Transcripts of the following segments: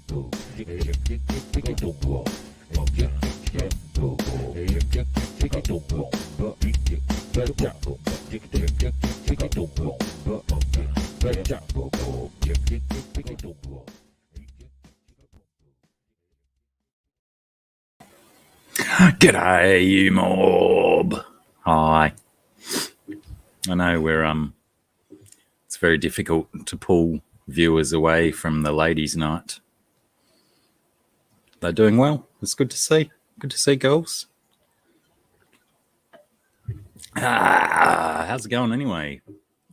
G'day, you mob. Hi. I know it's very difficult to pull viewers away from the ladies' night. They're doing well. It's good to see. Good to see, girls. How's it going anyway?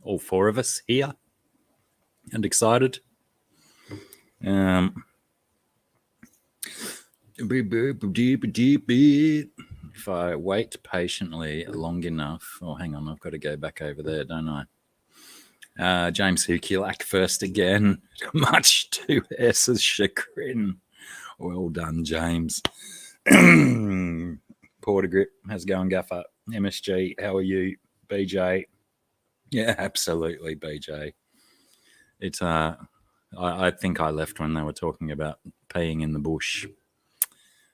All four of us here and excited. If I wait patiently long enough, hang on, I've got to go back over there, don't I? James Hukulak first again, much to S's chagrin. Well done, James. Porter Grip, how's it going, Gaffer? MSG, how are you? BJ? Yeah, absolutely, BJ. It's I think I left when they were talking about peeing in the bush.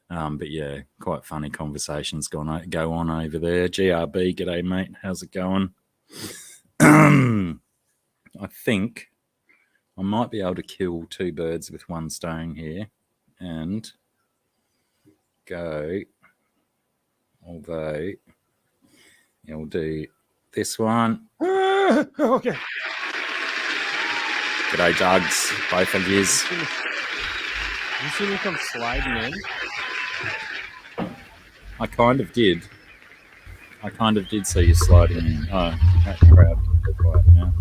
But yeah, quite funny conversations go on over there. GRB, g'day mate, how's it going? I think I might be able to kill two birds with one stone here and go, although I'll do this one. Okay. G'day, Jugs, both of yous. You see me come sliding in? I kind of did see you sliding in. Oh, that crowd is quiet now.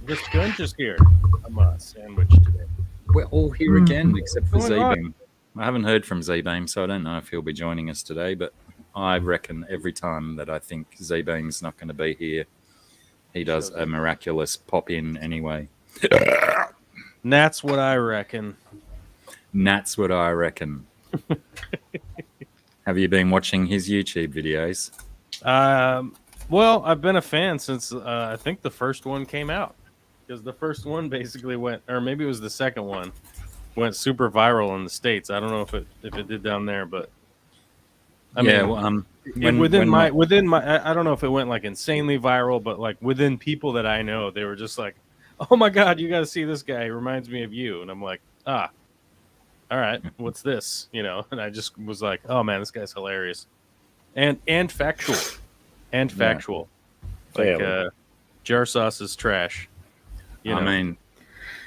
This gun just here. I'm on a sandwich today. We're all here again, except for Z-Beam. I haven't heard from Z-Beam, so I don't know if he'll be joining us today, but I reckon every time that I think Z-Beam's not going to be here, he does a miraculous pop-in anyway. That's what I reckon. That's what I reckon. Have you been watching his YouTube videos? Well, I've been a fan since I think the first one came out. Because the first one basically went, or maybe it was the second one, went super viral in the States. I don't know if it did down there, but I mean, within my I don't know if it went like insanely viral, but like within people that I know, they were just like, "Oh my God, you got to see this guy. He reminds me of you." And I'm like, all right, what's this? You know, and I just was like, oh man, this guy's hilarious, and factual, like jar sauce is trash. You know? I mean,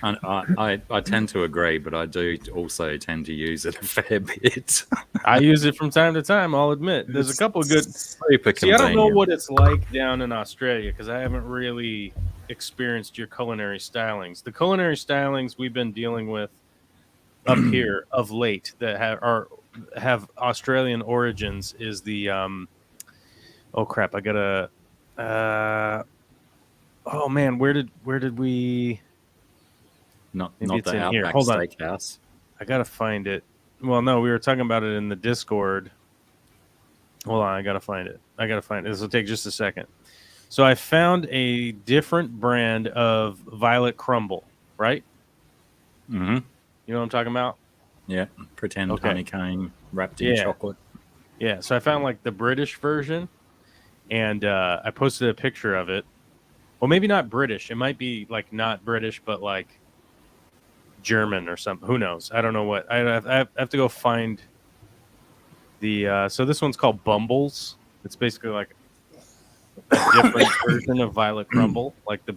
I tend to agree, but I do also tend to use it a fair bit. I use it from time to time. I'll admit, there's a couple of good. Super See, I don't know what it's like down in Australia because I haven't really experienced your culinary stylings. The culinary stylings we've been dealing with up here of late that have Australian origins is the oh crap, I gotta oh man, where did we not maybe the it's in Outback here. Hold on. Steakhouse. I gotta find it. Well, no, we were talking about it in the Discord. Hold on, I gotta find it. This will take just a second. So I found a different brand of Violet Crumble, right? Mm-hmm. You know what I'm talking about? Yeah, pretend honeycomb wrapped in chocolate. Yeah, so I found like the British version, and I posted a picture of it. Well, maybe not British. It might be like not British, but like German or something. Who knows? I don't know what. I have to go find the. So this one's called Bumbles. It's basically like a different version of Violet Crumble, like the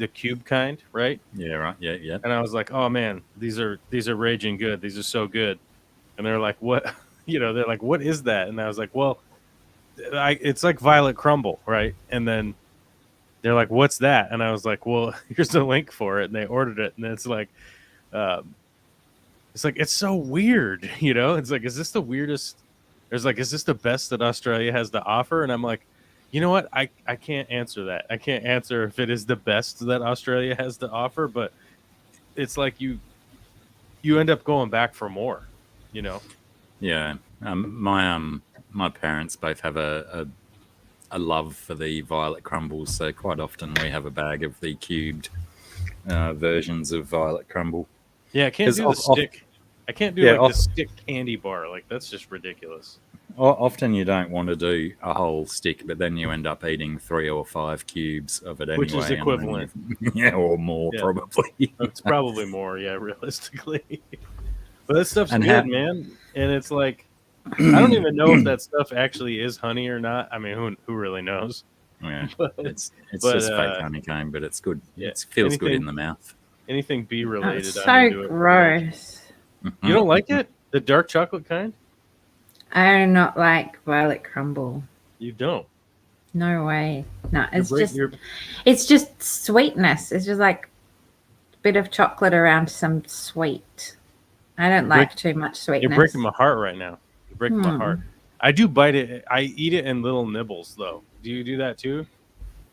cube kind, right? Yeah, right. Yeah. And I was like, oh man, these are raging good. These are so good. And they're like, what? You know, they're like, what is that? And I was like, well, it's like Violet Crumble, right? And then they're like, what's that? And I was like, well, here's the link for it. And they ordered it, and it's like, it's so weird, you know? It's like, is this the weirdest? There's like, is this the best that Australia has to offer? And I'm like, you know what? I can't answer that. I can't answer if it is the best that Australia has to offer, but it's like you end up going back for more, you know? Yeah. My parents both have a love for the Violet Crumbles, so quite often we have a bag of the cubed versions of Violet Crumble. Yeah, I can't do the stick. I can't do Yeah, like the stick candy bar. Like that's just ridiculous. Often you don't want to do a whole stick, but then you end up eating 3 or 5 cubes of it Which is anyway. equivalent. Yeah, or more Yeah. probably. It's probably more, yeah, realistically. But that stuff's And good, man. And it's like I don't even know if that stuff actually is honey or not. I mean, who really knows? Yeah, But it's but just fake honeycomb, but it's good. yeah, It feels good in anything the mouth. anything bee related, That's I'm so into it pretty much. gross. You don't like it? The dark chocolate kind? I do not like violet crumble. You don't. No way. No, You're it's just sweetness. It's just like a bit of chocolate around some sweet. I don't like too much sweetness. You're breaking my heart right now. You're breaking my heart. I do bite it. I eat it in little nibbles, though. Do you do that too?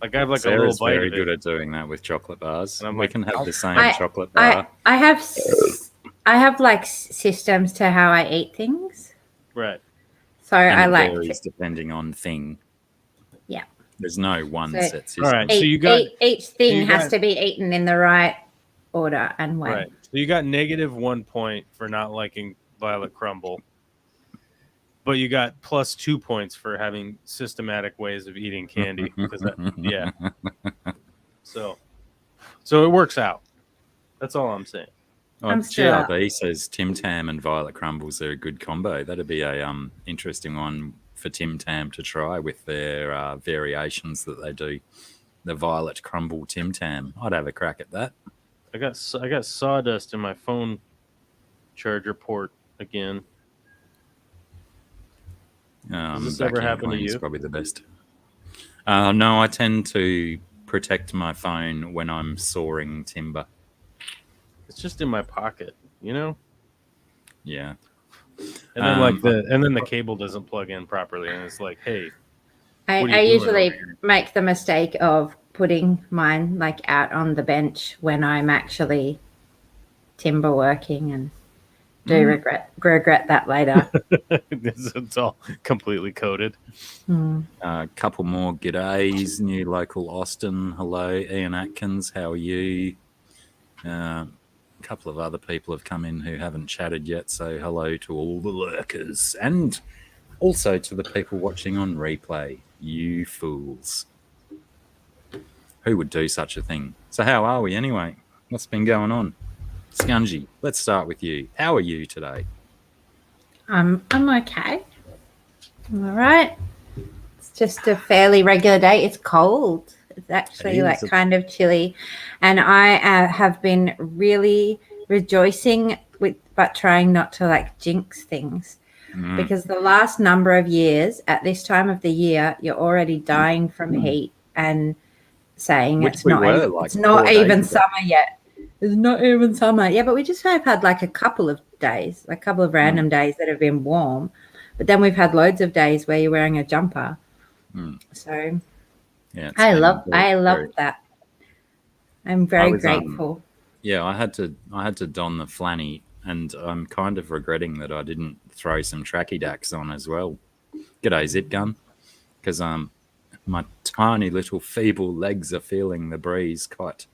Like I have like Sarah's a little bite very of good it. at doing that with chocolate bars. And I'm We like, can have the same I- chocolate bar. I have like systems to how I eat things. Right. So and I it like varies depending on thing. Yeah. There's no one So- set system. All right. So you got each thing you has got- to be eaten in the right order and way. right. So you got -1 point for not liking violet crumble, but you got +2 points for having systematic ways of eating candy. Because yeah. So it works out. That's all I'm saying. Oh, I'm still up. GRB says Tim Tam and Violet Crumbles are a good combo. That'd be a interesting one for Tim Tam to try with their variations that they do. The Violet Crumble Tim Tam. I'd have a crack at that. I got sawdust in my phone charger port again. Does this ever Vacuum happen to clean's you? probably the best. No, I tend to protect my phone when I'm sawing timber. It's just in my pocket, you know. Yeah. And then the cable doesn't plug in properly, and it's like, hey, I What are you doing usually over here? make the mistake of putting mine like out on the bench when I'm actually timber working and do regret that later. it's all completely coated. A couple more g'days. New local Austin. Hello, Ian Atkins. How are you? A couple of other people have come in who haven't chatted yet, so hello to all the lurkers and also to the people watching on replay. You fools. Who would do such a thing? So how are we anyway? What's been going on? Scungy, let's start with you. How are you today? I'm okay. I'm all right. It's just a fairly regular day. It's cold. It's actually It like is. kind of chilly, and I have been really rejoicing but trying not to like jinx things. Because the last number of years at this time of the year, you're already dying from heat and saying Which it's we not were, even, like, it's not 4 days even ago. summer yet. It's not even summer. Yeah, but we just have had like a couple of days, like a couple of random days that have been warm. But then we've had loads of days where you're wearing a jumper. So Yeah, it's I been love very- that. I'm very was, grateful. Yeah, I had to don the flanny, and I'm kind of regretting that I didn't throw some tracky dacks on as well. G'day, Zip Gun, because my tiny little feeble legs are feeling the breeze quite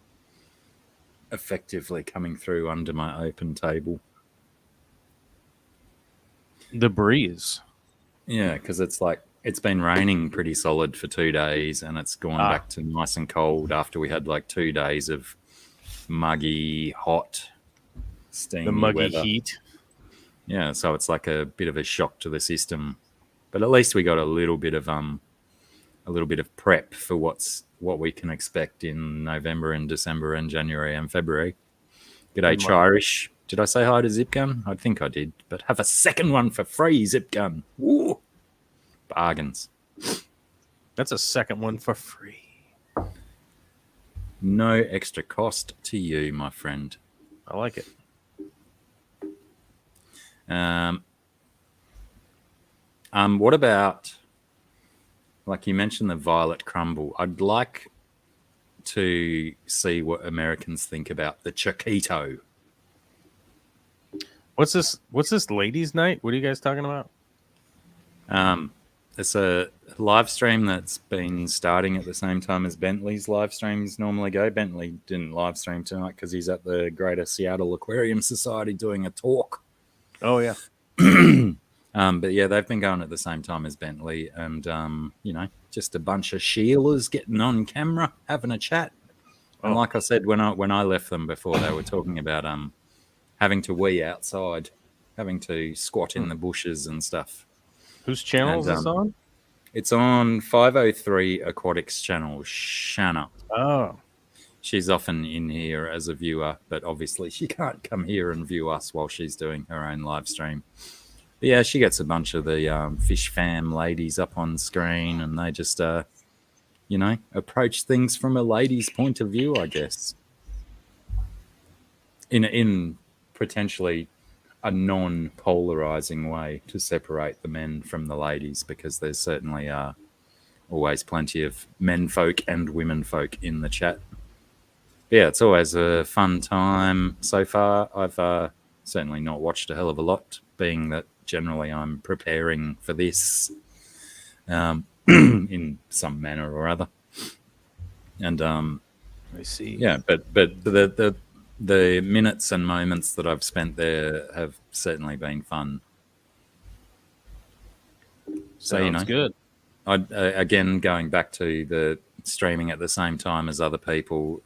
effectively coming through under my open table. The breeze. Yeah, because it's been raining pretty solid for 2 days, and it's gone back to nice and cold after we had like 2 days of muggy, hot, steamy The muggy weather. heat. Yeah, so it's like a bit of a shock to the system, but at least we got a little bit of prep for what we can expect in November and December and January and February. G'day, Chirish. Did I say hi to Zipgun? I think I did, but have a second one for free, Zipgun. Woo! Bargains. That's a second one for free. No extra cost to you, my friend. I like it. What about, like you mentioned, the Violet Crumble? I'd like to see what Americans think about the Chiquito. What's this ladies' night? What are you guys talking about? It's a live stream that's been starting at the same time as Bentley's live streams normally go. Bentley didn't live stream tonight because he's at the Greater Seattle Aquarium Society doing a talk. Oh yeah. But yeah, they've been going at the same time as Bentley, and just a bunch of Sheilas getting on camera, having a chat. And Oh. like I said, when I left them before, they were talking about having to wee outside, having to squat in the bushes and stuff. Whose channel is And, this on? It's on 503 Aquatics channel, Shanna. Oh. She's often in here as a viewer, but obviously she can't come here and view us while she's doing her own live stream. But yeah, she gets a bunch of the Fish Fam ladies up on screen, and they just, approach things from a lady's point of view, I guess. In potentially a non-polarizing way to separate the men from the ladies, because there's certainly always plenty of men folk and women folk in the chat. But yeah, it's always a fun time so far. I've certainly not watched a hell of a lot, being that generally I'm preparing for this in some manner or other. And I see. yeah, but the minutes and moments that I've spent there have certainly been fun. Sounds good. Again, going back to the streaming at the same time as other people,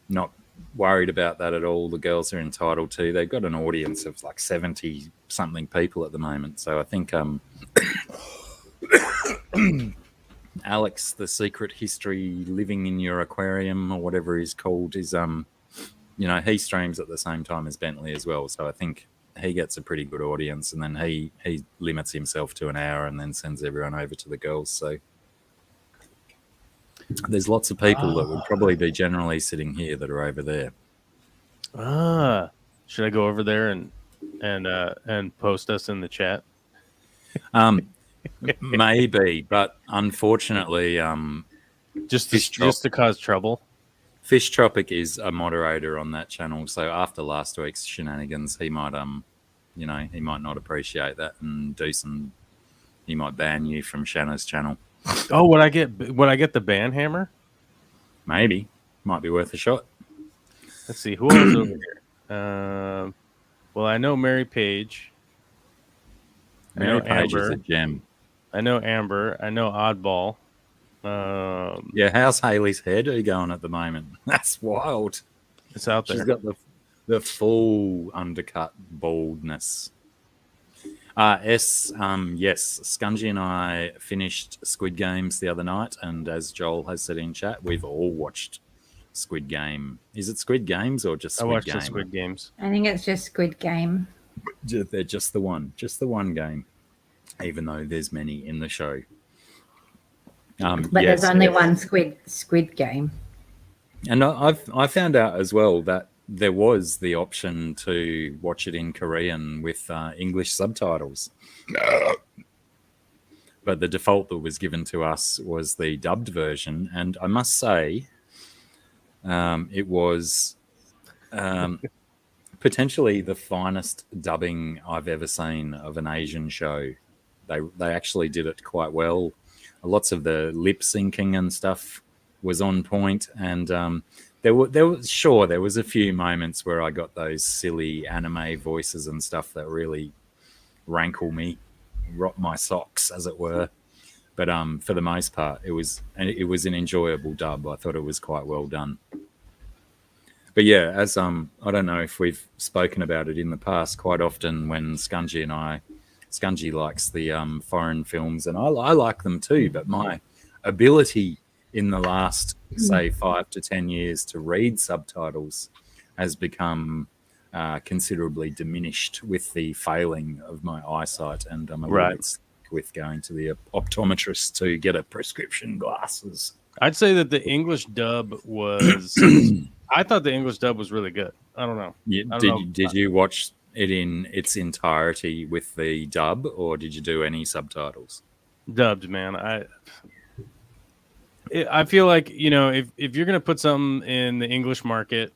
not worried about that at all. The girls are entitled to. They've got an audience of like 70 something people at the moment. So I think Alex, the Secret History Living in Your Aquarium, or whatever he's called, is he streams at the same time as Bentley as well. So I think he gets a pretty good audience, and then he limits himself to an hour and then sends everyone over to the girls. So there's lots of people that would probably be generally sitting here that are over there. Should I go over there and post us in the chat? Maybe, but unfortunately, just to cause trouble. Fish Tropic is a moderator on that channel, so after last week's shenanigans, he might he might not appreciate that and he might ban you from Shanna's channel. Oh, would I get the ban hammer? Maybe. Might be worth a shot. Let's see, who else over here? Well, I know Mary Page. Mary Page is a gem. I know Amber. I know Oddball. Yeah, how's Haley's hairdo going at the moment? That's wild. It's out there. She's got the full undercut baldness. Yes, Scungy and I finished Squid Games the other night, and as Joel has said in chat, we've all watched Squid Game. Is it Squid Games or just Squid Game? I watched the Squid Games. I think it's just Squid Game. They're just the one game, even though there's many in the show. But there's only one Squid Game. And I found out as well that there was the option to watch it in Korean with English subtitles. But the default that was given to us was the dubbed version. And I must say, it was potentially the finest dubbing I've ever seen of an Asian show. They actually did it quite well. Lots of the lip syncing and stuff was on point, and there was a few moments where I got those silly anime voices and stuff that really rankle me, rot my socks, as it were. But for the most part, it was an enjoyable dub. I thought it was quite well done. But yeah, as I don't know if we've spoken about it in the past, quite often when Scungy likes the foreign films, and I like them too, but my ability in the last, say, 5 to 10 years to read subtitles has become considerably diminished with the failing of my eyesight, and I'm a little bit stuck with going to the optometrist to get a prescription glasses. I'd say that the English dub was... I thought the English dub was really good. I don't know. Did you watch it in its entirety with the dub, or did you do any subtitles? Dubbed, man. I feel like, if you're going to put something in the English market,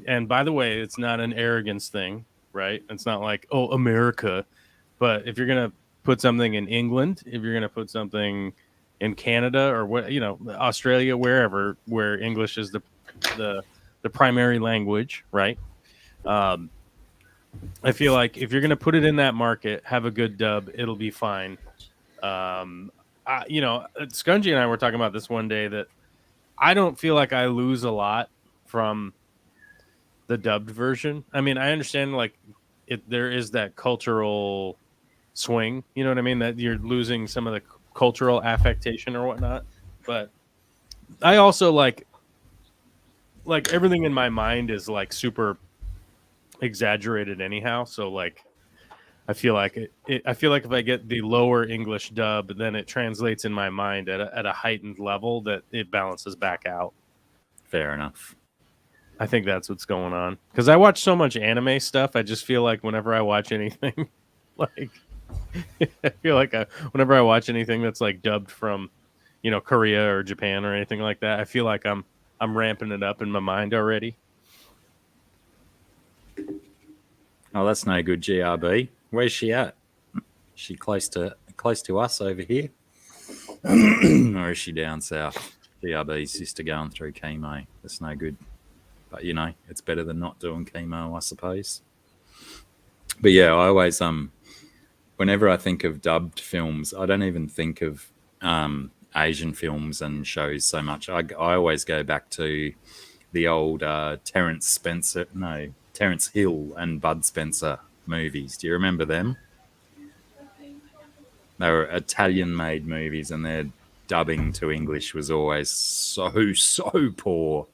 and by the way, it's not an arrogance thing, right? It's not like, oh, America. But if you're going to put something in England, if you're going to put something in Canada or Australia, wherever, where English is the primary language, right? I feel like if you're going to put it in that market, have a good dub, it'll be fine. Scungy and I were talking about this one day that I don't feel like I lose a lot from the dubbed version. I mean, I understand like there is that cultural swing, you know what I mean? That you're losing some of the cultural affectation or whatnot. But I also like everything in my mind is like super exaggerated anyhow. So like, I feel like I feel like if I get the lower English dub, then it translates in my mind at a heightened level that it balances back out. Fair enough. I think that's what's going on. Because I watch so much anime stuff, I just feel like whenever I watch anything, like I feel like whenever I watch anything that's like dubbed from, Korea or Japan or anything like that, I feel like I'm ramping it up in my mind already. Oh, that's no good, GRB. Where's she at? She close to us over here? Or is she down south? GRB's sister going through chemo. That's no good. But, it's better than not doing chemo, I suppose. But, yeah, I always, whenever I think of dubbed films, I don't even think of Asian films and shows so much. I always go back to the old Terence Hill and Bud Spencer movies. Do you remember them? They were Italian-made movies, and their dubbing to English was always so poor.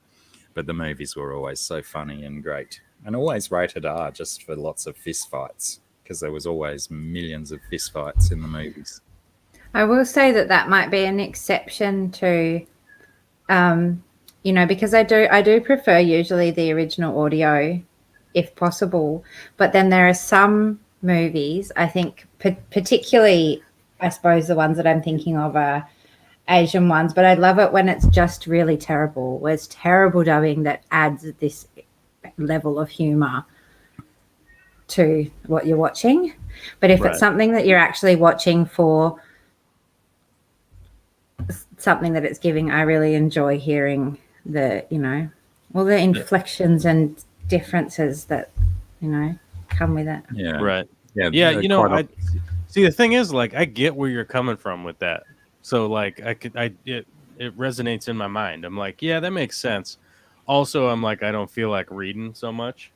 But the movies were always so funny and great. And always rated R, just for lots of fist fights, because there was always millions of fist fights in the movies. I will say that might be an exception to, because I do prefer usually the original audio, if possible. But then there are some movies, I think, particularly, I suppose the ones that I'm thinking of are Asian ones, but I love it when it's just really terrible, where it's terrible dubbing that adds this level of humor to what you're watching. But if it's something that you're actually watching for something that it's giving, I really enjoy hearing the inflections and differences that, come with it. Yeah. Right. Yeah. Yeah. See, the thing is, like, I get where you're coming from with that. So like it resonates in my mind. I'm like, yeah, that makes sense. Also, I'm like, I don't feel like reading so much.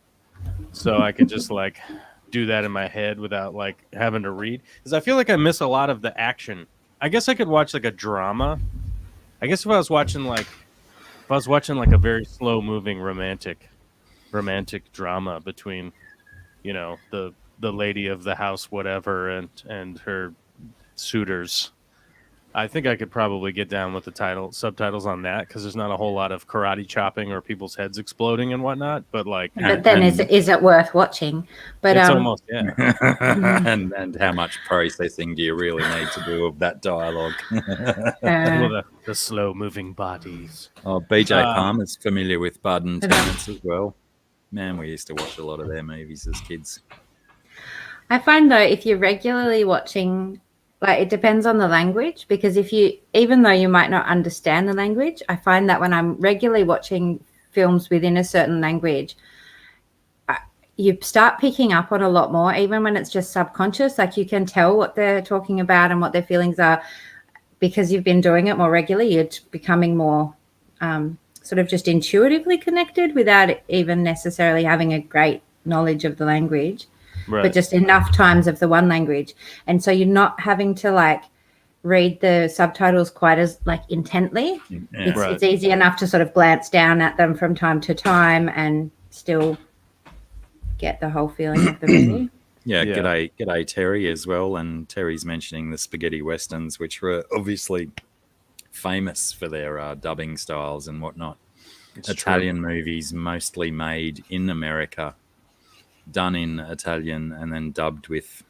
So I could just like do that in my head without like having to read. Because I feel like I miss a lot of the action. I guess I could watch like a drama. I guess if I was watching like a very slow moving romantic drama between, the lady of the house, whatever, and her suitors, I think I could probably get down with the subtitles on that, because there's not a whole lot of karate chopping or people's heads exploding and whatnot. But like, but then is it worth watching? But it's almost and how much processing do you really need to do of that dialogue? the slow moving bodies. Oh, BJ Palmer's familiar with Bud and Terence as well. Man, we used to watch a lot of their movies as kids. I find though, if you're regularly watching, like, it depends on the language, because even though you might not understand the language, I find that when I'm regularly watching films within a certain language, you start picking up on a lot more, even when it's just subconscious. Like, you can tell what they're talking about and what their feelings are, because you've been doing it more regularly. You're becoming more sort of just intuitively connected without even necessarily having a great knowledge of the language. Right. But just enough times of the one language. And so you're not having to like read the subtitles quite as like intently. Yeah. It's easy enough to sort of glance down at them from time to time and still get the whole feeling of the movie. Yeah. G'day Terry as well. And Terry's mentioning the spaghetti westerns, which were obviously famous for their dubbing styles and whatnot. It's Italian movies mostly made in America, done in Italian, and then dubbed with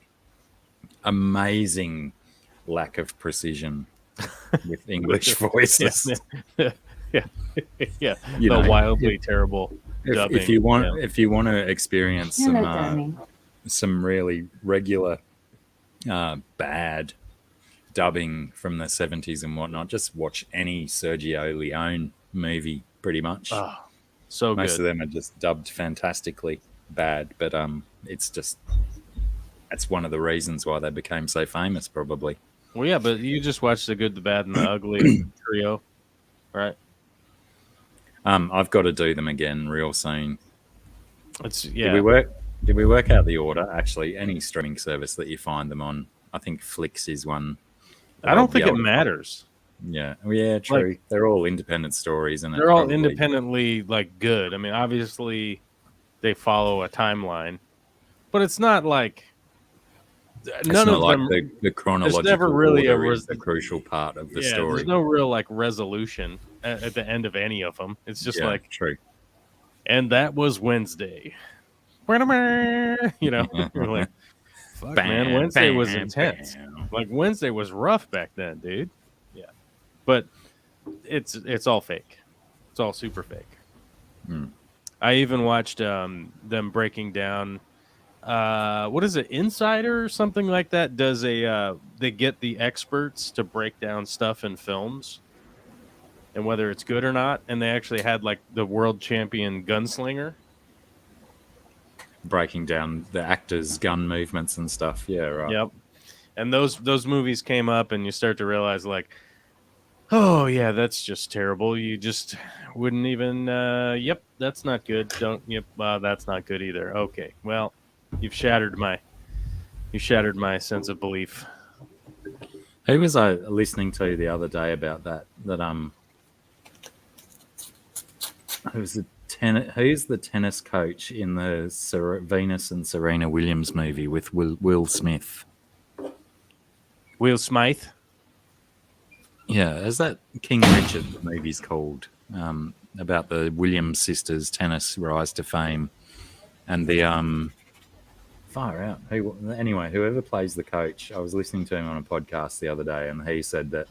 amazing lack of precision with English voices. Yeah. The wildly terrible dubbing. If you want to experience some really regular bad dubbing from the 70s and whatnot, just watch any Sergio Leone movie pretty much. Oh, so Most good. of them are just dubbed fantastically. bad, but it's just that's one of the reasons why they became so famous, probably. Well, yeah, but you just watched The Good, the Bad, and the Ugly trio, right? I've got to do them again real soon. Did Yeah. we work out the order? Actually, any streaming service that you find them on, I think Flix is one. I don't think it matters. Yeah, true. Like, they're all independent stories, and they're all independently like good. I mean, obviously, they follow a timeline, but it's not like none of them. The chronological never really order is the crucial part of the story. There's no real like resolution at the end of any of them. It's just like true. And that was Wednesday. You know, we're like, fuck, man, Wednesday was intense. Like Wednesday was rough back then, dude. Yeah, but it's all fake. It's all super fake. I even watched them breaking down. What is it? Insider or something like that does they get the experts to break down stuff in films and whether it's good or not. And they actually had like the world champion gunslinger breaking down the actors' gun movements and stuff. Yeah, right. Yep. And those movies came up, and you start to realize, like, oh yeah, that's just terrible. You just wouldn't even. Yep, that's not good. Don't. Yep, that's not good either. Okay, well, you've shattered my sense of belief. Who was I listening to the other day about that? Who's the tennis coach in the Venus and Serena Williams movie with Will Smith? Will Smith? Yeah, is that King Richard the movie's called? About the Williams sisters' tennis rise to fame. And the far out. Anyway, whoever plays the coach, I was listening to him on a podcast the other day, and he said that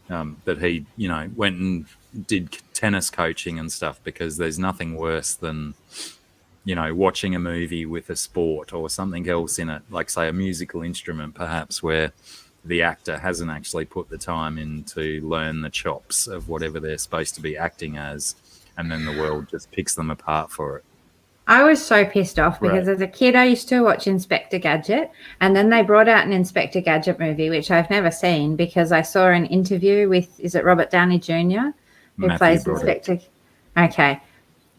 that he, went and did tennis coaching and stuff because there's nothing worse than, watching a movie with a sport or something else in it, like say a musical instrument, perhaps, where the actor hasn't actually put the time in to learn the chops of whatever they're supposed to be acting as, and then the world just picks them apart for it. I was so pissed off because as a kid, I used to watch Inspector Gadget, and then they brought out an Inspector Gadget movie, which I've never seen because I saw an interview with, is it Robert Downey Jr., who plays Inspector? Okay,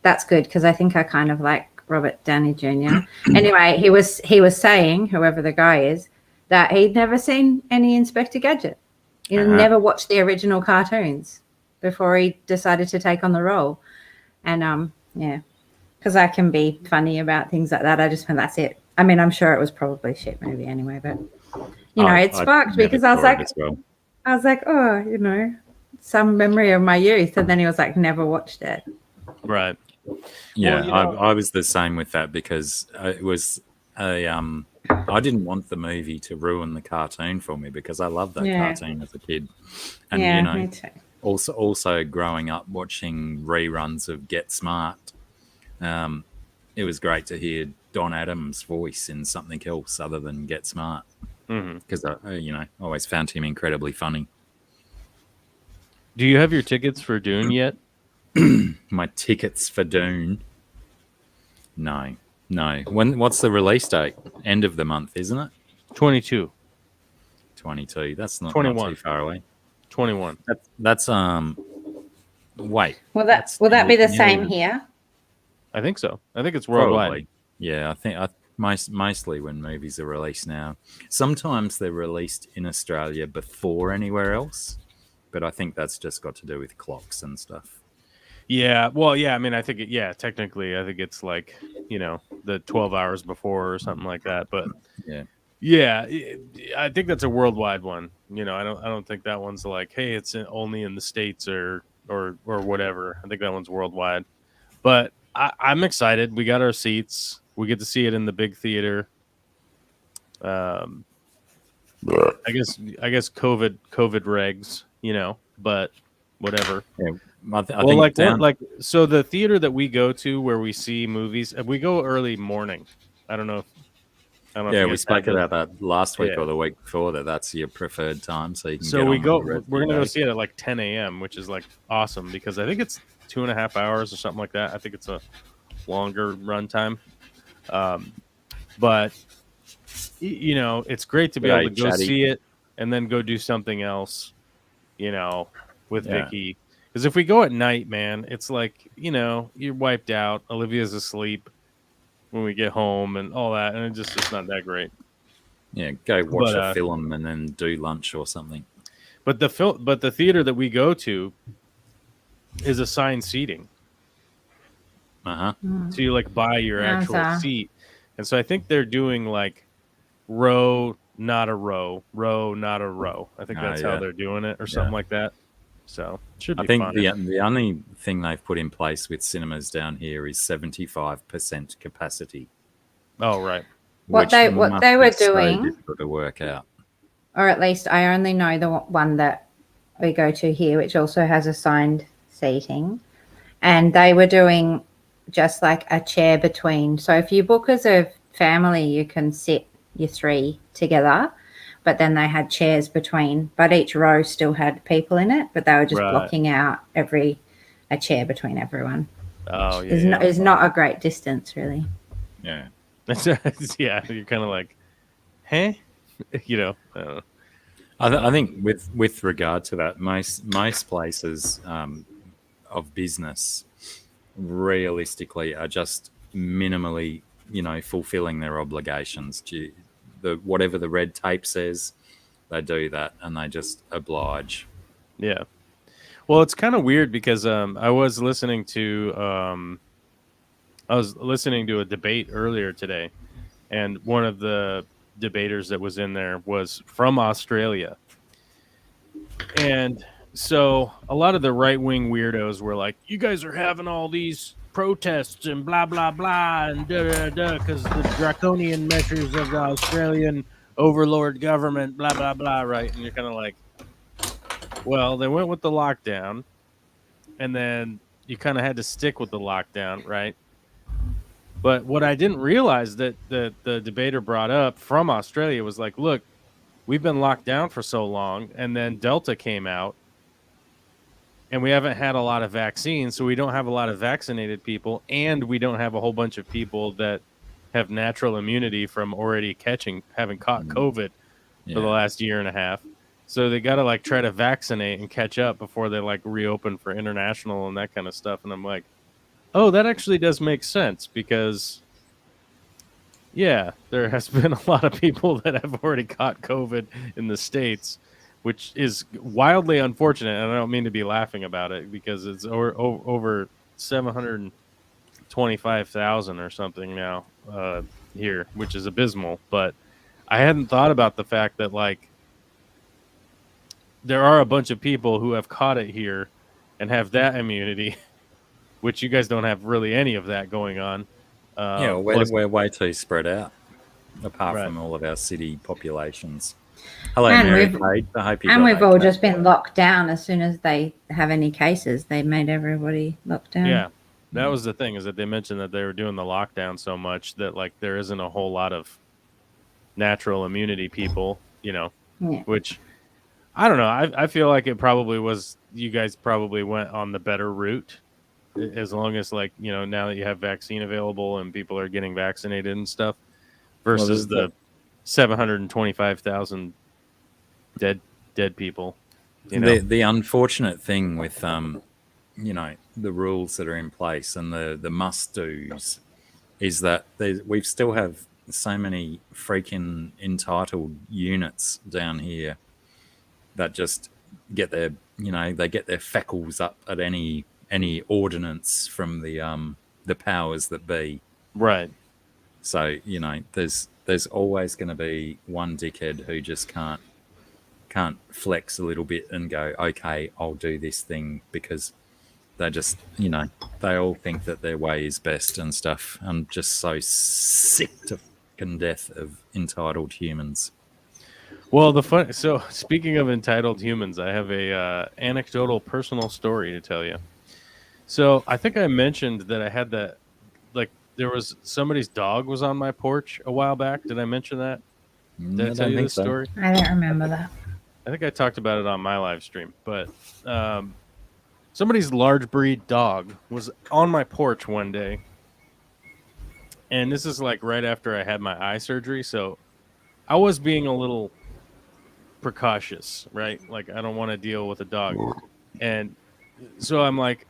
that's good because I think I kind of like Robert Downey Jr. Anyway, he was saying, whoever the guy is, that he'd never seen any Inspector Gadget. He never watched the original cartoons before he decided to take on the role. And, yeah. Because I can be funny about things like that. I just went, that's it. I mean, I'm sure it was probably a shit movie anyway, but it sparked because I was like, oh, some memory of my youth. And then he was like, never watched it. Right. Yeah, well, I was the same with that because it was I didn't want the movie to ruin the cartoon for me because I loved that cartoon as a kid. And, me too. Also growing up watching reruns of Get Smart, it was great to hear Don Adams' voice in something else other than Get Smart because I always found him incredibly funny. Do you have your tickets for Dune yet? My tickets for Dune? No. What's the release date? End of the month, isn't it? 22. 22. That's not 21. Too far away. 21. That's wait. Will that be the same here? I think so. I think it's worldwide. Probably. Yeah, I think mostly when movies are released now. Sometimes they're released in Australia before anywhere else, but I think that's just got to do with clocks and stuff. Yeah, well, yeah, I mean, I think technically, I think it's like, the 12 hours before or something like that, but yeah, I think that's a worldwide one. I don't think that one's like, hey, it's only in the States or whatever. I think that one's worldwide, but I'm excited. We got our seats. We get to see it in the big theater. I guess COVID regs, but whatever. Yeah, so the theater that we go to where we see movies, we go early morning. I don't know. Yeah, we spoke about that last week or the week before that's your preferred time. So you can. So we're going to go see it at like 10 a.m., which is like awesome because I think it's 2.5 hours or something like that. I think it's a longer run time. But you know, it's great to be able to go Chatty. see it and then go do something else, you know, with Yeah. Vicky. Because if we go at night, man, it's like, you know, you're wiped out. Olivia's asleep when we get home and all that, and it's not that great. Yeah, go watch But, a film and then do lunch or something. But the theater that we go to is assigned seating. Uh-huh. So you like buy your actual Awesome. seat. And so I think they're doing like row, not a row, row, not a row. I think that's how yeah. they're doing it or something like that. So it should be I think fun. the only thing they've put in place with cinemas down here is 75% capacity. Oh, right. What they were so doing, difficult to work out. or at least I only know the one that we go to here, which also has assigned seating, and they were doing just like a chair between. So if you book as a family, you can sit your three together, but then they had chairs between, but each row still had people in it, but they were just blocking out a chair between everyone. Oh, yeah. It's not a great distance, really. Yeah. Yeah, you're kind of like, huh? You know, I don't know. I think with regard to that, most places of business realistically are just minimally, you know, fulfilling their obligations. Whatever the red tape says, they do that, and they just oblige. Yeah. Well, it's kind of weird because I was listening to a debate earlier today, and one of the debaters that was in there was from Australia. And so a lot of the right-wing weirdos were like, you guys are having all these protests and blah, blah, blah, and da-da-da, because the draconian measures of the Australian overlord government, blah, blah, blah, right? And you're kind of like, well, they went with the lockdown, and then you kind of had to stick with the lockdown, right? But what I didn't realize that the debater brought up from Australia was like, look, we've been locked down for so long, and then Delta came out, and we haven't had a lot of vaccines, so we don't have a lot of vaccinated people, and we don't have a whole bunch of people that have natural immunity from already having caught COVID for the last year and a half. So they got to like try to vaccinate and catch up before they like reopen for international and that kind of stuff. And I'm like, oh, that actually does make sense because, yeah, there has been a lot of people that have already caught COVID in the States, which is wildly unfortunate. And I don't mean to be laughing about it because it's over 725,000 or something now here, which is abysmal. But I hadn't thought about the fact that like there are a bunch of people who have caught it here and have that immunity, which you guys don't have really any of that going on. We're way too spread out, apart from all of our city populations. Hello, And Mary we've- Kate. I hope you And got we've all okay. just been locked down. As soon as they have any cases, they made everybody locked down. Yeah, that was the thing, is that they mentioned that they were doing the lockdown so much that like there isn't a whole lot of natural immunity people, you know, which I don't know. I feel like it probably was, you guys probably went on the better route, as long as like, you know, now that you have vaccine available and people are getting vaccinated and stuff, versus the 725,000 dead people. You know? The unfortunate thing with you know, the rules that are in place and the must do's is that we still have so many freaking entitled units down here that just get their, you know, they get their feckles up at any ordinance from the powers that be. Right. So, you know, there's always going to be one dickhead who just can't flex a little bit and go, okay, I'll do this thing, because they just, you know, they all think that their way is best and stuff. I'm just so sick to fucking death of entitled humans. Well, so speaking of entitled humans, I have a anecdotal personal story to tell you. So I think I mentioned that I had that, like, there was somebody's dog was on my porch a while back. Did I mention that? Did I tell you this story? I don't remember that. I think I talked about it on my live stream, but somebody's large breed dog was on my porch one day, And this is like right after I had my eye surgery, so I was being a little precautious, right? Like I don't want to deal with a dog. And so I'm like,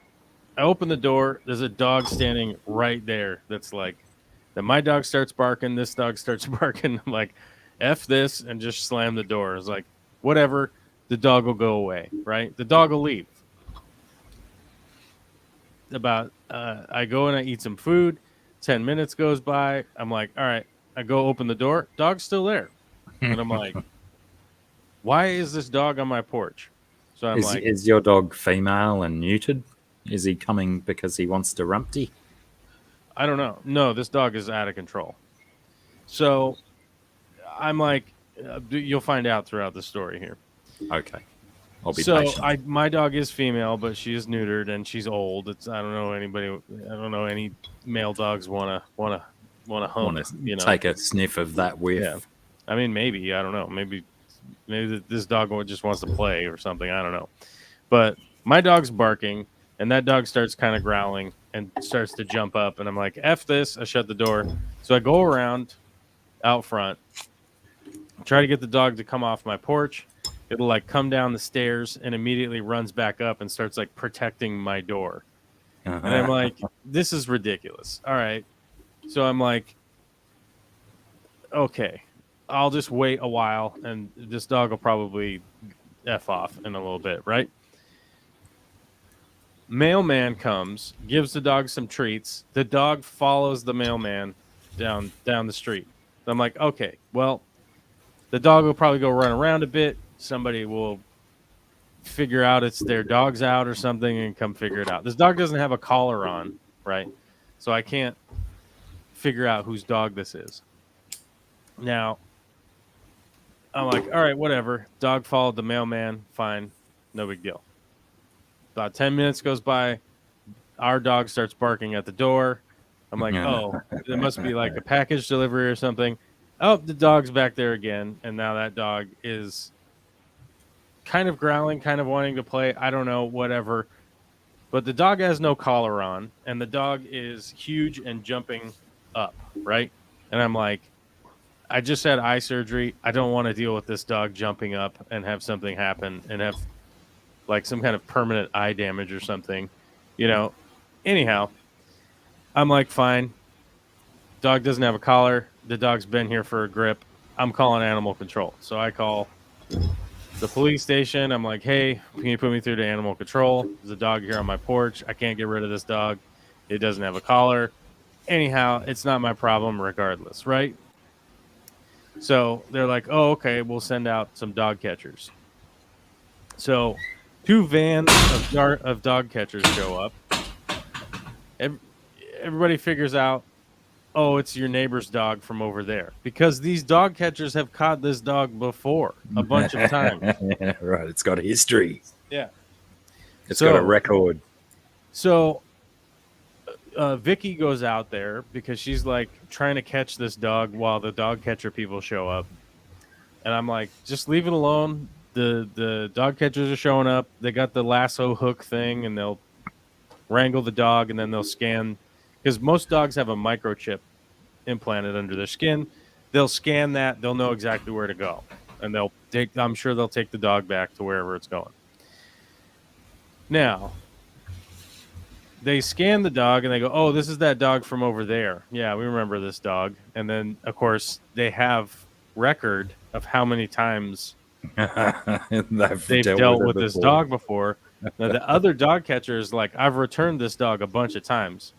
I open the door, there's a dog standing right there that's like, then my dog starts barking, this dog starts barking. I'm like, F this, and just slam the door. It's like, whatever, the dog will go away, right? The dog will leave. I go and I eat some food. 10 minutes goes by. I'm like, all right. I go open the door. Dog's still there. And I'm like, why is this dog on my porch? So I'm like, is your dog female and neutered? Is he coming because he wants to rumpty? I don't know. No, this dog is out of control. So I'm like, you'll find out throughout the story here. Okay. I'll be So patient. my dog is female, but she is neutered and she's old. I don't know any male dogs wanna hump. Want to You know, take a sniff of that whiff? Yeah. I mean, maybe I don't know. Maybe this dog just wants to play or something. I don't know. But my dog's barking, and that dog starts kind of growling and starts to jump up. And I'm like, F this. I shut the door. So I go around out front, try to get the dog to come off my porch. It'll like come down the stairs and immediately runs back up and starts like protecting my door. And I'm like, this is ridiculous. All right. So I'm like, okay, I'll just wait a while and this dog will probably F off in a little bit, right? Mailman comes, gives the dog some treats. The dog follows the mailman down the street. So I'm like, okay, well, the dog will probably go run around a bit. Somebody will figure out it's their dog's out or something and come figure it out. This dog doesn't have a collar on, right? So I can't figure out whose dog this is. Now, I'm like, all right, whatever. Dog followed the mailman. Fine. No big deal. About 10 minutes goes by. Our dog starts barking at the door. I'm like, oh, there must be like a package delivery or something. Oh, the dog's back there again. And now that dog is kind of growling, kind of wanting to play. I don't know, whatever. But the dog has no collar on. And the dog is huge and jumping up, right? And I'm like, I just had eye surgery. I don't want to deal with this dog jumping up and have something happen and have like some kind of permanent eye damage or something, you know. Anyhow, I'm like, fine. Dog doesn't have a collar. The dog's been here for a grip. I'm calling animal control. So I call the police station. I'm like, hey, can you put me through to animal control? There's a dog here on my porch. I can't get rid of this dog. It doesn't have a collar. Anyhow, it's not my problem regardless, right? So they're like, oh, okay, we'll send out some dog catchers. So 2 vans of dog catchers show up. Everybody figures out, oh, it's your neighbor's dog from over there. Because these dog catchers have caught this dog before a bunch of times. Right, it's got a history. Yeah. It's got a record. So Vicky goes out there because she's like trying to catch this dog while the dog catcher people show up. And I'm like, just leave it alone. The dog catchers are showing up. They got the lasso hook thing and they'll wrangle the dog and then they'll scan. Because most dogs have a microchip implanted under their skin. They'll scan that. They'll know exactly where to go. And I'm sure they'll take the dog back to wherever it's going. Now, they scan the dog and they go, oh, this is that dog from over there. Yeah, we remember this dog. And then, of course, they have record of how many times they've dealt with this dog before. Now, the other dog catcher is like, I've returned this dog a bunch of times.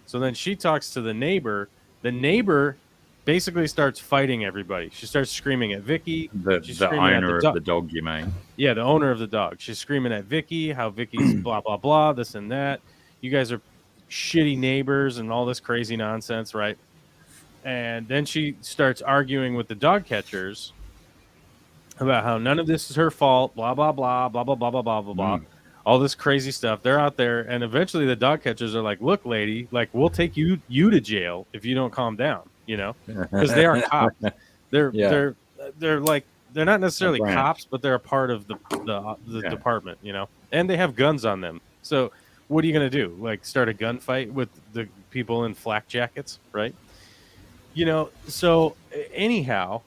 So then she talks to the neighbor. The neighbor basically starts fighting everybody. She starts screaming at Vicky. The owner of the dog, you mean? Yeah, the owner of the dog. She's screaming at Vicky, how Vicky's blah, blah, blah, this and that. You guys are shitty neighbors and all this crazy nonsense, right? And then she starts arguing with the dog catchers about how none of this is her fault, blah, blah, blah, blah, blah, blah, blah, blah, blah, blah. All this crazy stuff. They're out there, and eventually the dog catchers are like, look, lady, like, we'll take you to jail if you don't calm down, you know? Because they are cops. They're like, they're not necessarily cops, but they're a part of the department, you know? And they have guns on them. So what are you going to do? Like, start a gunfight with the people in flak jackets, right? So anyhow,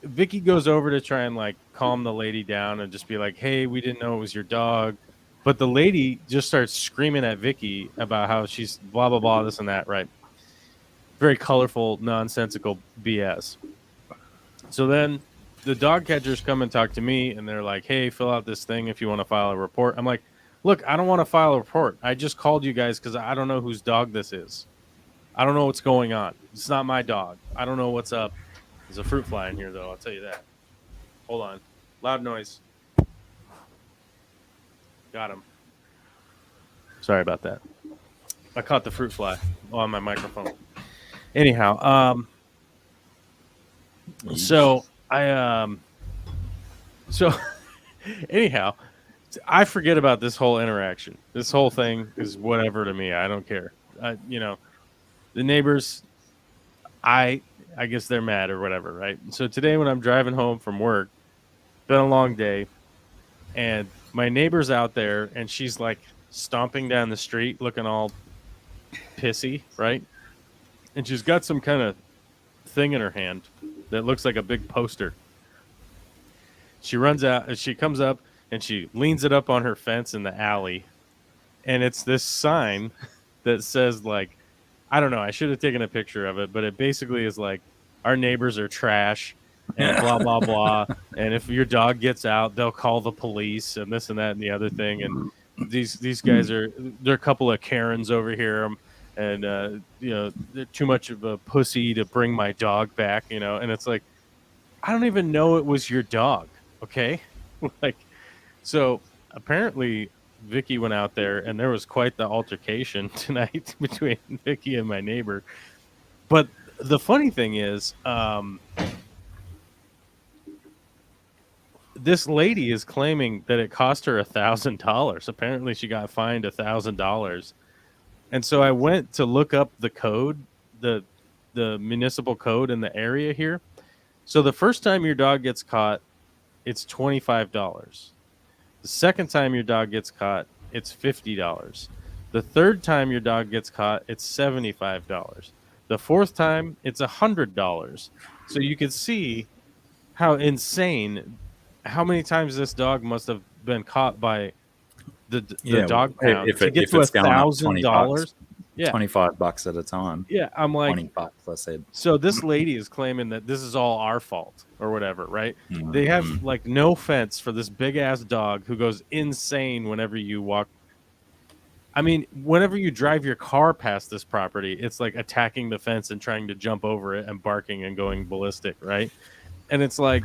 Vicky goes over to try and like calm the lady down and just be like, "Hey, we didn't know it was your dog." But the lady just starts screaming at Vicky about how she's blah blah blah, this and that, right? Very colorful, nonsensical BS. So then the dog catchers come and talk to me, and they're like, "Hey, fill out this thing if you want to file a report." I'm like, "Look, I don't want to file a report. I just called you guys because I don't know whose dog this is. I don't know what's going on. It's not my dog. I don't know what's up." There's a fruit fly in here, though. I'll tell you that. Hold on. Loud noise. Got him. Sorry about that. I caught the fruit fly on my microphone. Anyhow, so anyhow, I forget about this whole interaction. This whole thing is whatever to me. I don't care. The neighbors, I guess they're mad or whatever, right? So today when I'm driving home from work, been a long day, and my neighbor's out there, and she's like stomping down the street looking all pissy, right? And she's got some kind of thing in her hand that looks like a big poster. She runs out, she comes up, and she leans it up on her fence in the alley, and it's this sign that says, like, I don't know, I should have taken a picture of it, but it basically is like, our neighbors are trash, and blah, blah, blah, and if your dog gets out, they'll call the police, and this and that and the other thing, and these guys they're a couple of Karens over here, and they're too much of a pussy to bring my dog back, and it's like, I don't even know it was your dog, okay? Like, so apparently Vicky went out there, and there was quite the altercation tonight between Vicky and my neighbor. But the funny thing is, this lady is claiming that it cost her $1,000. Apparently, she got fined $1,000. And so I went to look up the code, the municipal code in the area here. So the first time your dog gets caught, it's $25. The second time your dog gets caught, it's $50. The third time your dog gets caught, it's $75. The fourth time, it's $100. So you can see how insane, how many times this dog must have been caught by the dog pound to get to $1,000. Yeah, $25 at a time. Yeah, I'm like, 20 bucks, I said. So this lady is claiming that this is all our fault or whatever, right? They have like no fence for this big ass dog who goes insane whenever you walk. I mean, whenever you drive your car past this property, it's like attacking the fence and trying to jump over it and barking and going ballistic, right? And it's like,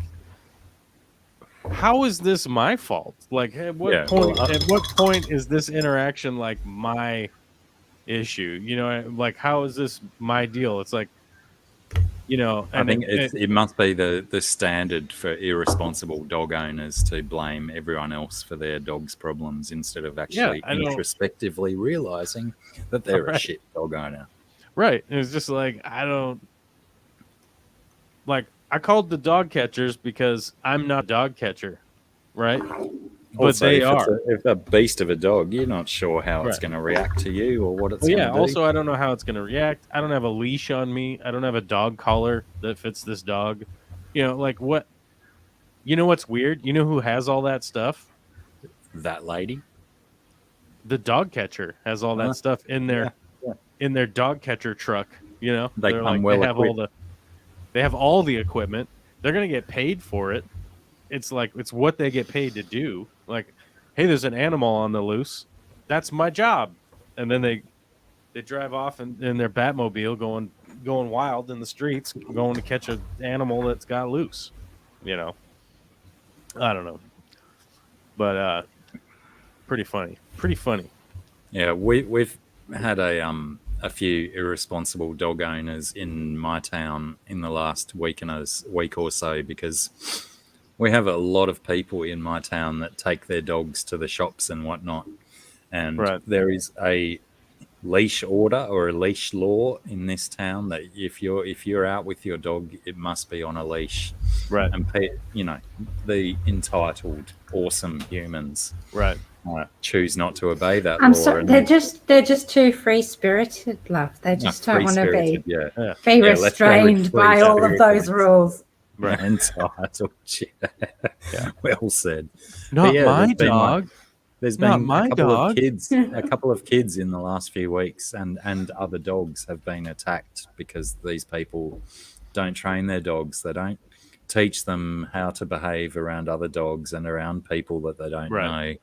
how is this my fault? Like, at what point is this interaction like my issue? Like, how is this my deal? It's like, I think it must be the standard for irresponsible dog owners to blame everyone else for their dog's problems instead of actually introspectively realizing that they're a shit dog owner. Right. It's just like, I called the dog catchers because I'm not a dog catcher, right? But Also, they are. If a beast of a dog, you're not sure how it's going to react to you or what it's going to do. Also, I don't know how it's going to react. I don't have a leash on me. I don't have a dog collar that fits this dog. Like what? What's weird? You know who has all that stuff? That lady? The dog catcher has all that stuff in their dog catcher truck. They come well equipped. They have all the equipment. They're going to get paid for it. It's like, it's what they get paid to do. Like, hey, there's an animal on the loose. That's my job. And then they drive off in their Batmobile going wild in the streets, going to catch an animal that's got loose. I don't know. But pretty funny. Yeah, we've had a few irresponsible dog owners in my town in the last week or so, because we have a lot of people in my town that take their dogs to the shops and whatnot. And there is a leash order or a leash law in this town that if you're out with your dog, it must be on a leash. Right. And the entitled, awesome humans Right. choose not to obey that I'm law. sorry, and they're just too free spirited, love. They just don't want to free-spirited, be yeah. be Yeah, let's go with restrained by all of those free-spirited. rules. Right. Entitled. Yeah. Well said. Not yeah, my there's been, dog. There's Not been my dog. a couple of kids in the last few weeks, and other dogs have been attacked because these people don't train their dogs. They don't teach them how to behave around other dogs and around people that they don't know.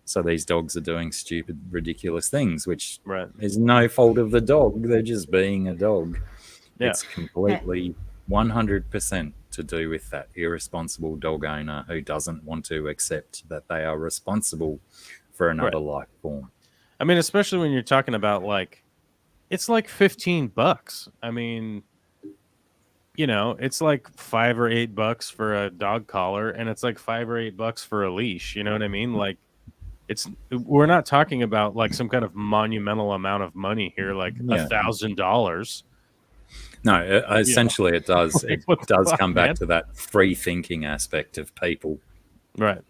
So these dogs are doing stupid, ridiculous things, which is no fault of the dog. They're just being a dog. Yeah. It's completely 100% to do with that irresponsible dog owner who doesn't want to accept that they are responsible for another life form. I mean, especially when you're talking about it's like $15. I mean, it's like $5 or $8 for a dog collar, and it's like $5 or $8 for a leash. You know what I mean? Like, we're not talking about like some kind of monumental amount of money here, like $1,000. No, essentially it does. Like, it does come back man? to that free thinking aspect of people. Right.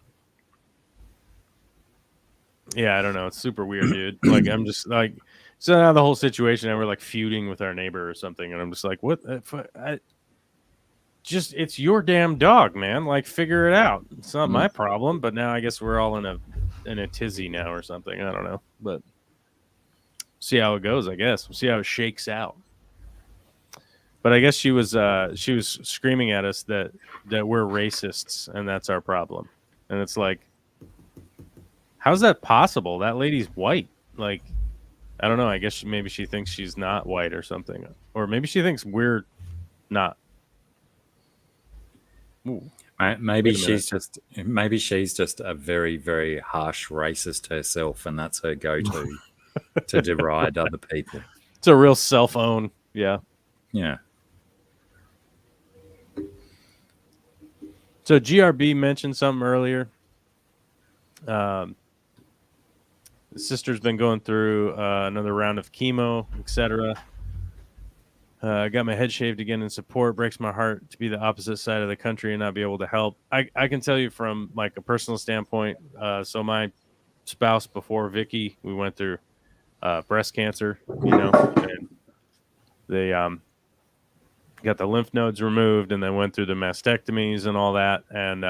Yeah, I don't know. It's super weird, dude. Like, I'm just like, so now the whole situation, and we're like feuding with our neighbor or something, and I'm just like, what? It's your damn dog, man. Like, figure it out. It's not my problem. But now I guess we're all in a tizzy now or something. I don't know, but see how it goes. I guess we'll see how it shakes out. But I guess she was screaming at us that we're racists and that's our problem. And it's like, how's that possible? That lady's white. Like, I don't know. I guess maybe she thinks she's not white or something, or maybe she thinks we're not. Ooh. Maybe she's just a very, very harsh racist herself, and that's her go-to to deride other people. It's a real self-own. Yeah. Yeah. So GRB mentioned something earlier. The sister's been going through another round of chemo, etc. I got my head shaved again in support. Breaks my heart to be the opposite side of the country and not be able to help. I can tell you from like a personal standpoint. So my spouse before Vicky, we went through breast cancer, and they got the lymph nodes removed and then went through the mastectomies and all that. And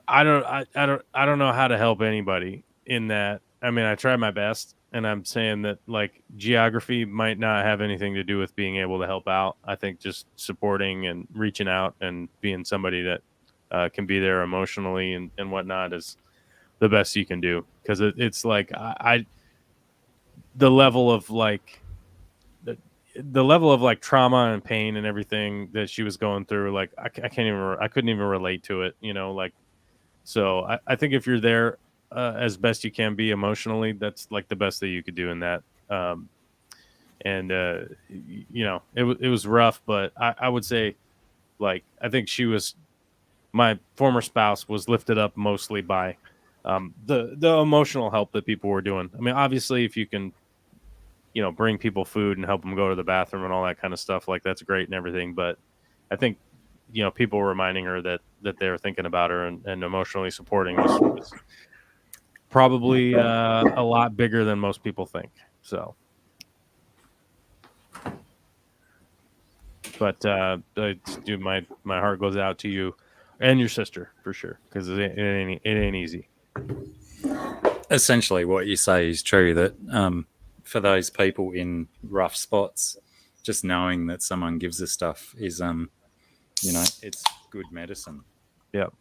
I don't know how to help anybody in that. I mean, I try my best, and I'm saying that like geography might not have anything to do with being able to help out. I think just supporting and reaching out and being somebody that can be there emotionally and whatnot is the best you can do. Because it's like the level of like trauma and pain and everything that she was going through, like I couldn't even relate to it, like. So I think if you're there as best you can be emotionally, that's like the best that you could do in that. It was rough, but I would say, like, I think my former spouse was lifted up mostly by the emotional help that people were doing. I mean, obviously, if you can, bring people food and help them go to the bathroom and all that kind of stuff, like that's great and everything. But I think, people reminding her that they were thinking about her and emotionally supporting was probably a lot bigger than most people think. So, but dude, my heart goes out to you and your sister for sure, because it ain't easy. Essentially, what you say is true. That for those people in rough spots, just knowing that someone gives us stuff is it's good medicine. Yep.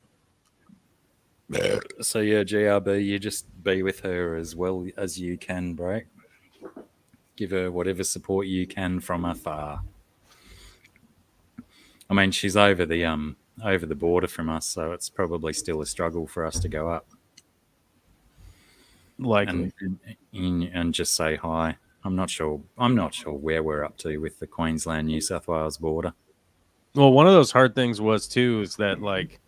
So yeah, GRB, you just be with her as well as you can, bro. Give her whatever support you can from afar. I mean, she's over the border from us, so it's probably still a struggle for us to go up. Likely. And just say hi. I'm not sure where we're up to with the Queensland New South Wales border. Well, one of those hard things was too is that, like,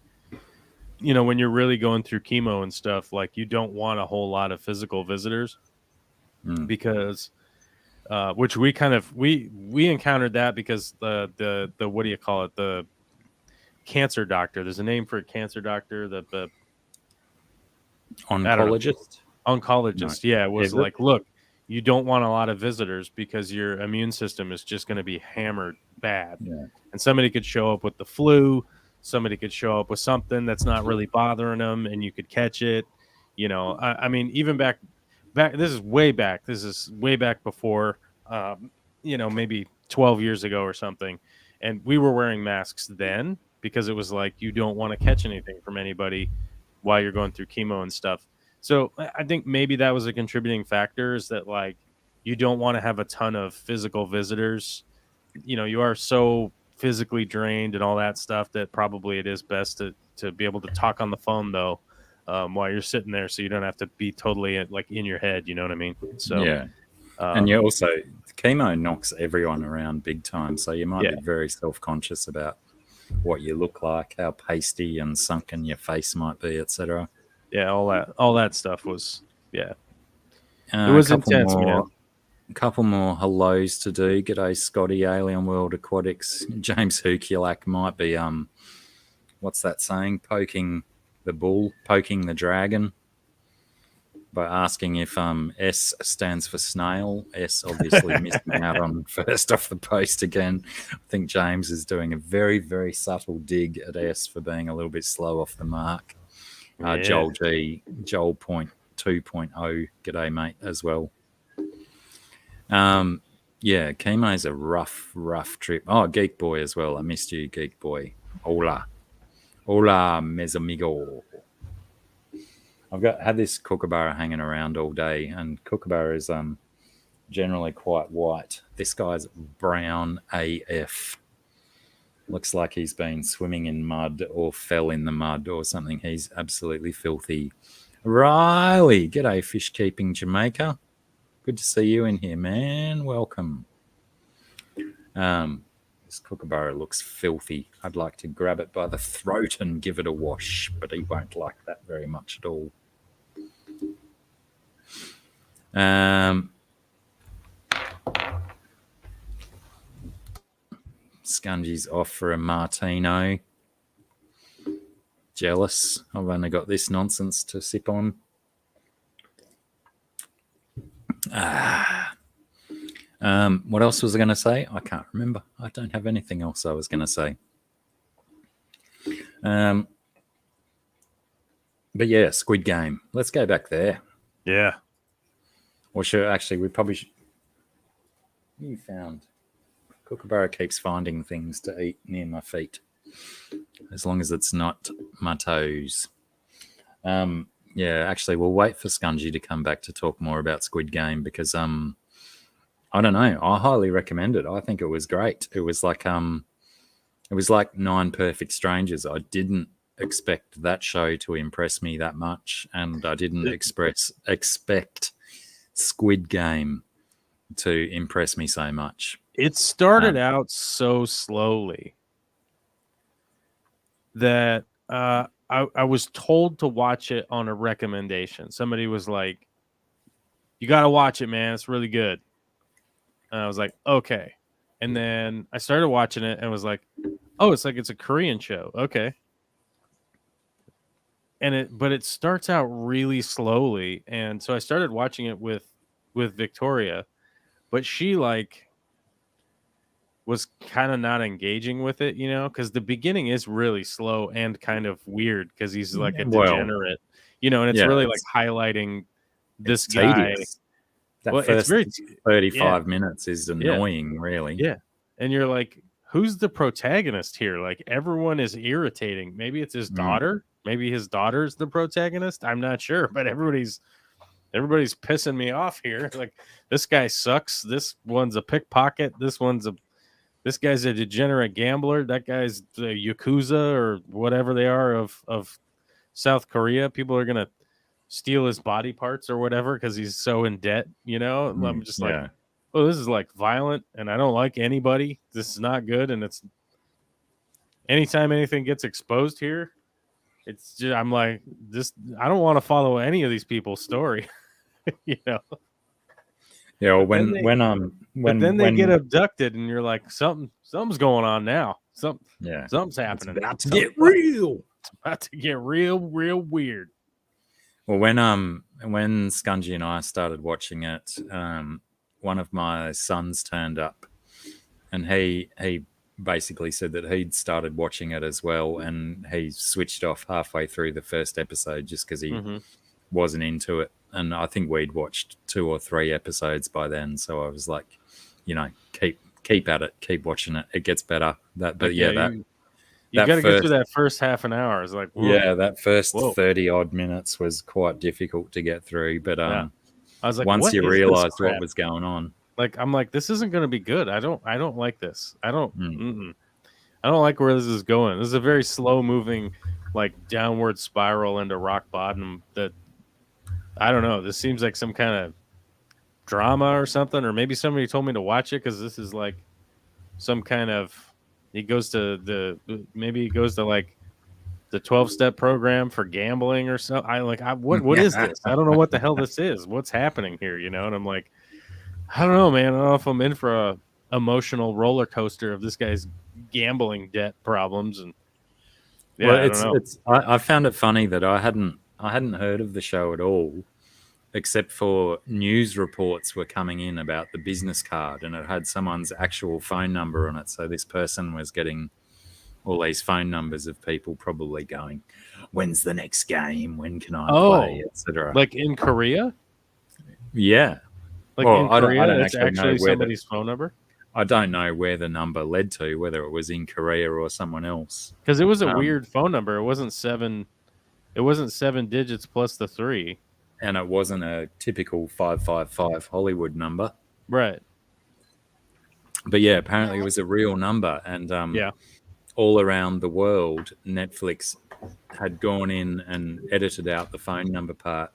when you're really going through chemo and stuff, like, you don't want a whole lot of physical visitors. because which we kind of we encountered that because the what do you call it, the cancer doctor, there's a name for a cancer doctor, the Oncologist. Oncologist, No. yeah, was Is it? like, look, you don't want a lot of visitors because your immune system is just going to be hammered bad. Yeah. And somebody could show up with the flu, somebody could show up with something that's not really bothering them, and you could catch it. You know, I mean, even back, this is way back. This is way back before, you know, maybe 12 years ago or something. And we were wearing masks then because it was like, you don't want to catch anything from anybody while you're going through chemo and stuff. So I think maybe that was a contributing factor, is that like you don't want to have a ton of physical visitors. You know, you are so physically drained and all that stuff that probably it is best to be able to talk on the phone though, while you're sitting there, so you don't have to be totally like in your head. You know what I mean? So yeah. And you also, chemo knocks everyone around big time, so you might be very self-conscious about what you look like, how pasty and sunken your face might be, etc. yeah, all that stuff was it was intense, man. A couple more hellos to do. G'day, Scotty, Alien World Aquatics. James Hukulak might be what's that saying? Poking the bull, poking the dragon, by asking if S stands for snail. S obviously missing out on first off the post again. I think James is doing a very, very subtle dig at S for being a little bit slow off the mark. Joel G, Joel Point 2.0, g'day mate as well. Yeah, chemo's a rough trip. Oh, Geek Boy as well. I missed you, Geek Boy. Hola, mes amigo. I've had this kookaburra hanging around all day, and kookaburra is generally quite white. This guy's brown AF. Looks like he's been swimming in mud or fell in the mud or something. He's absolutely filthy. Riley, g'day, Fish Keeping Jamaica. Good to see you in here, man. Welcome. This kookaburra looks filthy. I'd like to grab it by the throat and give it a wash, but he won't like that very much at all. Scungy's off for a Martino. Jealous. I've only got this nonsense to sip on. What else was I going to say? I can't remember. I don't have anything else I was going to say. But yeah, Squid Game. Let's go back there. Yeah. Or should actually, we probably should. You found. Kookaburra keeps finding things to eat near my feet, as long as it's not my toes. Yeah, actually, we'll wait for Scungy to come back to talk more about Squid Game because I don't know. I highly recommend it. I think it was great. It was like 9 Perfect Strangers. I didn't expect that show to impress me that much, and I didn't expect Squid Game to impress me so much. It started out so slowly that I was told to watch it on a recommendation. Somebody was like, "You got to watch it, man. It's really good." And I was like, "Okay." And then I started watching it and was like, "Oh, it's a Korean show." Okay. But it starts out really slowly, and so I started watching it with Victoria, but she was kind of not engaging with it, you know, because the beginning is really slow and kind of weird because he's like a degenerate, you know, and it's really like highlighting this guy. Tedious. That first 35 minutes is annoying, really. Yeah. And you're like, who's the protagonist here? Like, everyone is irritating. Maybe it's his daughter. Maybe his daughter's the protagonist. I'm not sure, but everybody's pissing me off here. Like, this guy sucks. This one's a pickpocket. This guy's a degenerate gambler. That guy's the Yakuza or whatever they are of South Korea. People are going to steal his body parts or whatever because he's so in debt, you know? I'm just like, oh, this is like violent and I don't like anybody. This is not good. And it's anytime anything gets exposed here, it's just, I'm like, I don't want to follow any of these people's story, you know? Yeah, or But then they- when then they when get abducted, and you're like, something's going on now. yeah, Something's it's happening. about to Something's get real. about to get real weird. Well, when Scungy and I started watching it, one of my sons turned up, and he basically said that he'd started watching it as well, and he switched off halfway through the first episode just because he Mhm. wasn't into it. And I think we'd watched 2 or 3 episodes by then, so I was like, keep at it, keep watching it. It gets better. But Like, yeah, you that got to get through first that first half an hour. It's like, whoa. yeah, that first Whoa. 30 odd minutes was quite difficult to get through. But Yeah. I was like, once what you is this realized crap? what was going on, Like, I'm like, this isn't going to be good. I don't like this. I don't Mm. I don't like where this is going. This is a very slow moving, like, downward spiral into rock bottom. That I don't know. This seems like some kind of drama or something, or maybe somebody told me to watch it because this is like some kind of. He goes to like the 12-step program for gambling or something. What is this? I don't know what the hell this is. What's happening here? And I'm like, I don't know, man. I don't know if I'm in for a emotional roller coaster of this guy's gambling debt problems. And yeah, well, I don't know. I found it funny that I hadn't heard of the show at all, except for news reports were coming in about the business card, and it had someone's actual phone number on it. So this person was getting all these phone numbers of people probably going, when's the next game? When can I play? Etc. Like in Korea? Yeah. Like Well, in I don't Korea, it's actually know actually where somebody's phone number? I don't know where the number led to, whether it was in Korea or someone else. Because it was a Um, weird phone number. It wasn't 7 digits plus the 3. And it wasn't a typical 555 Hollywood number. Right. But yeah, apparently it was a real number. And Yeah. all around the world, Netflix had gone in and edited out the phone number part.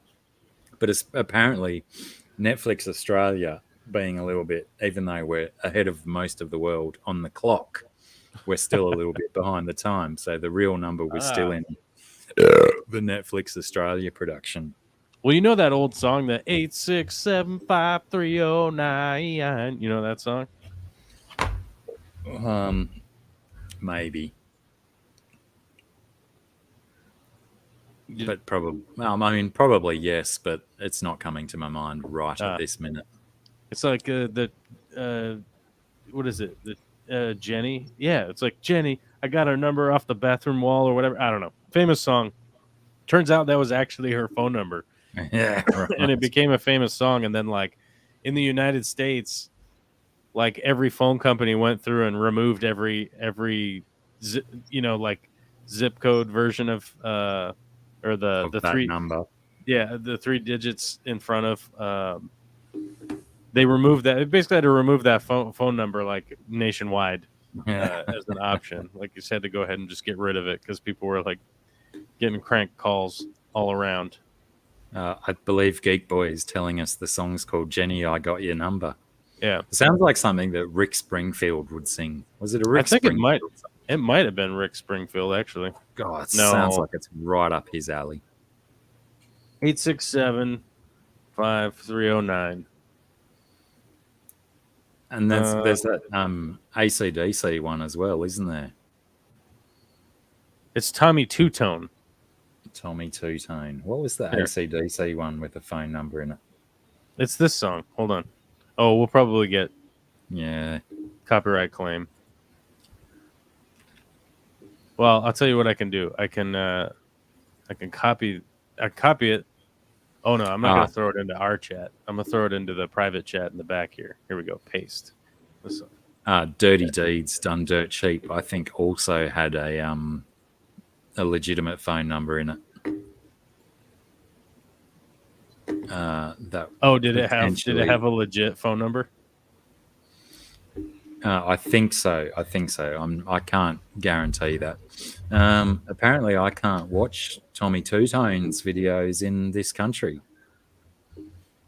But it's apparently Netflix Australia being a little bit, even though we're ahead of most of the world on the clock, we're still a little bit behind the time. So the real number was still in the Netflix Australia production. Well, you know that old song, the 8675309. You know that song? Maybe. But probably yes, but it's not coming to my mind right at this minute. It's like what is it? Jenny? Yeah, it's like, Jenny, I got her number off the bathroom wall or whatever. I don't know. Famous song. Turns out that was actually her phone number. Yeah, right. And it became a famous song. And then, like, in the United States, like, every phone company went through and removed every zip code version of or the that 3 number. Yeah, the 3 digits in front of they removed that. They basically had to remove that phone number, like, nationwide as an option. Like, you just had to go ahead and just get rid of it because people were, like, getting crank calls all around. I believe Geek Boy is telling us the song's called Jenny, I Got Your Number. Yeah. It sounds like something that Rick Springfield would sing. Was it a Rick I think Springfield? it might have been Rick Springfield, actually. God, it No. sounds like it's right up his alley. 867-5309. And there's that AC/DC one as well, isn't there? It's Tommy Two-Tone. Tommy Two-Tone. What was the Here. AC/DC one with the phone number in it? It's this song. Hold on. Oh, we'll probably get Yeah. copyright claim. Well, I'll tell you what I can do. I can copy it. Oh no, I'm not gonna throw it into our chat. I'm gonna throw it into the private chat in the back here. Here we go. Paste. This Dirty Deeds Done Dirt Cheap, I think, also had a legitimate phone number in it. Did it have a legit phone number? I think so. I can't guarantee that. Apparently, I can't watch Tommy Two-Tone's videos in this country.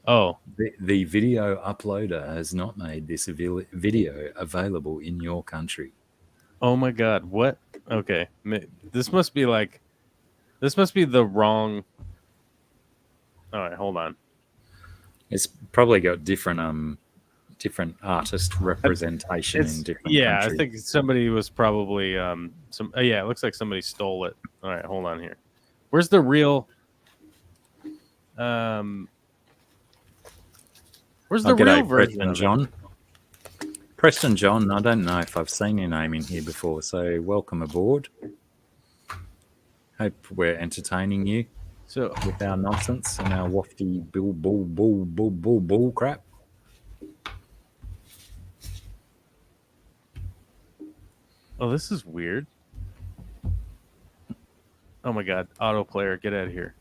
Oh, The video uploader has not made this video available in your country. oh my God! What? Okay, this must be the wrong. All right, hold on. It's probably got different artist representation in different countries. I think somebody was probably it looks like somebody stole it. All right, hold on here. Where's the real where's the real version Preston of John? Preston John, I don't know if I've seen your name in here before, so welcome aboard. Hope we're entertaining you So with our nonsense and our wafty bull crap. oh, this is weird. Oh my god, autoplayer, get out of here.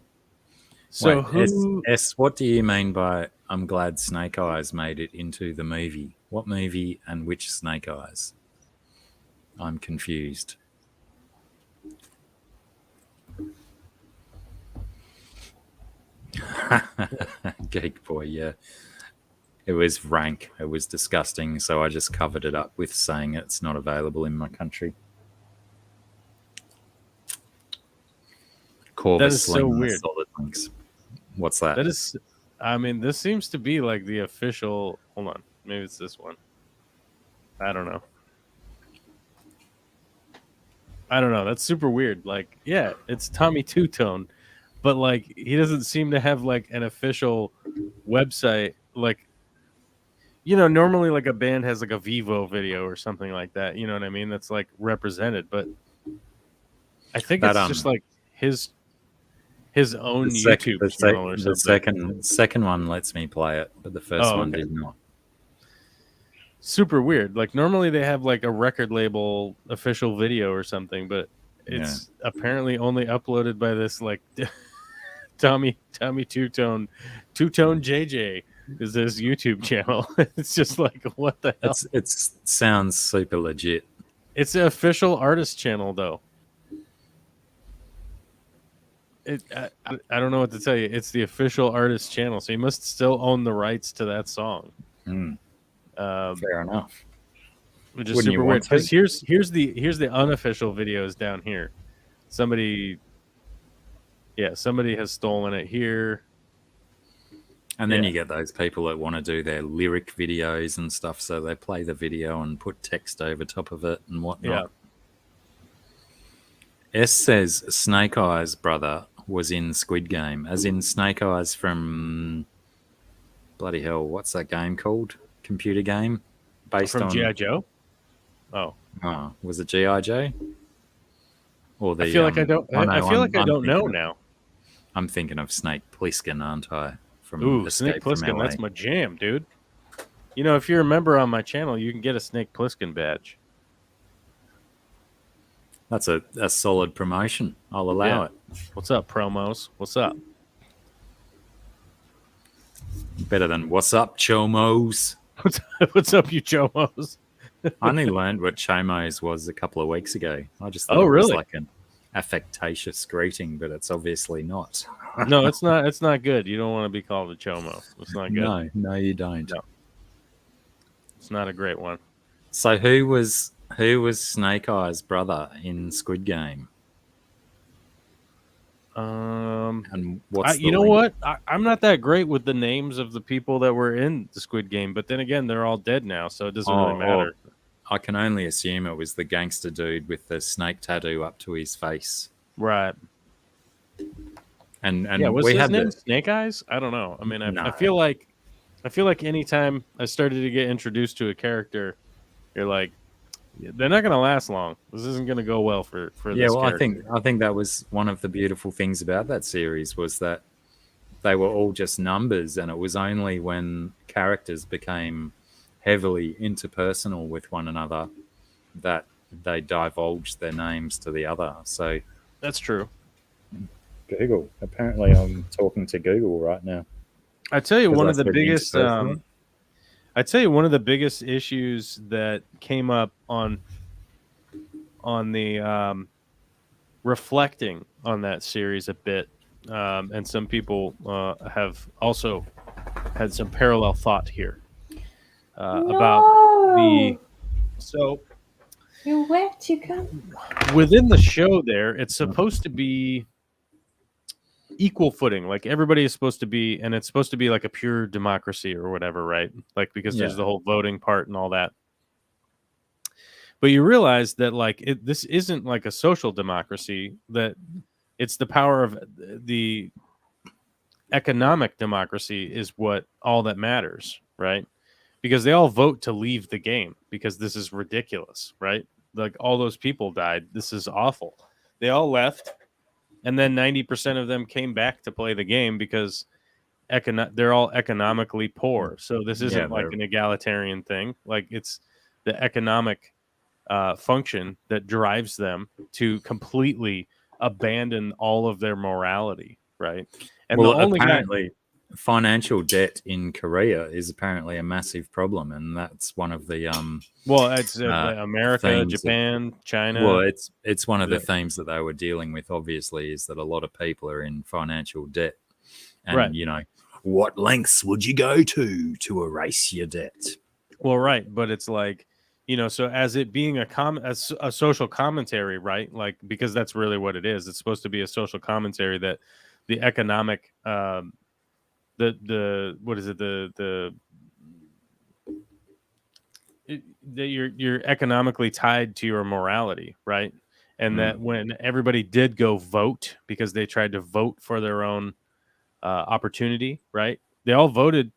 So Wait, who what do you mean by I'm glad Snake Eyes made it into the movie? What movie and which Snake Eyes? I'm confused. Geek boy, yeah. It was rank. It was disgusting, so I just covered it up with saying it's not available in my country. Corvus is so Sling, weird. Solid links. What's that? That is, I mean, this seems to be like the official. Hold on, maybe it's this one. I don't know. That's super weird. Like, yeah, it's Tommy Two Tone, but like he doesn't seem to have like an official website. Like, normally like a band has like a Vivo video or something like that. You know what I mean? That's like represented, but I think it's just like his own YouTube channel or something. The second one lets me play it, but the first one did not. Super weird. Like normally they have like a record label official video or something, but it's apparently only uploaded by this like Tommy Two-Tone JJ is his YouTube channel. It's just like, what the hell? It sounds super legit. It's an official artist channel though. I don't know what to tell you. It's the official artist channel, so you must still own the rights to that song. Fair enough. Which is super weird because here's the unofficial videos down here. Somebody has stolen it here. And then you get those people that want to do their lyric videos and stuff, so they play the video and put text over top of it and whatnot. Yeah. S says Snake Eyes' brother was in Squid Game, as in Snake Eyes from bloody hell, what's that game called? Computer game based from on G.I. Joe? Oh, was it G.I. Joe? Or the I feel like I don't know now. I'm thinking of Snake Plissken, aren't I? Snake Plissken, that's my jam, dude. If you're a member on my channel, you can get a Snake Plissken badge. That's a solid promotion. I'll allow it. What's up, promos? What's up? Better than what's up, chomos? What's up, you chomos? I only learned what chomos was a couple of weeks ago. I just thought it really? was like an affectatious greeting, but it's obviously not. No, it's not. It's not good. You don't want to be called a chomo. It's not good. No, you don't. No. It's not a great one. So who was Snake Eyes' brother in Squid Game? And what's the link? What? I'm not that great with the names of the people that were in the Squid Game, but then again, they're all dead now, so it doesn't really matter. I can only assume it was the gangster dude with the snake tattoo up to his face, right? And was his name Snake Eyes? I don't know. I mean, I feel like anytime I started to get introduced to a character, you're like, they're not going to last long. This isn't going to go well for this character. I think that was one of the beautiful things about that series was that they were all just numbers, and it was only when characters became heavily interpersonal with one another that they divulged their names to the other. So that's true. Google. Apparently, I'm talking to Google right now. I tell you, one of the biggest. I'd say one of the biggest issues that came up on the reflecting on that series a bit, and some people have also had some parallel thought here about the. So, where to go? Within the show, there it's supposed to be. equal footing. Like everybody is supposed to be, and it's supposed to be like a pure democracy or whatever, right? Like because there's the whole voting part and all that. But you realize that like this isn't like a social democracy, that it's the power of the economic democracy is what all that matters, right? Because they all vote to leave the game because this is ridiculous, right? Like all those people died. This is awful. They all left, and then 90% of them came back to play the game because they're all economically poor. So this isn't like an egalitarian thing. Like it's the economic function that drives them to completely abandon all of their morality, right? And well, the only apparently financial debt in Korea is apparently a massive problem, and that's one of the it's America, Japan, China. Well, it's one of the themes that they were dealing with. Obviously, is that a lot of people are in financial debt, and you know, what lengths would you go to erase your debt? Well, right, but it's like, you know, so as it being a social commentary, right? Like because that's really what it is. It's supposed to be a social commentary that the economic you're economically tied to your morality, right? And that when everybody did go vote because they tried to vote for their own opportunity, right? They all voted,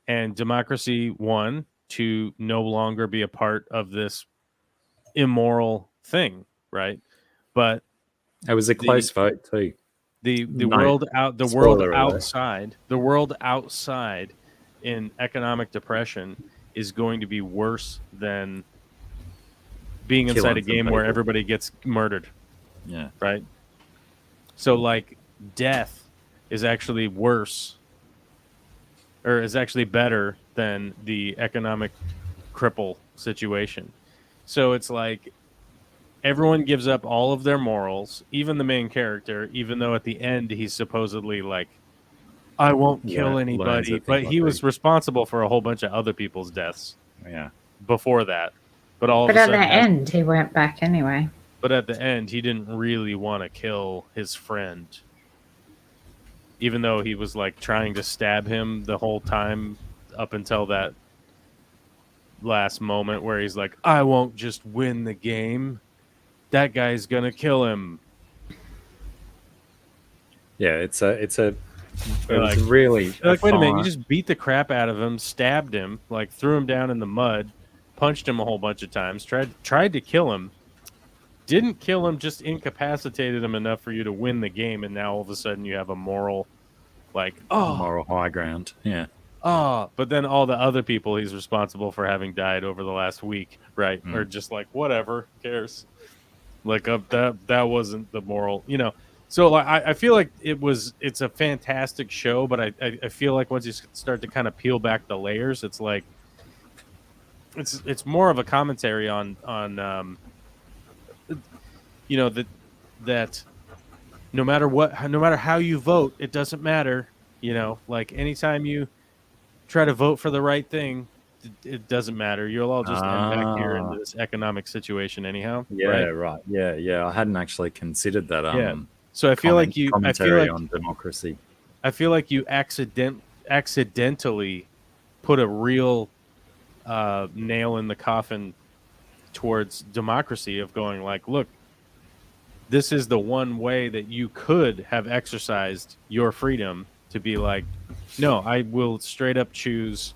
and democracy won to no longer be a part of this immoral thing, right? But it was a close vote too. The world outside in economic depression is going to be worse than being inside a game where everybody gets murdered. Yeah. Right. So like death is actually worse, or is actually better than the economic cripple situation. So it's like everyone gives up all of their morals, even the main character, even though at the end he's supposedly like, I won't kill anybody, but he was responsible for a whole bunch of other people's deaths. Yeah. Before that. But at the end he went back anyway. But at the end he didn't really want to kill his friend. Even though he was like trying to stab him the whole time up until that last moment where he's like, I won't just win the game. That guy's gonna kill him. Yeah, it was really like, wait a minute, you just beat the crap out of him, stabbed him, like threw him down in the mud, punched him a whole bunch of times, tried to kill him, didn't kill him, just incapacitated him enough for you to win the game, and now all of a sudden you have a moral moral high ground. Yeah. But then all the other people he's responsible for having died over the last week, right? Are just like, whatever, who cares? Like that wasn't the moral, you know. So like, I feel like it's a fantastic show, but I feel like once you start to kind of peel back the layers, it's like it's more of a commentary on you know, that no matter how you vote, it doesn't matter, you know, like anytime you try to vote for the right thing, it doesn't matter. You'll all just end back here into this economic situation anyhow. Yeah, right. Yeah. I hadn't actually considered that. So I feel like commentary on democracy. I feel like you accidentally put a real nail in the coffin towards democracy of going like, look, this is the one way that you could have exercised your freedom to be like, no, I will straight up choose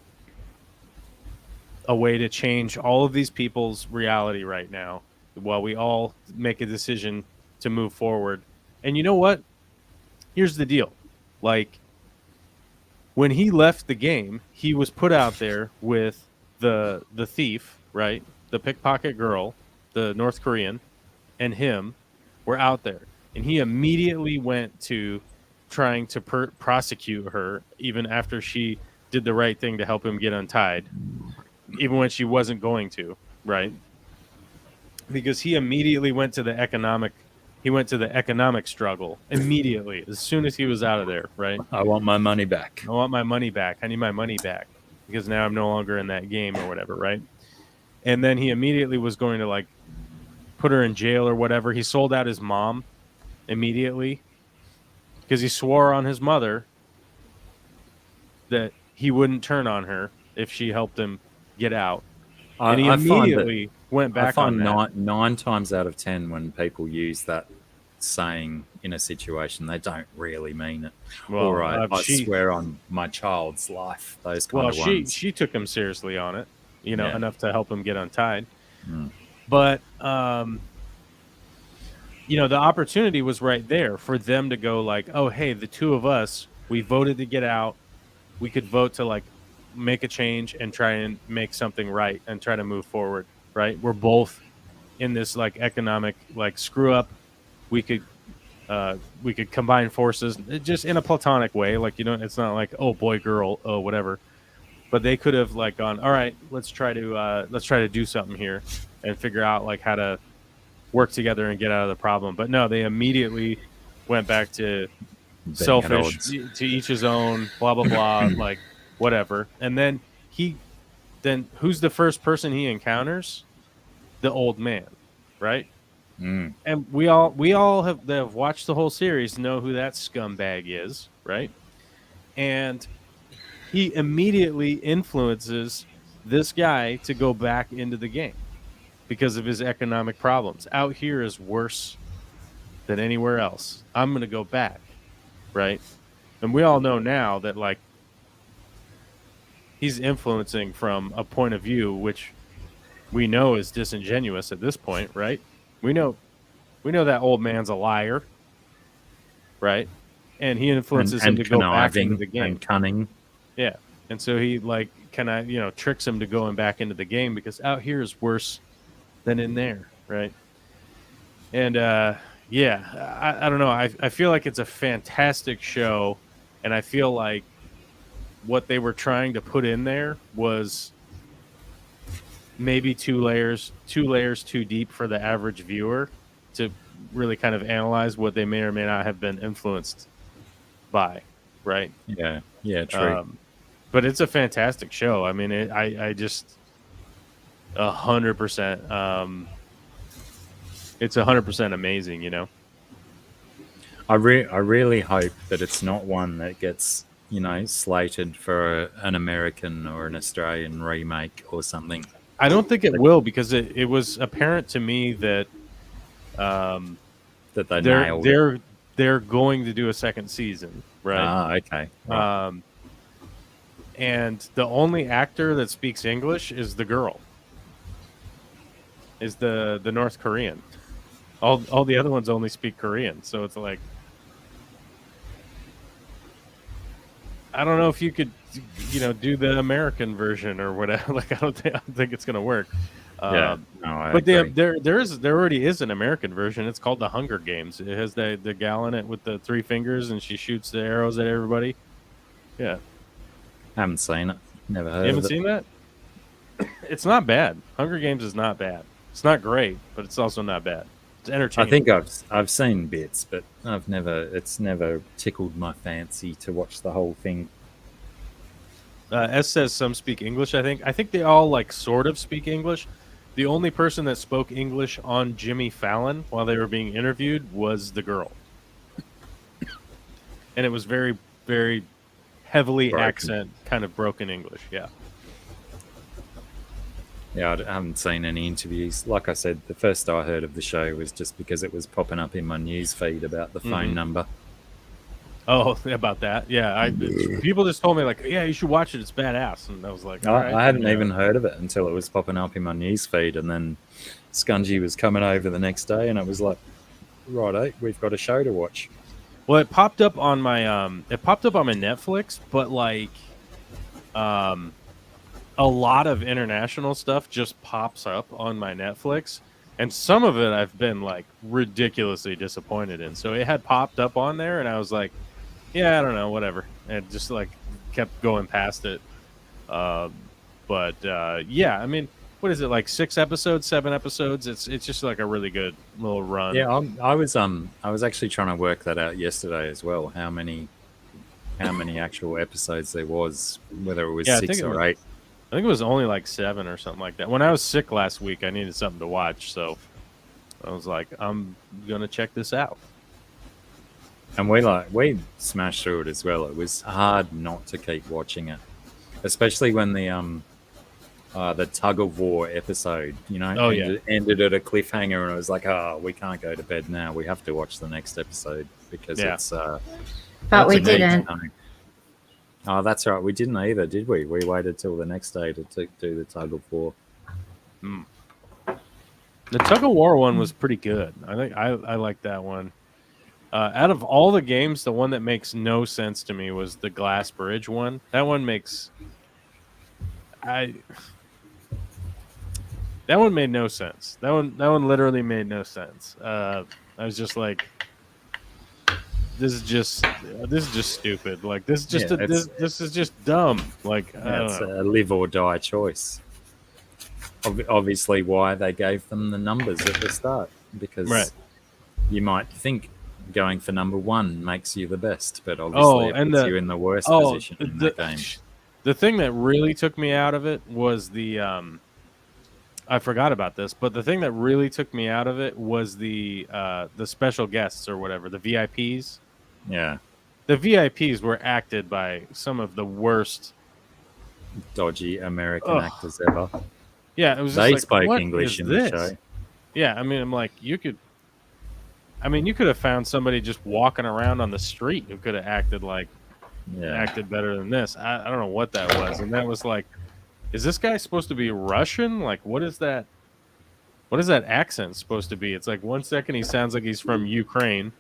a way to change all of these people's reality right now while we all make a decision to move forward. And you know what? Here's the deal. Like, when he left the game, he was put out there with the thief, right? The pickpocket girl, the North Korean, and him were out there. And he immediately went to trying to prosecute her, even after she did the right thing to help him get untied, even when she wasn't going to, right? Because he immediately went to the economic struggle immediately as soon as he was out of there, right? I want my money back. I want my money back. I need my money back because now I'm no longer in that game or whatever, right? And then he immediately was going to like put her in jail or whatever. He sold out his mom immediately because he swore on his mother that he wouldn't turn on her if she helped him get out. And he immediately went back on that. Nine times out of 10 when people use that saying in a situation, they don't really mean it. Well, or I swear on my child's life. Those kind of ones. She took him seriously on it, Yeah. enough to help him get untied. Mm. But the opportunity was right there for them to go like, oh, hey, the two of us, we voted to get out. We could vote to like make a change and try and make something right and try to move forward. Right? We're both in this like economic like screw up. We could combine forces just in a platonic way. Like, it's not like, oh, boy, girl, oh, whatever. But they could have like gone, all right, let's try to do something here and figure out like how to work together and get out of the problem. But no, they immediately went back to selfish, to each his own, blah, blah, blah, like whatever. And then who's the first person he encounters? The old man, right? Mm. And we all have watched the whole series, know who that scumbag is, right? And he immediately influences this guy to go back into the game because of his economic problems. Out here is worse than anywhere else. I'm going to go back, right? And we all know now that like he's influencing from a point of view which we know is disingenuous at this point, right? We know that old man's a liar, right? And he influences him to go back into the game. And cunning. Yeah. And so he like tricks him to going back into the game because out here is worse than in there, right? And I don't know. I feel like it's a fantastic show, and I feel like what they were trying to put in there was maybe two layers too deep for the average viewer to really kind of analyze what they may or may not have been influenced by, right? Yeah, true. But it's a fantastic show. I mean, I just 100%. It's 100% amazing, I really hope that it's not one that gets slated for an American or an Australian remake or something. I don't think it will because it was apparent to me that that they're going to do a second season, right? Okay. Right. And the only actor that speaks English is the girl, is the North Korean. All the other ones only speak Korean, so it's like I don't know if you could do the American version or whatever. Like I don't think it's gonna work. I but there already is an American version. It's called The Hunger Games. It has the gal in it with the 3 fingers and she shoots the arrows at everybody. Yeah. Haven't seen it. Never heard of it. You haven't seen that? It's not bad. Hunger Games is not bad. It's not great, but it's also not bad. It's entertaining. I think I've seen bits, but it's never tickled my fancy to watch the whole thing. S says some speak English, I think. I think they all like sort of speak English. The only person that spoke English on Jimmy Fallon while they were being interviewed was the girl. And it was very, very heavily broken. Accent, kind of broken English, yeah. Yeah, I haven't seen any interviews. Like I said, the first I heard of the show was just because it was popping up in my news feed about the phone number. Oh, about that? Yeah, people just told me like, yeah, you should watch it. It's badass, and I was like, I hadn't even heard of it until it was popping up in my news feed, and then Scungy was coming over the next day, and it was like, righto, we've got a show to watch. Well, it popped up on my Netflix, but like, a lot of international stuff just pops up on my Netflix, and some of it I've been like ridiculously disappointed in. So it had popped up on there, and I was like, yeah, I don't know, whatever, and just like kept going past it. Yeah, I mean, what is it, like 6 episodes, 7 episodes? It's just like a really good little run. Yeah, I was actually trying to work that out yesterday as well. How many actual episodes there was, whether it was 6 or 8. I think it was only like 7 or something like that. When I was sick last week, I needed something to watch, so I was like, I'm gonna check this out. And we smashed through it as well. It was hard not to keep watching it, especially when the tug of war episode, Oh, yeah. ended at a cliffhanger, and it was like, oh, we can't go to bed now. We have to watch the next episode because Yeah. it's. But we we need to didn't. know. Oh, that's right. We didn't either, did we? We waited till the next day to do the tug of war. The tug of war one was pretty good. I think I like that one. Out of all the games, the one that makes no sense to me was the Glass Bridge one. That one that one made no sense. That one literally made no sense. I was just like, this is just stupid. Like this is just this is just dumb. Like It's a live or die choice. Obviously, why they gave them the numbers at the start, because you might think going for number one makes you the best, but obviously it puts you in the worst position in that game. The thing that really took me out of it was the I forgot about this, but the thing that really took me out of it was the special guests or whatever, the VIPs. Yeah. The VIPs were acted by some of the worst dodgy American actors ever. Yeah, it was they just spoke like, English in the show. Yeah, I mean, I'm like, you could have found somebody just walking around on the street who could have acted better than this. I don't know what that was, and that was like, is this guy supposed to be Russian? Like, what is that? What is that accent supposed to be? It's like 1 second he sounds like he's from Ukraine,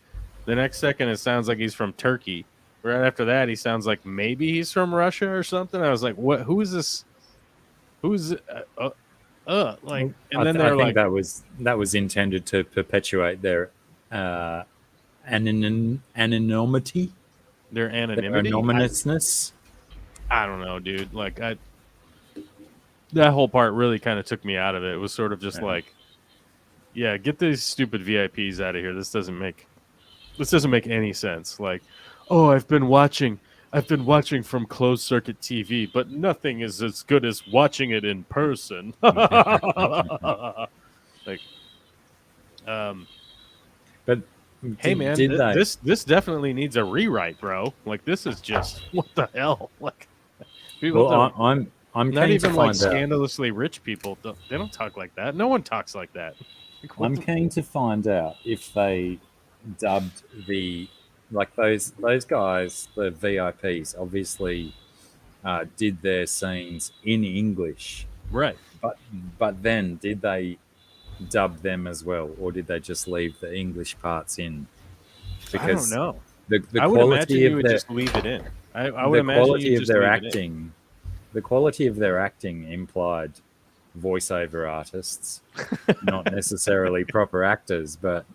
the next second it sounds like he's from Turkey. Right after that, he sounds like maybe he's from Russia or something. I was like, what? Who is this? Who's like? And then they're like, that was intended to perpetuate their anonymity, their anonymity, anonymousness. I don't know, dude. Like, that whole part really kind of took me out of it. It was sort of just like, yeah, get these stupid VIPs out of here. This doesn't make any sense. Like, oh, I've been watching from closed circuit TV, but nothing is as good as watching it in person. Like, but hey, man, this definitely needs a rewrite, bro. Like, this is just what the hell. Like, people I'm not keen even to like find scandalously rich people. They don't talk like that. No one talks like that. Like, I'm keen to find out if they dubbed those guys, the VIPs, obviously did their scenes in English, right? But then did they dub them as well, or did they just leave the English parts in? Because I don't know. I would imagine you would just leave it in. I would imagine you just leave it in. The quality of their acting implied voiceover artists, not necessarily proper actors, but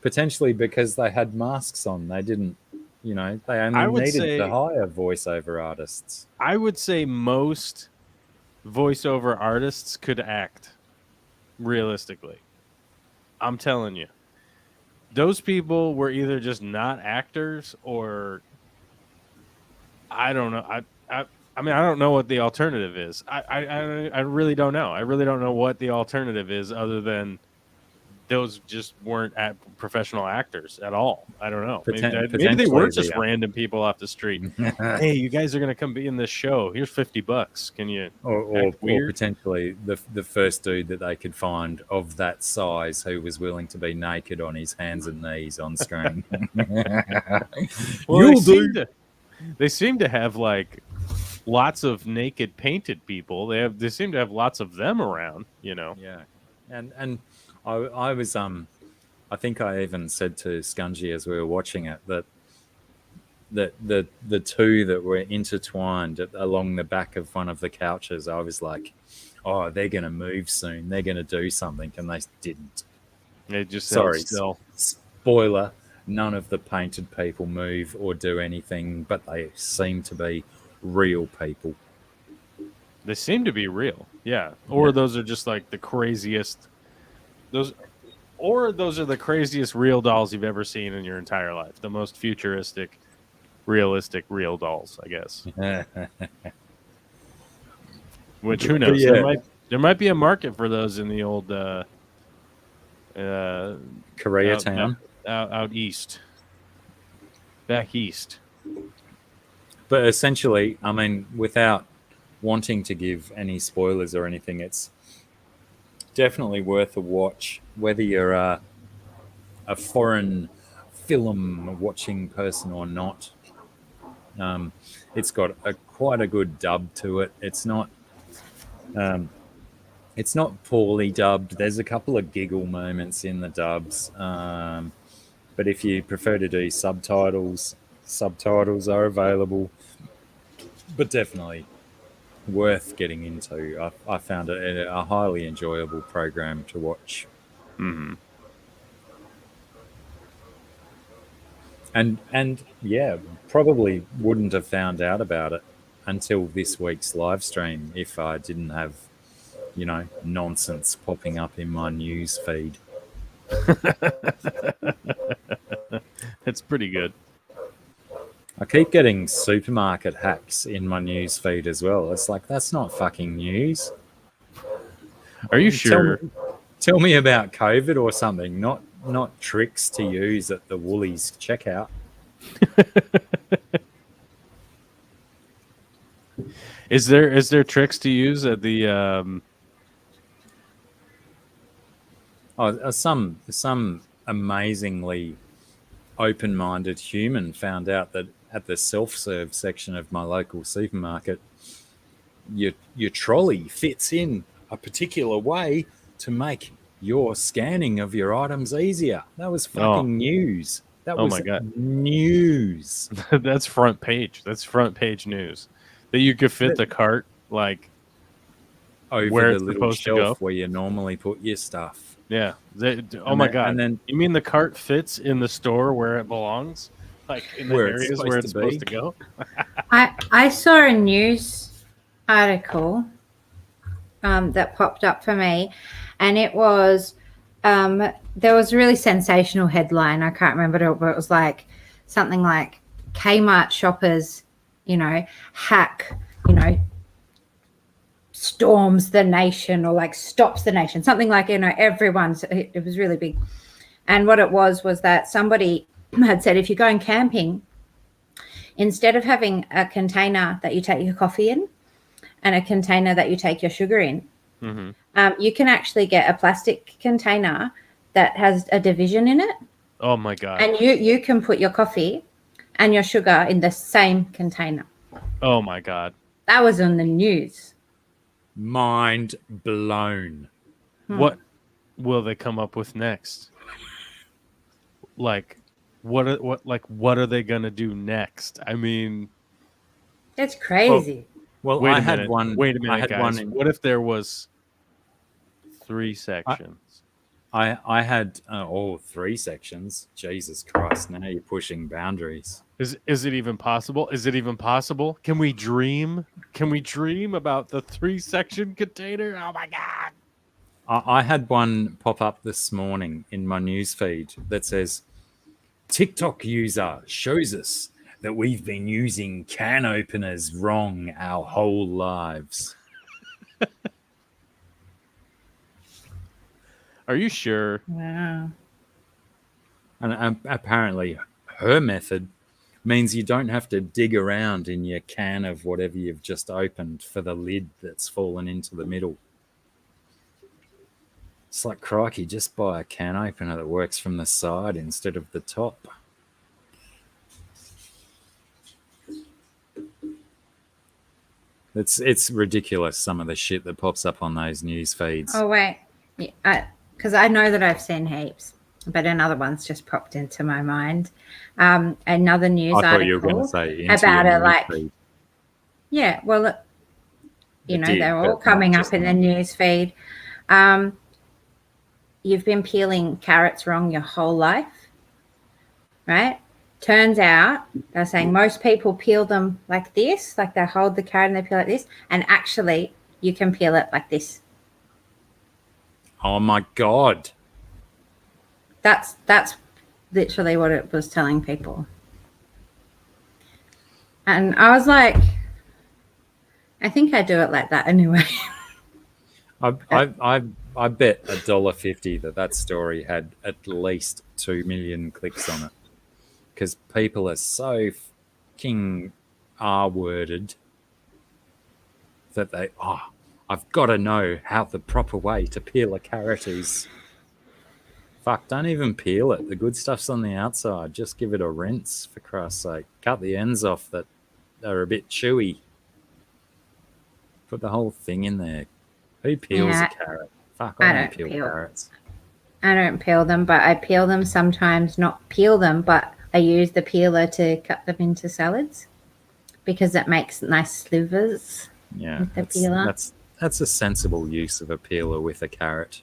potentially because they had masks on, they didn't, they only needed to hire voiceover artists. I would say most voiceover artists could act, realistically. I'm telling you. Those people were either just not actors or I don't know. I mean, I don't know what the alternative is. I really don't know. I really don't know what the alternative is other than those just weren't professional actors at all. I don't know. Maybe they were just random people off the street. Hey, you guys are going to come be in this show. Here's $50. Can you? Or potentially the first dude that they could find of that size who was willing to be naked on his hands and knees on screen. Well, they seem to have like lots of naked painted people. They seem to have lots of them around. Yeah, and. I was I think I even said to Scungy as we were watching it that the two that were intertwined along the back of one of the couches, I was like, oh, they're gonna move soon, they're gonna do something, and they didn't. They just still. Spoiler, none of the painted people move or do anything, but they seem to be real people. They seem to be real, yeah. Or those are just like the craziest. Those are the craziest real dolls you've ever seen in your entire life. The most futuristic, realistic real dolls, I guess. Which, who knows? Yeah. There might be a market for those in the old Koreatown out east. back east. But essentially, I mean, without wanting to give any spoilers or anything, it's definitely worth a watch, whether you're a foreign film watching person or not. It's got quite a good dub to it. It's not poorly dubbed. There's a couple of giggle moments in the dubs, but if you prefer to do subtitles are available. But definitely worth getting into. I found it a highly enjoyable program to watch. Mm-hmm. And yeah, probably wouldn't have found out about it until this week's live stream if I didn't have, nonsense popping up in my news feed. It's pretty good. I keep getting supermarket hacks in my news feed as well. It's like, that's not fucking news. Are you sure? Tell me about COVID or something, not tricks to use at the Woolies checkout. Is there tricks to use at the some amazingly open-minded human found out that at the self-serve section of my local supermarket, your trolley fits in a particular way to make your scanning of your items easier. That was fucking news. That was my God. News. That's front page. That's front page news. That you could fit the cart like over where the it's little supposed to go. shelf where you normally put your stuff. Yeah. And My then- God. and then- you mean the cart fits in the store where it belongs? Like in the Where it's areas supposed where it's to supposed be? to go? I saw a news article that popped up for me, and it was there was a really sensational headline. I can't remember it, but it was like something like Kmart shoppers, hack, storms the nation, or like stops the nation, something like, everyone's, it was really big. And what it was that somebody had said, if you're going camping, instead of having a container that you take your coffee in and a container that you take your sugar in, you can actually get a plastic container that has a division in it. Oh my God. And you can put your coffee and your sugar in the same container. Oh my God. That was on the news. Mind blown. What will they come up with next? Like what are they gonna do next? I mean, It's crazy. Well, wait I a had minute. one. Wait a minute, I had guys. one. In, what if there was 3 sections? I had all 3 sections. Jesus Christ! Now you're pushing boundaries. Is it even possible? Is it even possible? Can we dream? Can we dream about the 3-section container? Oh my God! I had one pop up this morning in my news feed that says, TikTok user shows us that we've been using can openers wrong our whole lives. Are you sure? Wow. And apparently her method means you don't have to dig around in your can of whatever you've just opened for the lid that's fallen into the middle. It's like, crikey, just buy a can opener that works from the side instead of the top. It's ridiculous, some of the shit that pops up on those news feeds. Oh, wait. Because I know that I've seen heaps, but another one's just popped into my mind. Another news I thought article you were going to say into about your it, news like, feed. yeah, well, It did, they're all but not coming up just in the mine. news feed. You've been peeling carrots wrong your whole life, right? Turns out they're saying most people peel them like this, like they hold the carrot and they peel like this, and actually you can peel it like this. Oh my God. That's literally what it was telling people. And I was like, I think I do it like that anyway. I bet $1.50 that story had at least 2 million clicks on it. because people are so fucking R-worded that I've got to know how the proper way to peel a carrot is. Fuck, don't even peel it. The good stuff's on the outside. Just give it a rinse, for Christ's sake. Cut the ends off that are a bit chewy. Put the whole thing in there. Who peels a carrot? Fuck, I don't peel carrots. I don't peel them, but I peel them sometimes. Not peel them, but I use the peeler to cut them into salads because it makes nice slivers. Yeah, that's a sensible use of a peeler with a carrot.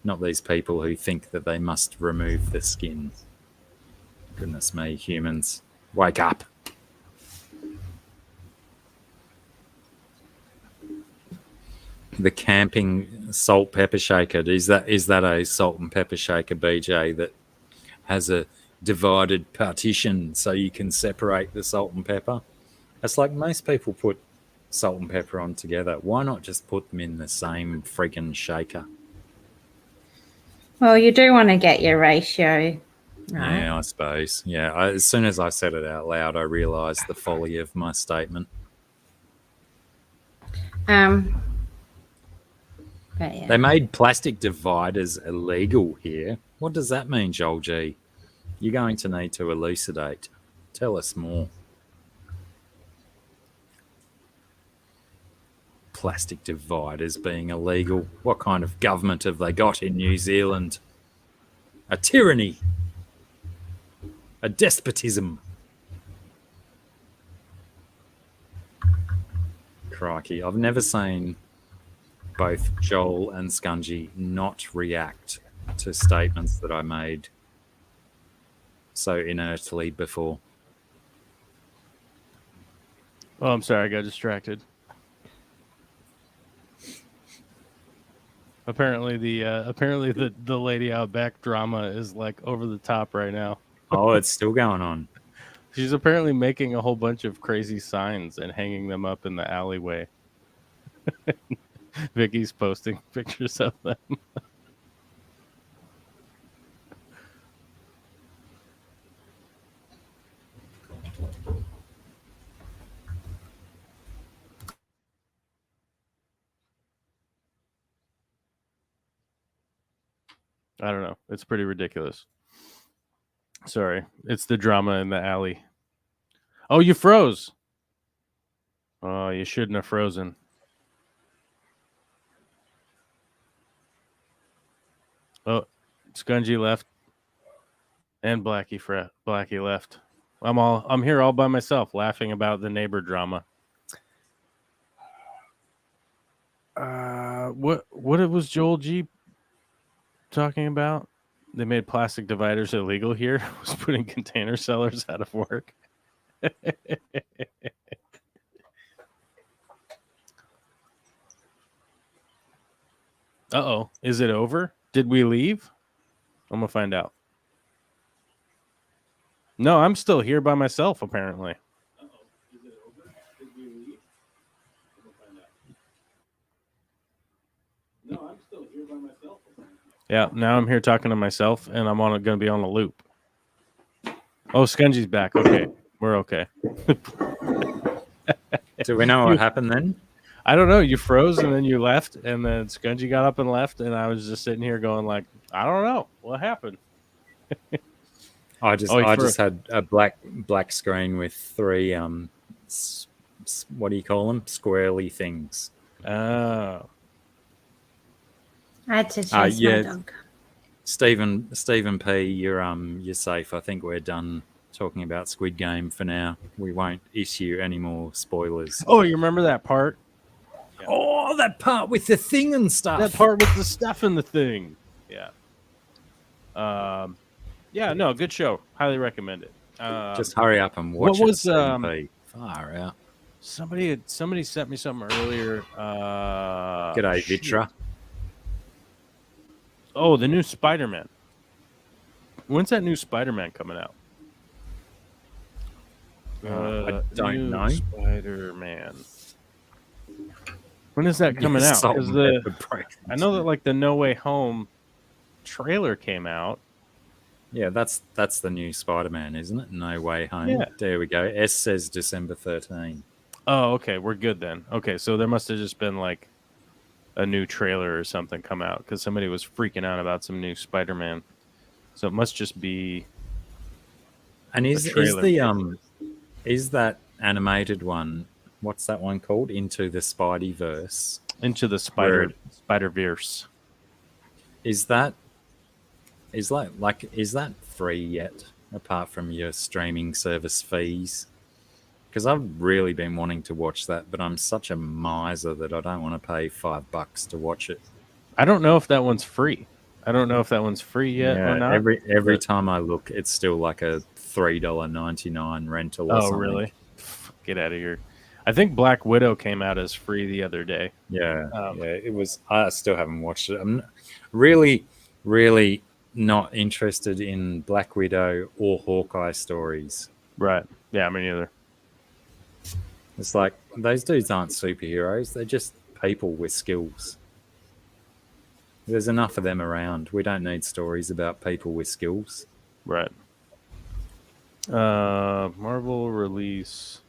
Not these people who think that they must remove the skin. Goodness me, humans, wake up. The camping salt pepper shaker, is that a salt and pepper shaker, BJ, that has a divided partition so you can separate the salt and pepper? It's like most people put salt and pepper on together. Why not just put them in the same freaking shaker? Well, you do want to get your ratio right. Yeah, I suppose. Yeah, as soon as I said it out loud, I realised the folly of my statement. But yeah. They made plastic dividers illegal here. What does that mean, Joel G? You're going to need to elucidate. Tell us more. Plastic dividers being illegal. What kind of government have they got in New Zealand? A tyranny. A despotism. Crikey, I've never seen both Joel and Scungy not react to statements that I made so inertly before. Oh, I'm sorry, I got distracted. Apparently the lady out back drama is like over the top right now. Oh, it's still going on. She's apparently making a whole bunch of crazy signs and hanging them up in the alleyway. Vicky's posting pictures of them. I don't know. It's pretty ridiculous. Sorry. It's the drama in the alley. Oh, you froze. Oh, you shouldn't have frozen. Oh, Scungy left. And Blacky left. I'm here all by myself laughing about the neighbor drama. What was Joel G talking about? They made plastic dividers illegal here. Was putting container sellers out of work. Uh-oh. Is it over? Did we leave? I'm going to find out. No, I'm still here by myself, apparently. Uh-oh. Is it over? Did we leave? I'm going to find out. No, I'm still here by myself, apparently. Yeah, now I'm here talking to myself, and I'm going to be on a loop. Oh, Scungy's back. Okay. We're okay. Do we know what happened then? I don't know. You froze and then you left, and then Scungy got up and left, and I was just sitting here going like, I don't know what happened. I just had a black screen with three what do you call them? Squirrely things. Oh. I had to chase my dog. Stephen P, you're safe. I think we're done talking about Squid Game for now. We won't issue any more spoilers. Oh, you remember that part? Yeah. Oh, that part with the thing and stuff. That part with the stuff and the thing. Yeah. Yeah, no, good show. Highly recommend it. Just hurry up and watch it. Stephen P. Far out. Somebody sent me something earlier. G'day, Vitra. Oh, the new Spider-Man. When's that new Spider-Man coming out? I don't know. Spider-Man. When is that coming out? I know that like the No Way Home trailer came out. Yeah, that's the new Spider-Man, isn't it? No Way Home. Yeah. There we go. S says December 13. Oh, okay, we're good then. Okay, so there must have just been like a new trailer or something come out because somebody was freaking out about some new Spider-Man. So it must just be. And is trailer. that animated one? What's that one called? Into the Spideyverse. Into the Spider-Verse. Is that free yet? Apart from your streaming service fees, because I've really been wanting to watch that, but I'm such a miser that I don't want to pay $5 to watch it. I don't know if that one's free. I don't know if that one's free yet or not. Every time I look, it's still like a $3.99 rental. Or something. Really? Get out of here! I think Black Widow came out as free the other day. Yeah, it was. I still haven't watched it. I'm really, really not interested in Black Widow or Hawkeye stories. Right? Yeah, me neither. It's like those dudes aren't superheroes; they're just people with skills. There's enough of them around. We don't need stories about people with skills. Right. Marvel release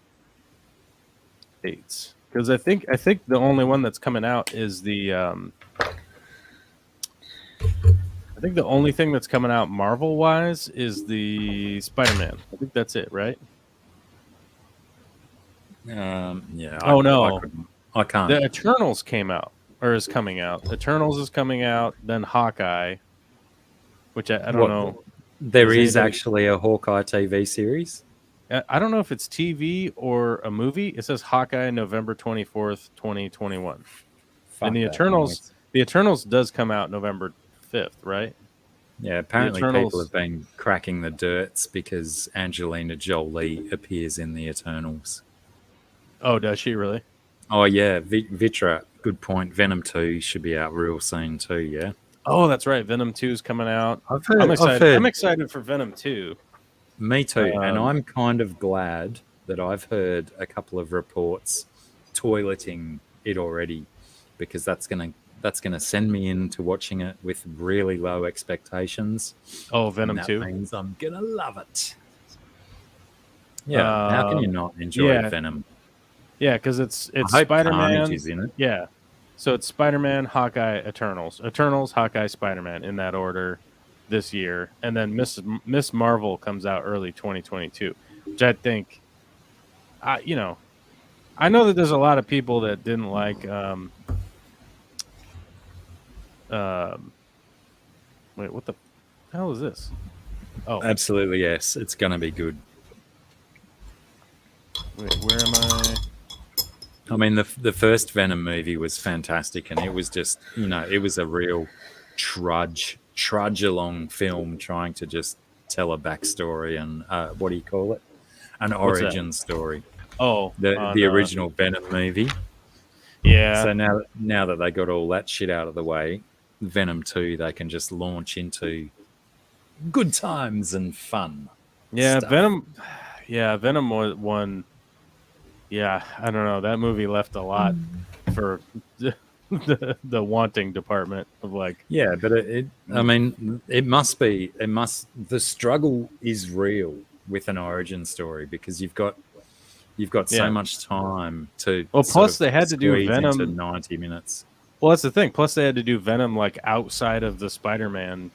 dates, because I think the only one that's coming out is the. I think the only thing that's coming out Marvel wise is the Spider-Man. I think that's it, right? Yeah. Oh no, I can't. The Eternals came out or is coming out. Eternals is coming out. Then Hawkeye, which I don't know. There is actually a Hawkeye TV series. I don't know if it's TV or a movie. It says Hawkeye November 24th, 2021. And the Eternals does come out November 5th, right? Yeah, apparently people have been cracking the dirts because Angelina Jolie appears in the Eternals. Oh, does she really? Oh, yeah. Vitra, good point. Venom 2 should be out real soon too, yeah? Oh, that's right. Venom 2 is coming out. I'm excited for Venom 2. Me too. And I'm kind of glad that I've heard a couple of reports toileting it already, because that's gonna send me into watching it with really low expectations. Oh, Venom 2 means I'm gonna love it. Yeah, how can you not enjoy Venom? Yeah, because it's Spider-Man. Is in it. Yeah, so it's Spider-Man, Hawkeye, Eternals, Hawkeye, Spider-Man in that order this year, and then Miss Marvel comes out early 2022, which I think, I know that there's a lot of people that didn't like. Wait, what the hell is this? Oh, absolutely yes, it's gonna be good. Wait, where am I? I mean, the first Venom movie was fantastic, and it was just, it was a real trudge along film trying to just tell a backstory and what do you call it? An origin story. Oh, the original Venom movie. Yeah. So now that they got all that shit out of the way, Venom 2, they can just launch into good times and fun. Yeah, stuff. Venom was one. Yeah, I don't know. That movie left a lot for the wanting department of like. Yeah, but the struggle is real with an origin story, because you've got so much time to. Well, plus they had to do Venom into 90 minutes. Well, that's the thing. Plus they had to do Venom like outside of the Spider-Man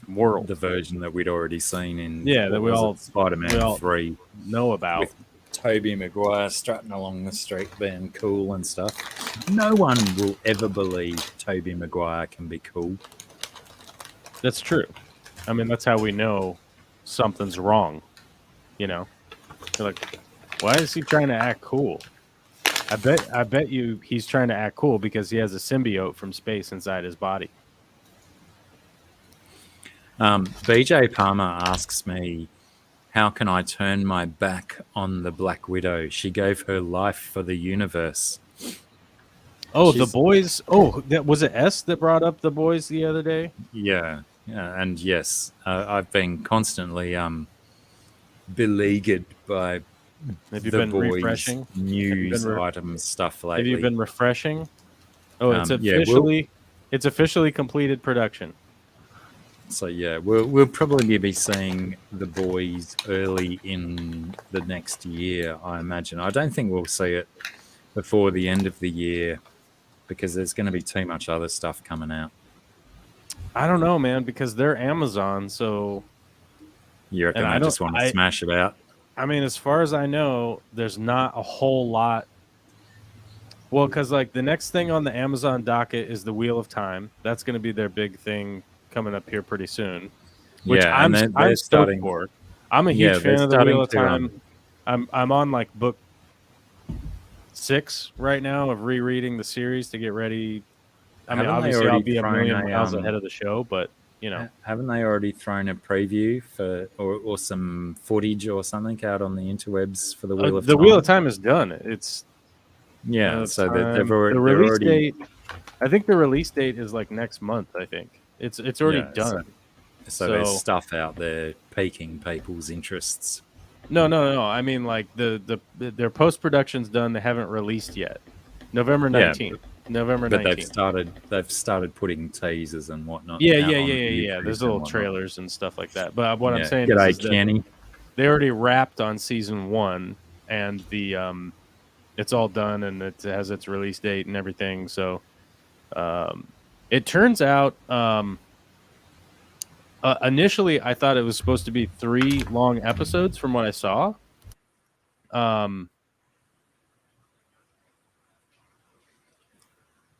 world, the version that we'd already seen in that we all Spider-Man 3 know about. With Tobey Maguire strutting along the street being cool and stuff. No one will ever believe Tobey Maguire can be cool. That's true. I mean, that's how we know something's wrong. They're like, why is he trying to act cool? I bet you he's trying to act cool because he has a symbiote from space inside his body. BJ Palmer asks me, how can I turn my back on the Black Widow? She gave her life for the universe. Oh, the boys. Oh, was it S that brought up the boys the other day? Yeah, and yes, I've been constantly beleaguered by the boys' refreshing news items stuff lately. Have you been refreshing? Oh, it's officially completed production. So yeah, we'll probably be seeing The Boys early in the next year, I imagine. I don't think we'll see it before the end of the year because there's going to be too much other stuff coming out. I don't know, man, because they're Amazon, so You reckon and they just want to smash it out? I mean, as far as I know, there's not a whole lot. Well, because like the next thing on the Amazon docket is the Wheel of Time. That's going to be their big thing coming up here pretty soon, which Yeah, I'm and they're stoked starting. for. I'm a Yeah, huge they're fan of the Wheel starting of to, Time. I'm on like book 6 right now of rereading the series to get ready. I mean, Haven't they obviously, I'll already be a thrown million a, miles ahead of the show, but you know, Haven't they already thrown a preview for or some footage or something out on the interwebs for the Wheel of the Time? Wheel of Time is done. It's Yeah, so they've the already release date. I think the release date is like next month. I think it's already yeah, done. So there's stuff out there piquing people's interests. No. I mean, like their post production's done. They haven't released yet. November 19th. November 19th. But they've started putting teasers and whatnot. Yeah. YouTube There's and little whatnot. trailers and stuff like that. But what I'm saying G'day, is that Kenny. they already wrapped on season 1, and the it's all done, and it has its release date and everything. So it turns out initially I thought it was supposed to be 3 long episodes from what I saw.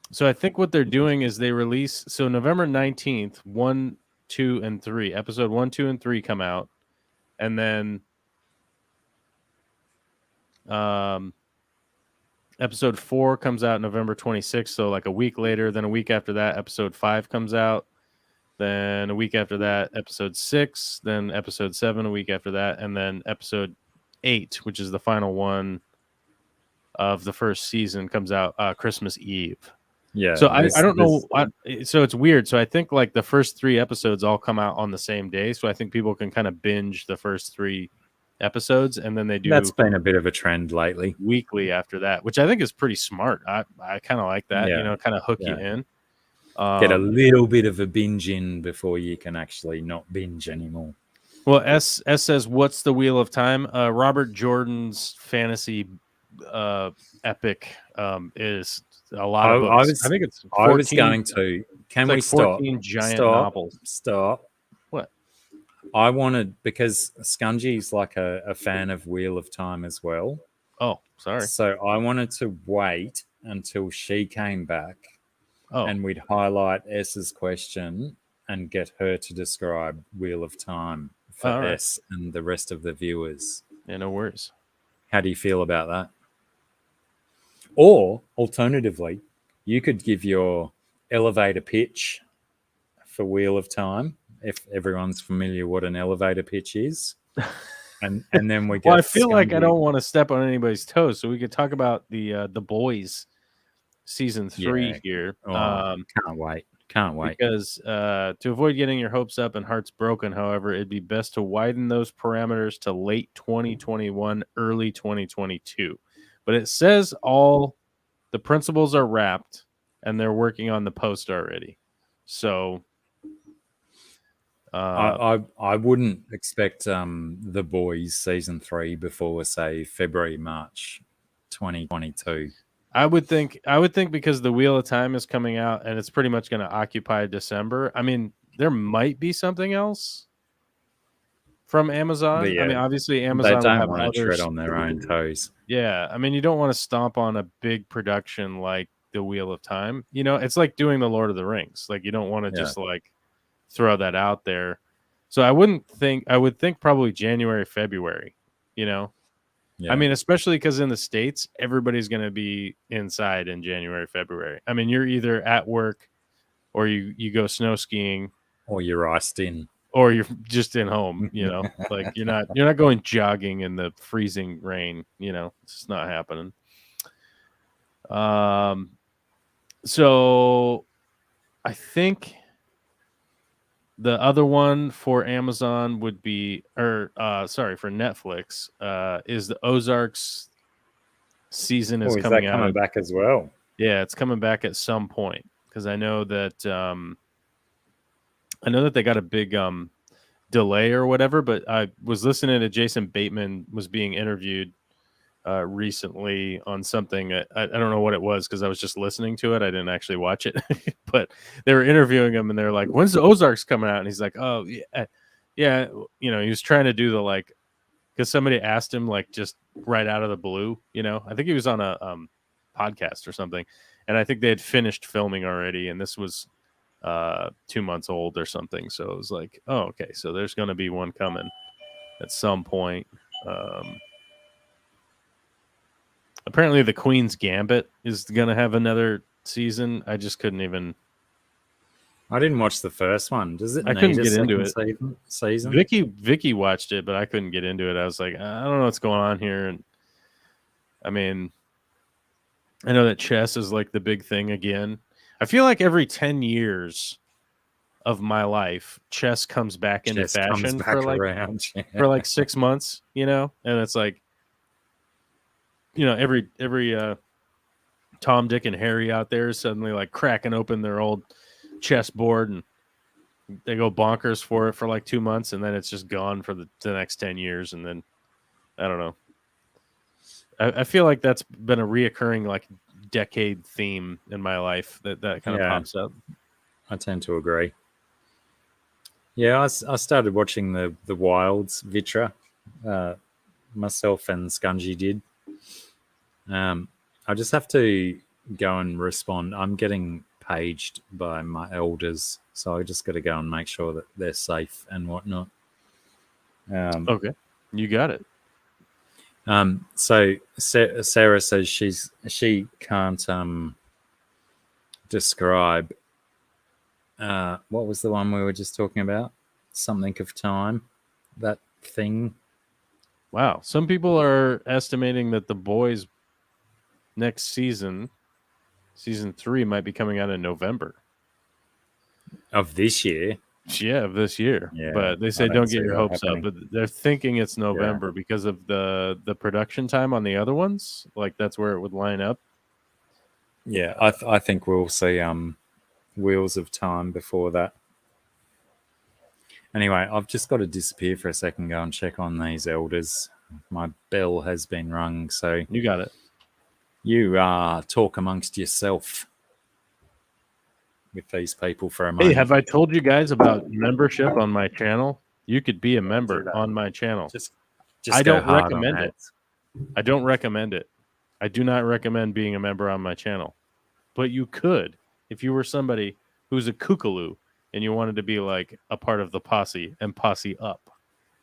So I think what they're doing is they release November 19th, 1, 2, and 3. Episode 1, 2, and 3 come out. And then episode 4 comes out November 26th, so like a week later. Then a week after that, episode 5 comes out. Then a week after that, episode 6. Then episode 7 a week after that. And then episode 8, which is the final one of the first season, comes out Christmas Eve. Yeah. So I don't know. So it's weird. So I think like the first 3 episodes all come out on the same day. So I think people can kind of binge the first 3 episodes, and then they do. That's been a bit of a trend lately. Weekly after that, which I think is pretty smart. I kind of like that. Yeah. You know, kind of hook you in. Get a little bit of a binge in before you can actually not binge anymore. Well, S says, "What's the Wheel of Time?" Robert Jordan's fantasy epic is a lot of books. I think it's 14, I was going to. Can we stop? 14 giant novels. Stop. What? I wanted, because Scungy's like a fan of Wheel of Time as well. Oh, sorry. So I wanted to wait until she came back, and we'd highlight S's question and get her to describe Wheel of Time for S and the rest of the viewers. Yeah, no worries. How do you feel about that? Or alternatively, you could give your elevator pitch for Wheel of Time, if everyone's familiar what an elevator pitch is. And then we get. Well, I feel like I don't want to step on anybody's toes, so we could talk about the Boys season 3 here. Can't wait. Because to avoid getting your hopes up and hearts broken, however, it'd be best to widen those parameters to late 2021, early 2022. But it says all the principles are wrapped and they're working on the post already. So I wouldn't expect The Boys season 3 before, say, February, March 2022. I would think because the Wheel of Time is coming out and it's pretty much going to occupy December. I mean, there might be something else from Amazon. Yeah, I mean, obviously Amazon they don't want to tread on their own toes. Yeah, I mean, you don't want to stomp on a big production like the Wheel of Time. You know, it's like doing the Lord of the Rings. Like, you don't want to just like throw that out there. So I would think probably January, February. You know. Yeah. I mean, especially because in the States, everybody's going to be inside in January, February. I mean, you're either at work or you go snow skiing, or you're iced in, or you're just in home, you know, like you're not going jogging in the freezing rain, you know, it's just not happening. So I think the other one for Amazon would be, for Netflix, is the Ozarks season is coming out. Coming back as well? Yeah, it's coming back at some point because I know that I know that they got a big delay or whatever, but I was listening to Jason Bateman was being interviewed recently on something. I don't know what it was because I was just listening to it. I didn't actually watch it, but they were interviewing him and they're like, "When's the Ozarks coming out?" And he's like, "Oh yeah, yeah." You know, he was trying to do the like, because somebody asked him like just right out of the blue. You know, I think he was on a podcast or something, and I think they had finished filming already, and this was 2 months old or something. So it was like, oh, okay, so there's going to be one coming at some point. Apparently the Queen's Gambit is going to have another season. I just couldn't even. I didn't watch the first one. Does it I need couldn't a get into second it. season? Vicky watched it, but I couldn't get into it. I was like, I don't know what's going on here. And I mean, I know that chess is like the big thing again. I feel like every 10 years of my life, chess comes back into fashion for like 6 months, you know? And it's like, you know, every Tom, Dick, and Harry out there is suddenly like cracking open their old chessboard and they go bonkers for it for like 2 months, and then it's just gone for the next 10 years. And then I don't know. I feel like that's been a reoccurring like decade theme in my life that kind of pops up. I tend to agree. Yeah, I started watching the Wilds Vitra. Myself and Scungy did. I just have to go and respond. I'm getting paged by my elders, so I just got to go and make sure that they're safe and whatnot. Okay, you got it. So Sarah says she can't describe what was the one we were just talking about? Something of time, that thing. Wow, some people are estimating that The Boys next season 3 might be coming out in November Of this year. Yeah, of this year. Yeah, but they say don't get your hopes up. But they're thinking it's November because of the production time on the other ones. Like that's where it would line up. Yeah, I think we'll see Wheels of Time before that. Anyway, I've just got to disappear for a second, go and check on these elders. My bell has been rung, so you got it. You talk amongst yourself with these people for a moment. Hey, have I told you guys about membership on my channel? You could be a member on my channel. Just I don't recommend it. I don't recommend it. I do not recommend being a member on my channel. But you could if you were somebody who's a kookaloo and you wanted to be like a part of the posse and posse up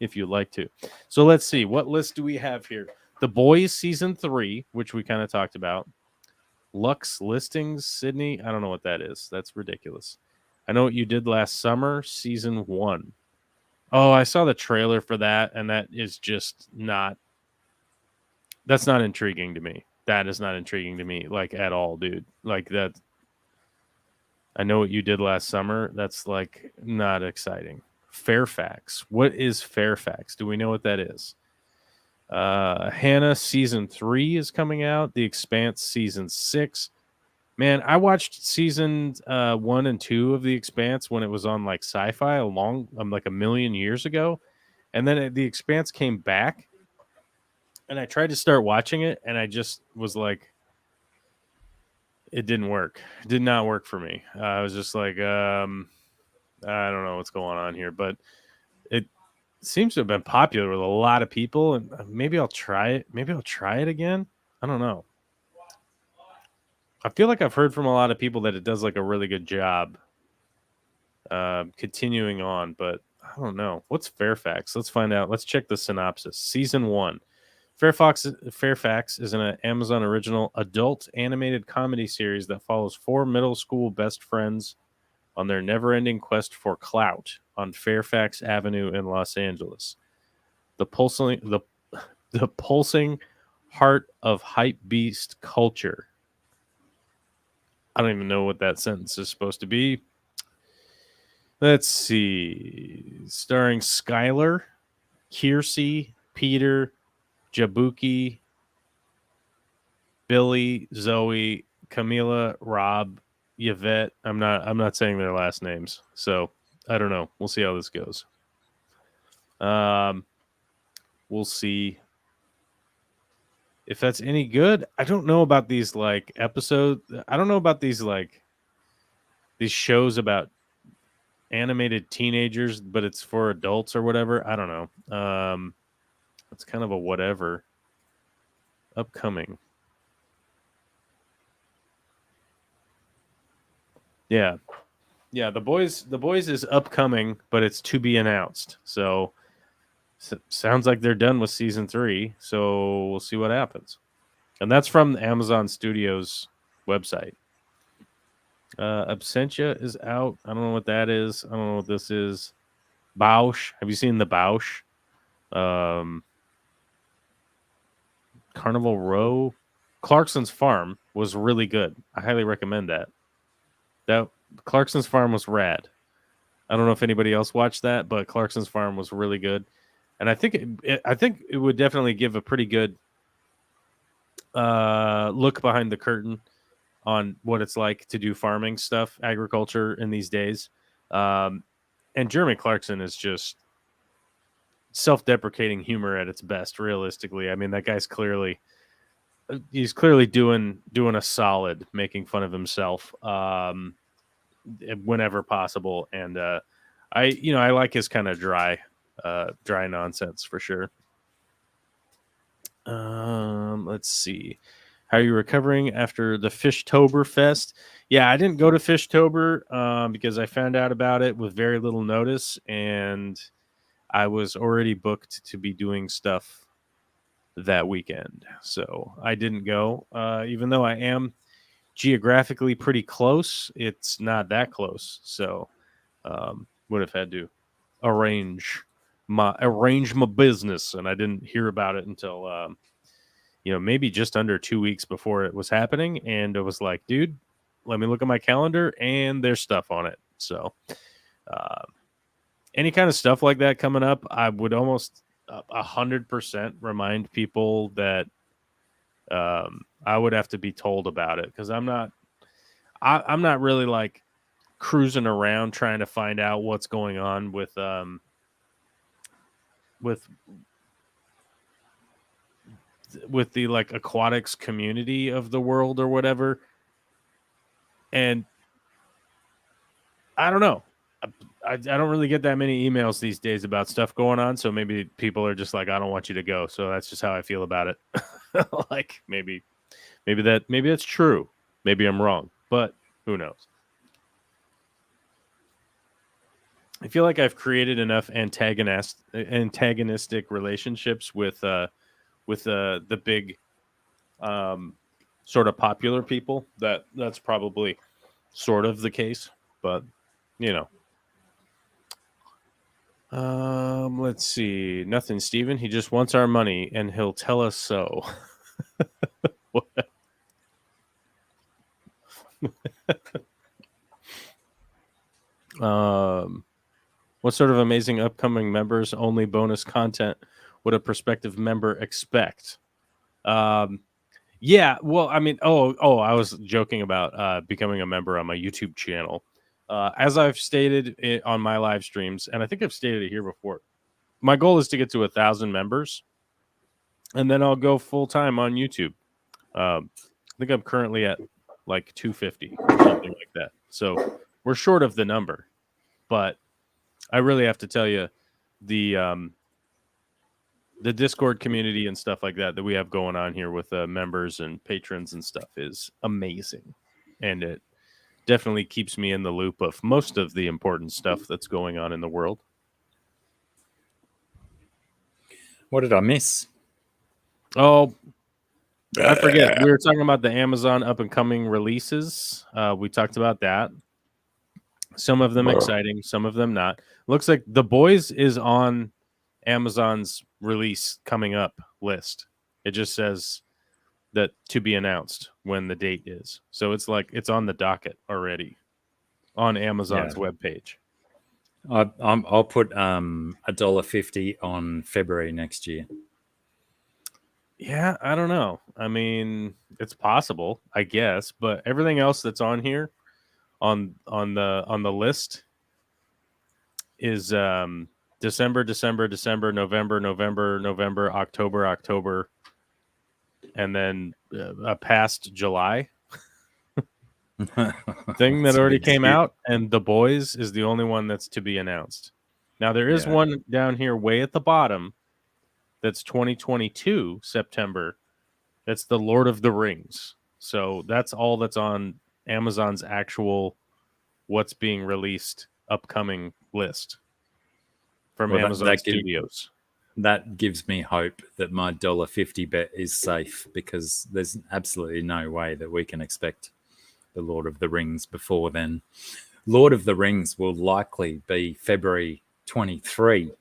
if you'd like to. So let's see. What list do we have here? The Boys Season 3, which we kind of talked about. Lux Listings, Sydney. I don't know what that is. That's ridiculous. I know what you did last summer, Season 1. Oh, I saw the trailer for that, and that is just not... That's not intriguing to me. That is not intriguing to me, like, at all, dude. Like, that... I know what you did last summer. That's, like, not exciting. Fairfax. What is Fairfax? Do we know what that is? Hannah Season 3 is coming out. The Expanse Season 6. Man, I watched Season 1 and 2 of The Expanse when it was on, like, Sci-Fi like a million years ago. And then The Expanse came back. And I tried to start watching it, and I just was like, it didn't work. It did not work for me. I was just like, I don't know what's going on here, but it seems to have been popular with a lot of people, and maybe I'll try it. Maybe I'll try it again. I don't know. I feel like I've heard from a lot of people that it does like a really good job continuing on, but I don't know. What's Fairfax? Let's find out. Let's check the synopsis. Season 1. Fairfax is an Amazon original adult animated comedy series that follows 4 middle school best friends on their never-ending quest for clout on Fairfax Avenue in Los Angeles. The pulsing heart of hype beast culture. I don't even know what that sentence is supposed to be. Let's see. Starring Skylar, Kiersey, Peter, Jabuki, Billy, Zoe, Camila, Rob, Yvette. I'm not saying their last names. So I don't know. We'll see how this goes. We'll see if that's any good. I don't know about these like episodes. I don't know about these shows about animated teenagers, but it's for adults or whatever. I don't know. It's kind of a whatever. Upcoming. Yeah. Yeah, the boys is upcoming, but it's to be announced. So sounds like they're done with season 3, so we'll see what happens. And that's from the Amazon Studios website. Absentia is out. I don't know what that is. I don't know what this is. Bausch. Have you seen the Bausch? Carnival Row. Clarkson's Farm was really good. I highly recommend that. That Clarkson's Farm was rad. I don't know if anybody else watched that, but Clarkson's Farm was really good. And I think it would definitely give a pretty good look behind the curtain on what it's like to do farming stuff, agriculture in these days. And Jeremy Clarkson is just self-deprecating humor at its best, realistically. I mean, that guy's clearly doing a solid making fun of himself whenever possible. And I like his kind of dry nonsense for sure. Let's see. How are you recovering after the Fishtoberfest? Yeah, I didn't go to Fishtober because I found out about it with very little notice, and I was already booked to be doing stuff that weekend. So I didn't go. Even though I am geographically pretty close, it's not that close. So would have had to arrange my business, and I didn't hear about it until maybe just under 2 weeks before it was happening. And it was like, dude, let me look at my calendar, and there's stuff on it. So any kind of stuff like that coming up, I would almost 100% remind people that I would have to be told about it, because I'm not really like cruising around trying to find out what's going on with the like aquatics community of the world or whatever. And I don't know. I don't really get that many emails these days about stuff going on. So maybe people are just like, I don't want you to go. So that's just how I feel about it. Like maybe that's true. Maybe I'm wrong, but who knows? I feel like I've created enough antagonistic relationships with the big sort of popular people that's probably sort of the case, but let's see. Nothing, Steven. He just wants our money and he'll tell us so. What sort of amazing upcoming members only bonus content would a prospective member expect? Yeah, well, I mean, I was joking about becoming a member on my YouTube channel. As I've stated it on my live streams, and I think I've stated it here before, my goal is to get to 1,000 members, and then I'll go full time on YouTube. I think I'm currently at like 250 or something like that. So we're short of the number, but I really have to tell you, the Discord community and stuff like that we have going on here with members and patrons and stuff is amazing, and it definitely keeps me in the loop of most of the important stuff that's going on in the world. What did I miss? Oh, I forget. We were talking about the Amazon up and coming releases. We talked about that. Some of them exciting, some of them not. Looks like The Boys is on Amazon's release coming up list. It just says that to be announced when the date is. So it's like it's on the docket already on Amazon's webpage. I'll put $1.50 on February next year. Yeah, I don't know. I mean, it's possible, I guess, but everything else that's on here on the list is December, November, October, and then past July thing that It's a already big came skew. out, and The Boys is the only one that's to be announced. Now there is Yeah. one down here way at the bottom that's 2022 September. That's The Lord of the Rings. So that's all that's on Amazon's actual what's being released upcoming list from Well, Amazon Studios. That gives me hope that my $1.50 bet is safe, because there's absolutely no way that we can expect the Lord of the Rings before then. Lord of the Rings will likely be February 23.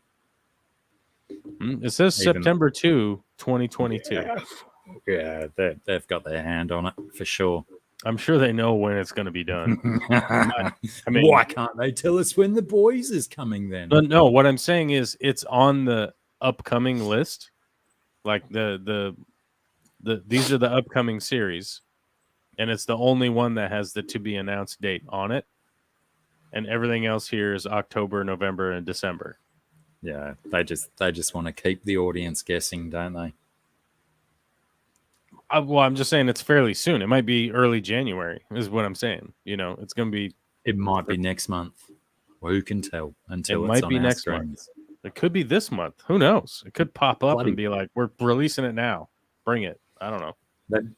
It says Even- September 2, 2022. Yeah, they've got their hand on it for sure. I'm sure they know when it's going to be done. I mean, why can't they tell us when The Boys is coming then? no, what I'm saying is it's on the upcoming list. Like the these are the upcoming series, and it's the only one that has the to be announced date on it. And everything else here is October, November, and December. Yeah, they just want to keep the audience guessing, don't they? Well, I'm just saying it's fairly soon. It might be early January, is what I'm saying. You know, it's going to be. It might be next month. Who can tell until It it's might on be our next screens. It could be this month. Who knows? It could pop up Bloody- and be like, "We're releasing it now. Bring it." I don't know.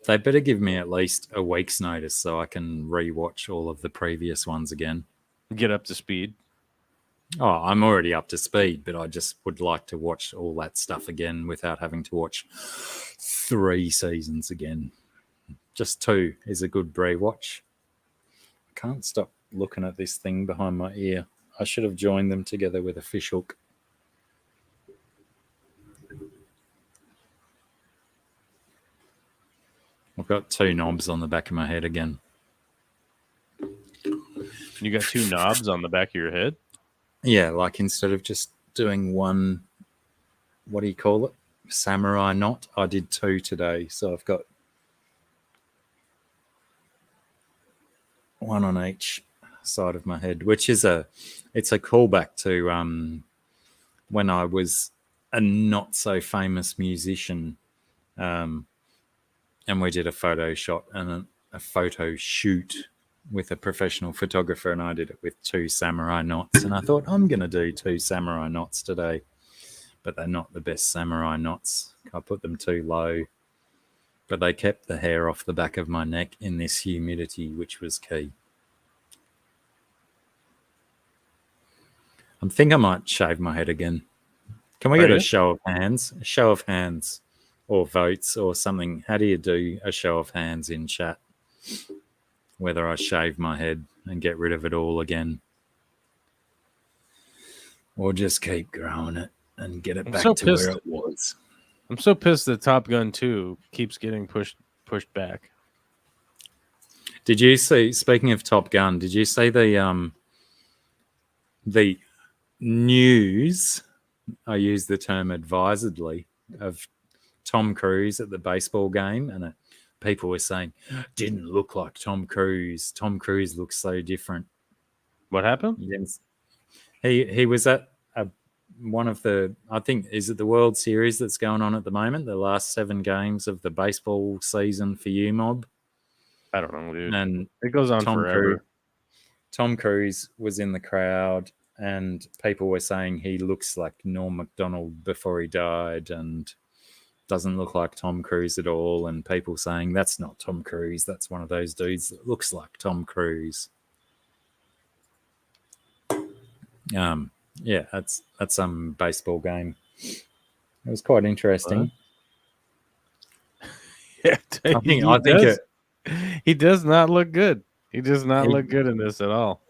They better give me at least a week's notice so I can rewatch all of the previous ones again. Get up to speed. Oh, I'm already up to speed, but I just would like to watch all that stuff again without having to watch 3 seasons again. Just 2 is a good rewatch. I can't stop looking at this thing behind my ear. I should have joined them together with a fish hook. I've got 2 knobs on the back of my head again. You got 2 knobs on the back of your head. Yeah, like instead of just doing one, what do you call it? Samurai knot. I did 2 today, so I've got 1 on each side of my head, which is it's a callback to when I was a not so famous musician, and we did a photo shot and a photo shoot with a professional photographer, and I did it with 2 samurai knots, and I thought I'm going to do 2 samurai knots today, but they're not the best samurai knots. I put them too low, but they kept the hair off the back of my neck in this humidity, which was key. I think I might shave my head again. Can we get a show of hands? A show of hands or votes or something. How do you do a show of hands in chat? Whether I shave my head and get rid of it all again, or just keep growing it and get it back to where it was. I'm so pissed that Top Gun 2 keeps getting pushed back. Did you see, speaking of Top Gun, did you see the news, I use the term advisedly, of Tom Cruise at the baseball game, and people were saying, didn't look like Tom Cruise. Tom Cruise looks so different. What happened? He was at one of the, I think, is it the World Series that's going on at the moment? The last 7 games of the baseball season for you, Mob? I don't know, dude. And it goes on forever. Tom Cruise was in the crowd, and people were saying he looks like Norm Macdonald before he died, and doesn't look like Tom Cruise at all. And people saying that's not Tom Cruise, that's one of those dudes that looks like Tom Cruise. Yeah, that's some baseball game. It was quite interesting. Yeah, I think he does not look good. He does not look good in this at all.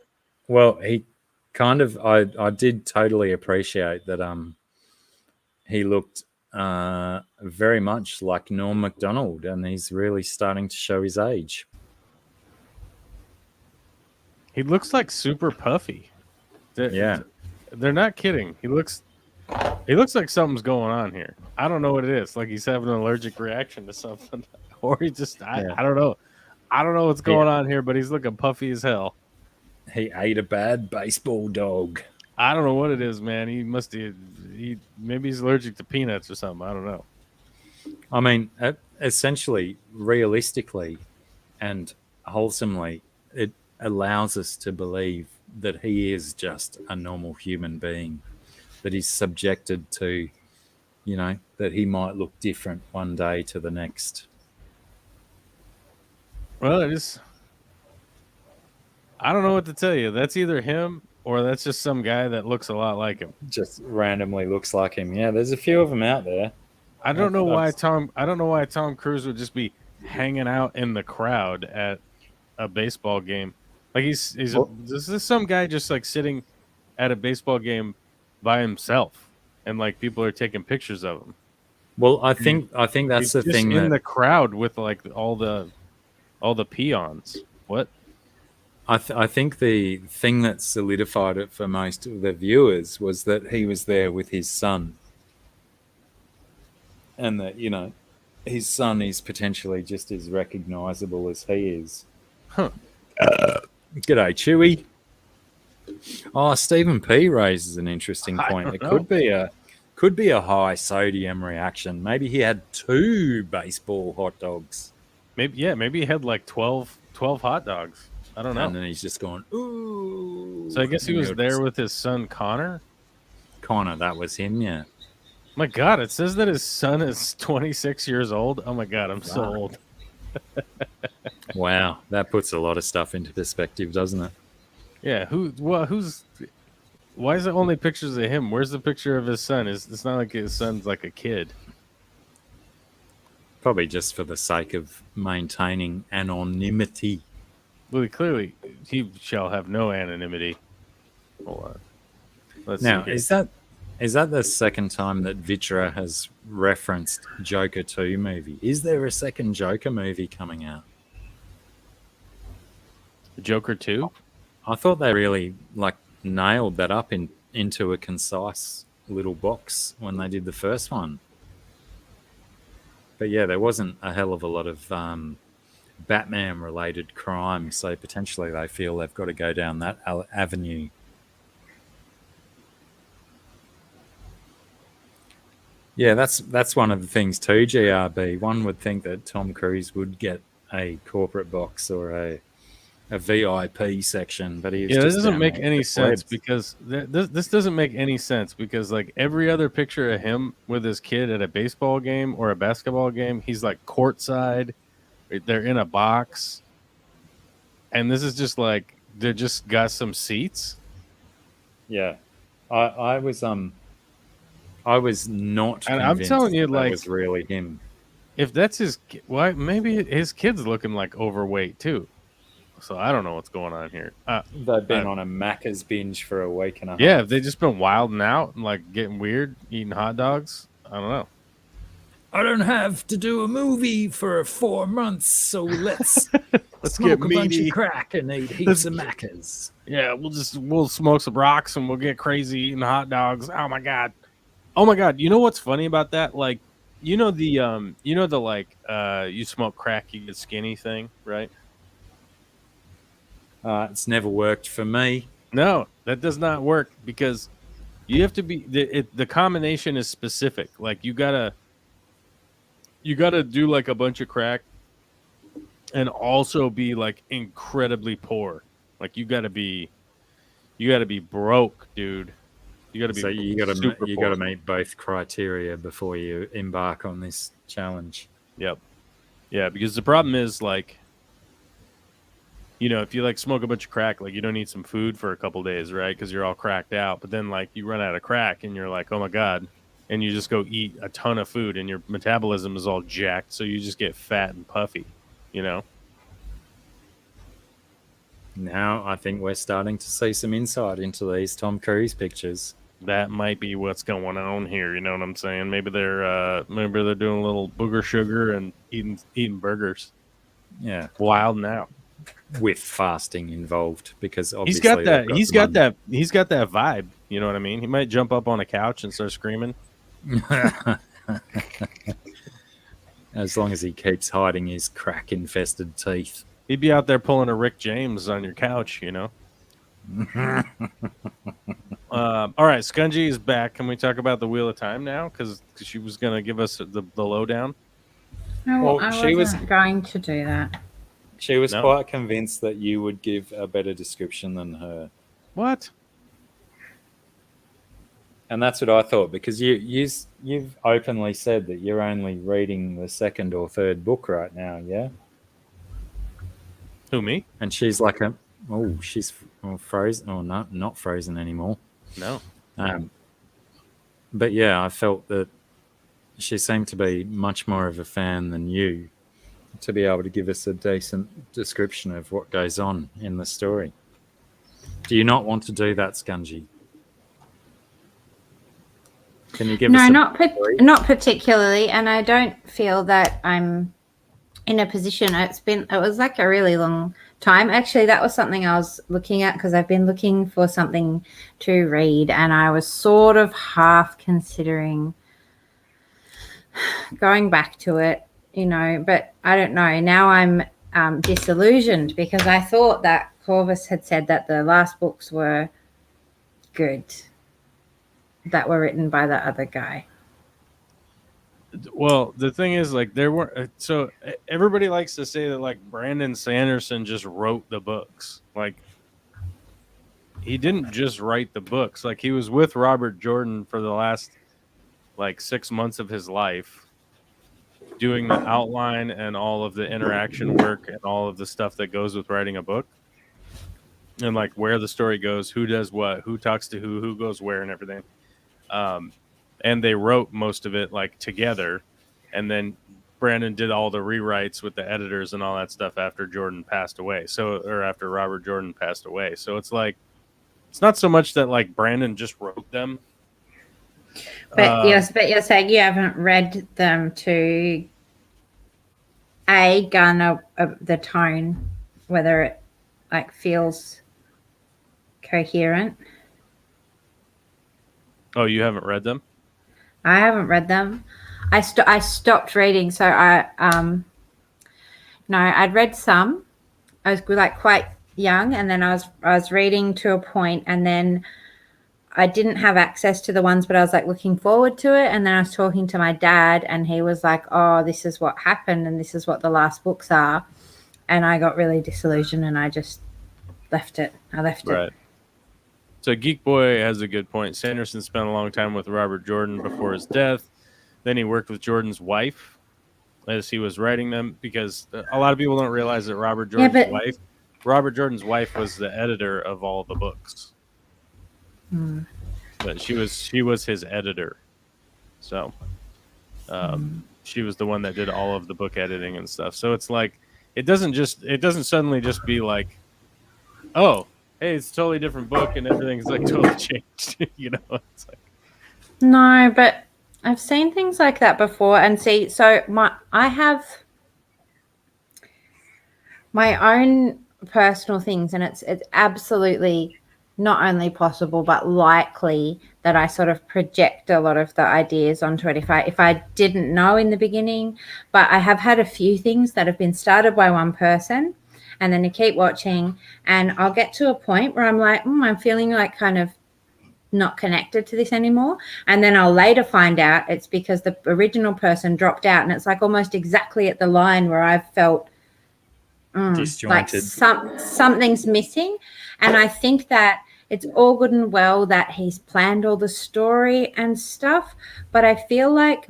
Well, he kind of, I did totally appreciate that he looked very much like Norm Macdonald, and he's really starting to show his age. He looks like super puffy. They're not kidding. He looks like something's going on here. I don't know what it is. Like he's having an allergic reaction to something, or he just I don't know. I don't know what's going on here, but he's looking puffy as hell. He ate a bad baseball dog. I don't know what it is, man. He maybe he's allergic to peanuts or something. I don't know. I mean, essentially, realistically, and wholesomely, it allows us to believe that he is just a normal human being, that he's subjected to, that he might look different one day to the next. Well, I don't know what to tell you. That's either him or that's just some guy that looks a lot like him. Just randomly looks like him. Yeah, there's a few of them out there. I don't know why Tom Cruise would just be hanging out in the crowd at a baseball game. Like this is some guy just like sitting at a baseball game by himself, and like people are taking pictures of him. Well, I think that's the thing in the crowd with like all the peons. What? I think the thing that solidified it for most of the viewers was that he was there with his son, and that his son is potentially just as recognizable as he is. Huh. G'day, Chewy. Oh, Stephen P raises an interesting point. It could be a high sodium reaction. Maybe he had 2 baseball hot dogs. Maybe he had like 12 hot dogs. I don't know. And then he's just going, ooh. So I guess he was there with his son Connor. Connor, that was him, yeah. My God, it says that his son is 26 years old. Oh my God, I'm so old. Wow, that puts a lot of stuff into perspective, doesn't it? Yeah, why is it only pictures of him? Where's the picture of his son? It's not like his son's like a kid. Probably just for the sake of maintaining anonymity. Well, clearly, he shall have no anonymity. Hold on. Now, is that the second time that Vitra has referenced Joker 2 movie? Is there a second Joker movie coming out? Joker 2? I thought they really nailed that up into a concise little box when they did the first one. But yeah, there wasn't a hell of a lot of Batman-related crime, so potentially they feel they've got to go down that avenue. Yeah, that's one of the things too, GRB. One would think that Tom Cruise would get a corporate box or a VIP section, but he's this doesn't make any sense because this doesn't make any sense because like every other picture of him with his kid at a baseball game or a basketball game, he's like courtside. They're in a box, and this is just like they just got some seats. Yeah, I was not. And I'm telling you, that was really him. If that's his, why maybe his kid's looking like overweight too. So I don't know what's going on here. They've been on a Macca's binge for a week and a half. Yeah, they've just been wilding out and like getting weird, eating hot dogs. I don't know. I don't have to do a movie for 4 months, so let's get smoke a bunch of crack and eat heaps of Macca's. Yeah, we'll smoke some rocks and we'll get crazy eating hot dogs. Oh my god. You know what's funny about that? Like, you smoke crack, you get skinny thing, right? It's never worked for me. No, that does not work because you have to be the combination is specific. Like you gotta do like a bunch of crack and also be like incredibly poor. Like you gotta be broke, dude. You gotta be so you gotta meet both criteria before you embark on this challenge. Yep. Yeah, because the problem is like, if you like smoke a bunch of crack, like you don't eat some food for a couple days, right? Because you're all cracked out. But then like you run out of crack and you're like, oh my God. And you just go eat a ton of food and your metabolism is all jacked. So you just get fat and puffy, Now I think we're starting to see some insight into these Tom Cruise pictures. That might be what's going on here. You know what I'm saying? Maybe they're doing a little booger sugar and eating burgers. Yeah. Wilding out. With fasting involved, because obviously he's got that vibe. You know what I mean? He might jump up on a couch and start screaming. As long as he keeps hiding his crack infested teeth. He'd be out there pulling a Rick James on your couch, All right, Scungy is back. Can we talk about the Wheel of Time now? Because she was going to give us the lowdown. No, Well, I she was- wasn't going to do that. She was No. quite convinced that you would give a better description than her. What? And that's what I thought, because you've openly said that you're only reading the second or third book right now, yeah? Who, me? And she's like she's frozen, or not frozen anymore. No. But yeah, I felt that she seemed to be much more of a fan than you to be able to give us a decent description of what goes on in the story. Do you not want to do that, Scungy? Can you give us not particularly, and I don't feel that I'm in a position. It was like a really long time. Actually, that was something I was looking at, because I've been looking for something to read, and I was sort of half considering going back to it, but I don't know. Now I'm disillusioned, because I thought that Corvus had said that the last books were good, that were written by the other guy. Well, the thing is, like, there were so everybody likes to say that, like, Brandon Sanderson just wrote the books. Like, he didn't just write the books. Like, he was with Robert Jordan for the last, like, 6 months of his life, doing the outline and all of the interaction work and all of the stuff that goes with writing a book, and, like, where the story goes, who does what, who talks to who goes where, and everything. And they wrote most of it, like, together, and then Brandon did all the rewrites with the editors and all that stuff after Jordan passed away. Or after Robert Jordan passed away. So it's like, it's not so much that, like, Brandon just wrote them. But you're saying you haven't read them to gun the tone, whether it, like, feels coherent. Oh, you haven't read them? I haven't read them. I stopped reading, so I'd read some. I was, like, quite young, and then I was reading to a point, and then I didn't have access to the ones, but I was, like, looking forward to it. And then I was talking to my dad, and he was like, "Oh, this is what happened, and this is what the last books are." And I got really disillusioned, and I just left it. Right. So Geek Boy has a good point. Sanderson spent a long time with Robert Jordan before his death. Then he worked with Jordan's wife as he was writing them, because a lot of people don't realize that Robert Jordan's wife was the editor of all the books. But she was his editor. So she was the one that did all of the book editing and stuff. So it's like, it doesn't suddenly just be like, oh, hey, it's a totally different book and everything's, like, totally changed. It's like, no, but I've seen things like that before. And see, so I have my own personal things, and it's absolutely not only possible but likely that I sort of project a lot of the ideas onto it if I didn't know in the beginning. But I have had a few things that have been started by one person, and then you keep watching, and I'll get to a point where I'm like, I'm feeling like kind of not connected to this anymore. And then I'll later find out it's because the original person dropped out, and it's like almost exactly at the line where I've felt like something's missing. And I think that it's all good and well that he's planned all the story and stuff, but I feel like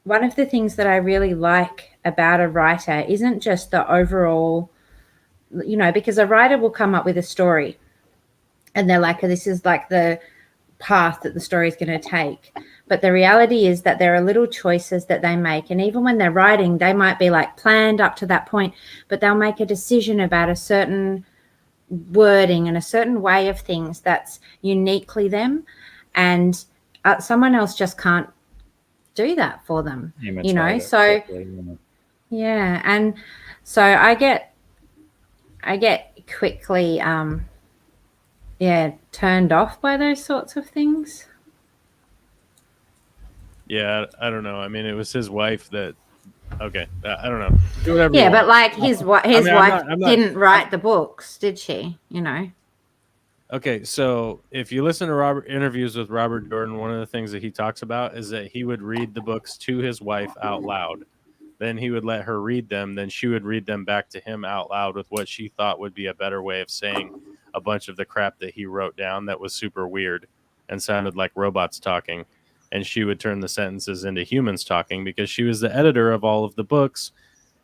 one of the things that I really like about a writer isn't just the overall, because a writer will come up with a story and they're like, this is like the path that the story is going to take. But the reality is that there are little choices that they make. And even when they're writing, they might be, like, planned up to that point, but they'll make a decision about a certain wording and a certain way of things that's uniquely them. And someone else just can't do that for them, So, yeah. And so I get quickly, turned off by those sorts of things. Yeah, I don't know. I mean, it was his wife that. Okay, I don't know. Do whatever. Yeah, but like his wife didn't write the books, did she? Okay, so if you listen to interviews with Robert Jordan, one of the things that he talks about is that he would read the books to his wife out loud. Then he would let her read them. Then she would read them back to him out loud with what she thought would be a better way of saying a bunch of the crap that he wrote down that was super weird and sounded like robots talking. And she would turn the sentences into humans talking because she was the editor of all of the books.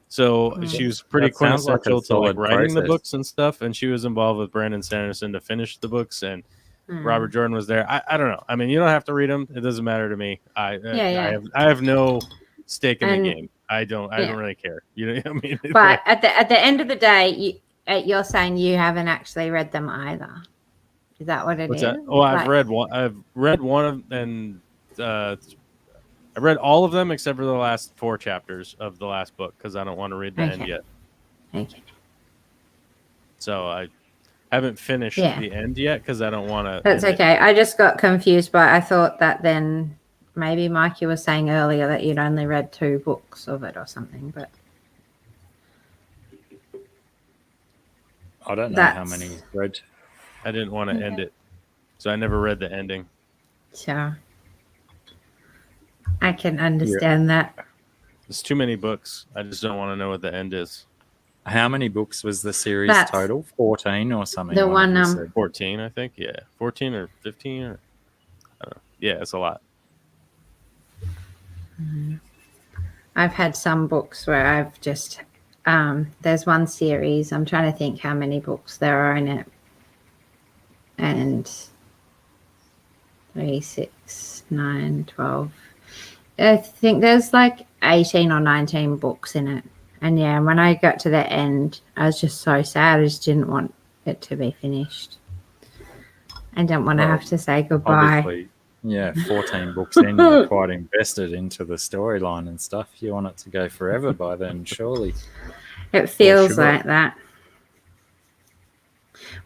So she was pretty That sounds like a quintessential to like solid writing the process. books and stuff. And she was involved with Brandon Sanderson to finish the books. And Robert Jordan was there. I don't know. I mean, you don't have to read them. It doesn't matter to me. I have no stake in the game. I don't really care. You know what I mean? But at the end of the day, you're saying you haven't actually read them either. Is that what it is? That? Oh, I've read one. I've read one of and I read all of them except for the last 4 chapters of the last book because I don't want to read the end yet. Okay. So I haven't finished the end yet because I don't want to. That's okay. I just got confused, but I thought that then maybe Mikey was saying earlier that you'd only read 2 books of it or something, but I don't know how many he's read. I didn't want to end it, so I never read the ending. Sure. I can understand that. There's too many books. I just don't want to know what the end is. How many books was the series total? 14 or something? The one 14, I think. Yeah, 14 or 15 or I don't know. Yeah, it's a lot. I've had some books where I've just there's one series. I'm trying to think how many books there are in it, and 3, 6, 9, 12. I think there's like 18 or 19 books in it. And yeah, when I got to the end, I was just so sad. I just didn't want it to be finished. I didn't want to have to say goodbye. Obviously, yeah, 14 books in, you're quite invested into the storyline and stuff. You want it to go forever by then, surely. It feels like that.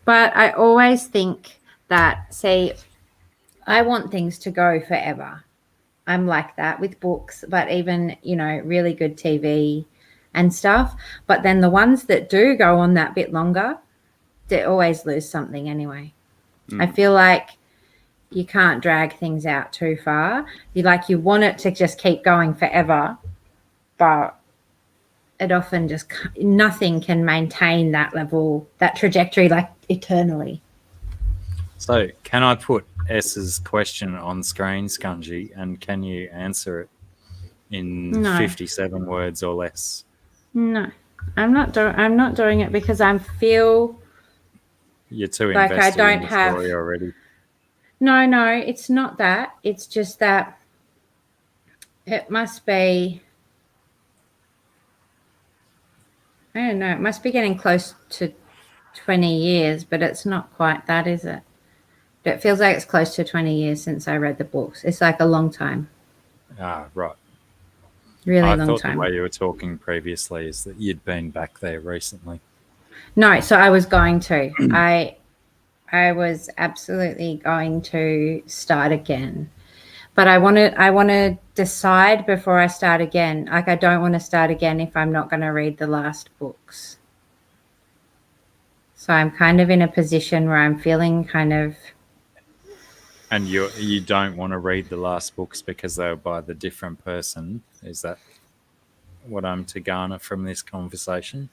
But I always think that, see, I want things to go forever. I'm like that with books, but even, really good TV and stuff. But then the ones that do go on that bit longer, they always lose something anyway. I feel like you can't drag things out too far. You want it to just keep going forever, but it often just nothing can maintain that level, that trajectory like eternally. So can I put S's question on screen, Scungy, and can you answer it in 57 words or less? No, I'm not doing it because I feel you're too like invested I don't in the have story already. No, it's not that. It's just that it must be. I don't know. It must be getting close to 20 years, but it's not quite that, is it? It feels like it's close to 20 years since I read the books. It's like a long time. Ah, right. Really long thought time. The way you were talking previously is that you'd been back there recently. No, so I was going to. I was absolutely going to start again. But I want to decide before I start again. Like, I don't want to start again if I'm not going to read the last books. So I'm kind of in a position where I'm feeling kind of. And you don't want to read the last books because they were by the different person. Is that what I'm to garner from this conversation?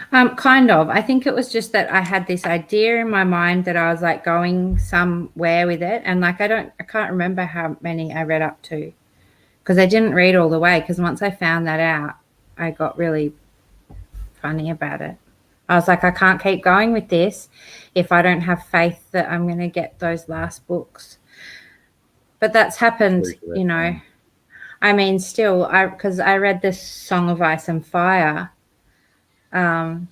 Kind of. I think it was just that I had this idea in my mind that I was like going somewhere with it, and like I can't remember how many I read up to because I didn't read all the way. Because once I found that out, I got really funny about it. I was like, I can't keep going with this if I don't have faith that I'm going to get those last books. But that's happened, I mean, still, because I read this Song of Ice and Fire. And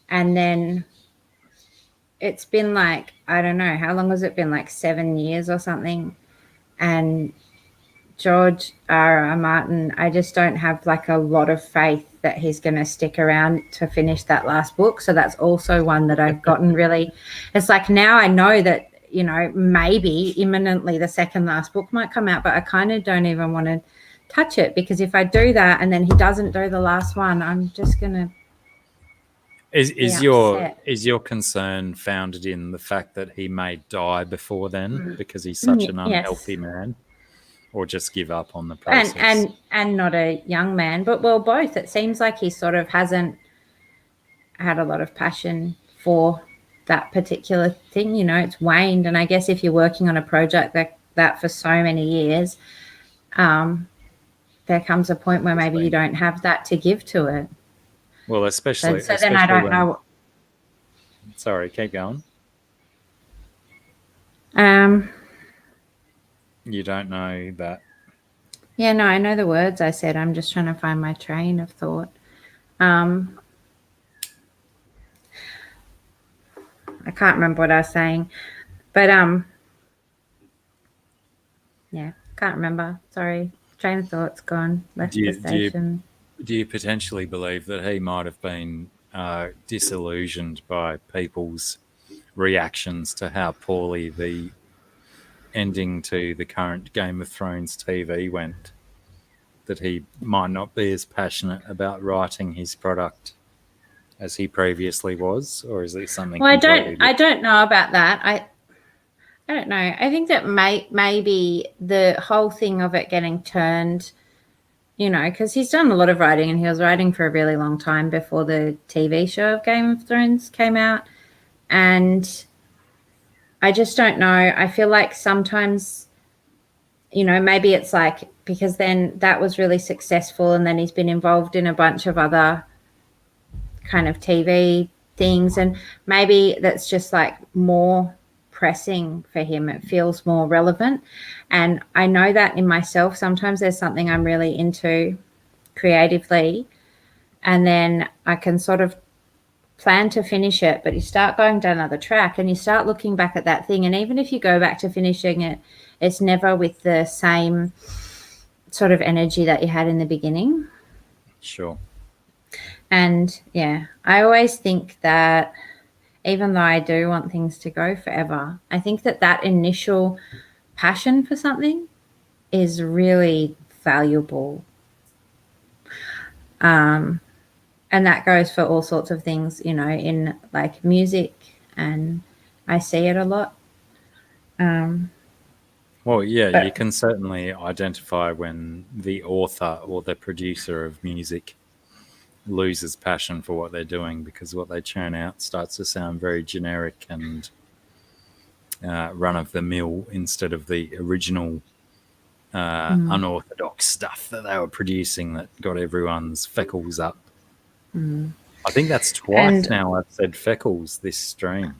then it's been like, I don't know, how long has it been? Like 7 years or something. And George R.R. Martin, I just don't have like a lot of faith that he's going to stick around to finish that last book. So that's also one that I've gotten really, it's like now I know that, maybe imminently the second last book might come out, but I kind of don't even want to touch it because if I do that and then he doesn't do the last one, I'm just going to Is upset. your concern founded in the fact that he may die before then because he's such an unhealthy Yes. man, or just give up on the process? And not a young man, but well, both. It seems like he sort of hasn't had a lot of passion for that particular thing. You know, it's waned. And I guess if you're working on a project that for so many years, there comes a point where maybe you don't have that to give to it. Well, especially So then I don't know. Sorry, keep going. You don't know that. Yeah, no, I know the words I said. I'm just trying to find my train of thought. I can't remember what I was saying, but yeah, can't remember. Sorry, train of thought's gone. Left the station. Do you potentially believe that he might have been disillusioned by people's reactions to how poorly the ending to the current Game of Thrones TV went? That he might not be as passionate about writing his product as he previously was, or is it something? Well, I don't know about that. I don't know. I think that maybe the whole thing of it getting turned, you know, because he's done a lot of writing and he was writing for a really long time before the TV show of Game of Thrones came out. And I just don't know. I feel like sometimes, you know, maybe it's like because then that was really successful and then he's been involved in a bunch of other kind of TV things. And maybe that's just like more pressing for him. It feels more relevant. And I know that in myself, sometimes there's something I'm really into creatively, and then I can sort of plan to finish it, but you start going down another track and you start looking back at that thing. And even if you go back to finishing it, it's never with the same sort of energy that you had in the beginning. Sure. And yeah, I always think that even though I do want things to go forever, I think that initial passion for something is really valuable. And that goes for all sorts of things, you know, in like music, and I see it a lot. Well, yeah, you can certainly identify when the author or the producer of music loses passion for what they're doing, because what they churn out starts to sound very generic and run of the mill instead of the original unorthodox stuff that they were producing that got everyone's feckles up. I think that's twice now I've said feckles this stream.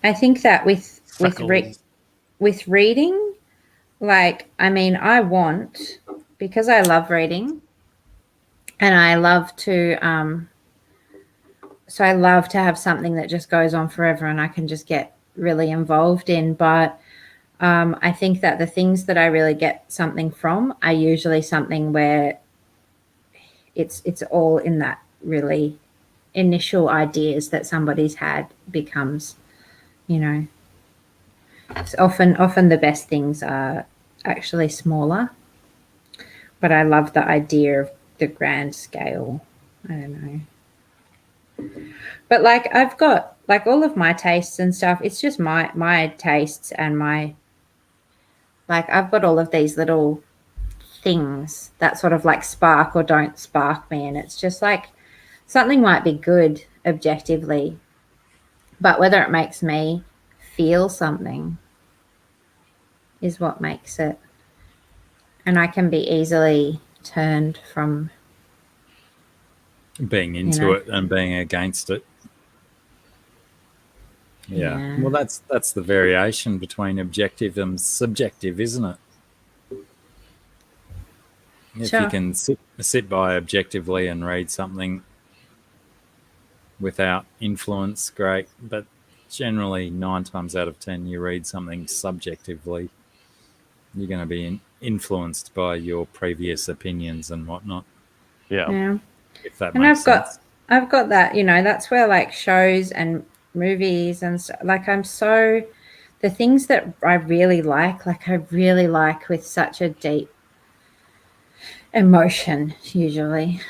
I think that with reading, like, I mean, because I love reading and I love to so I love to have something that just goes on forever and I can just get really involved in. But I think that the things that I really get something from are usually something where it's all in that really initial ideas that somebody's had becomes, you know, it's often the best things are actually smaller. But I love the idea of the grand scale. I don't know. But like I've got like all of my tastes and stuff. It's just my tastes and like I've got all of these little things that sort of like spark or don't spark me, and it's just like something might be good objectively, but whether it makes me feel something is what makes it. And I can be easily turned from being into it and being against it. Yeah. Well, that's the variation between objective and subjective, isn't it? If you can sit by objectively and read something without influence, great. But generally, 9 times out of 10, you read something subjectively, you're going to be influenced by your previous opinions and whatnot. Yeah. If that makes sense. I've got that, you know, that's where like shows and movies and stuff, like the things that I really like with such a deep emotion usually.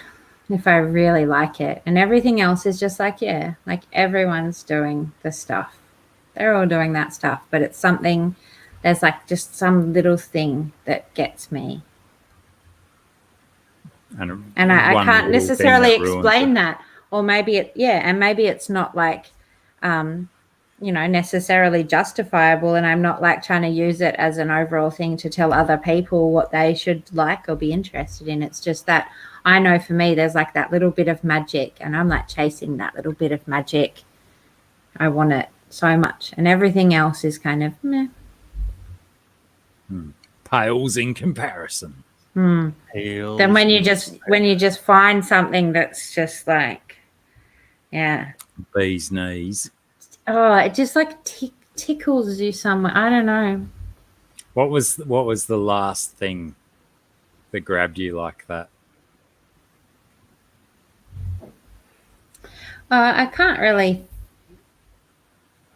if I really like it. And everything else is just like, yeah, like everyone's doing the stuff. They're all doing that stuff, but it's something, there's like just some little thing that gets me. And I one can't little thing necessarily that ruins explain it. that. Or maybe and maybe it's not like, necessarily justifiable, and I'm not like trying to use it as an overall thing to tell other people what they should like or be interested in. It's just that I know for me there's like that little bit of magic, and I'm like chasing that little bit of magic. I want it so much, and everything else is kind of meh. Pales in comparison. Then when you just find something that's just like, yeah, Bee's knees. oh, it just like tickles you somewhere. I don't know. What was the last thing that grabbed you like that? I can't really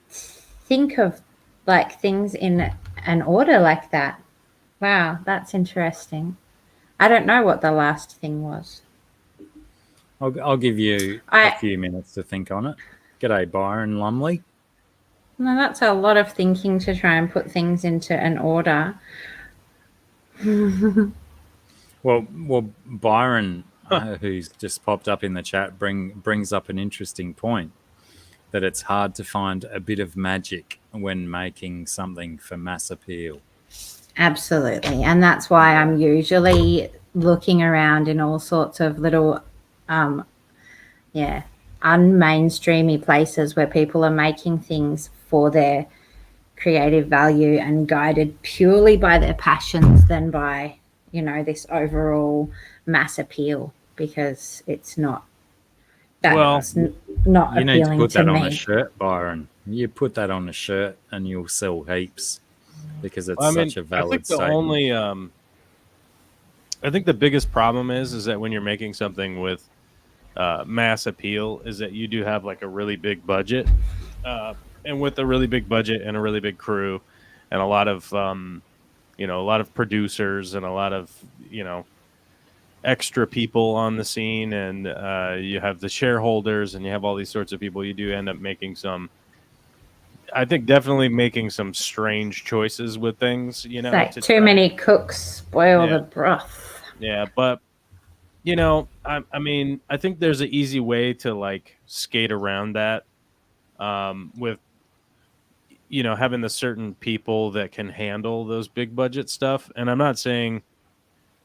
think of like things in an order like that. Wow, that's interesting. I don't know what the last thing was. I'll give you a few minutes to think on it. G'day, Byron Lumley. No, that's a lot of thinking to try and put things into an order. Well, Byron, who's just popped up in the chat, brings up an interesting point, that it's hard to find a bit of magic when making something for mass appeal. Absolutely. And that's why I'm usually looking around in all sorts of little, unmainstreamy places where people are making things for their creative value and guided purely by their passions than by, this overall mass appeal, because it's not. That's not you need to appealing put that to on me. a shirt, Byron. You put that on a shirt and you'll sell heaps, because it's such a valid statement. I think the biggest problem is that when you're making something with mass appeal, is that you do have like a really big budget, and with a really big budget and a really big crew, and a lot of producers and a lot of extra people on the scene, and you have the shareholders and you have all these sorts of people. You do end up making definitely making some strange choices with things. It's like too many cooks spoil the broth. Yeah, but I mean, I think there's an easy way to like skate around that, with having the certain people that can handle those big budget stuff. And I'm not saying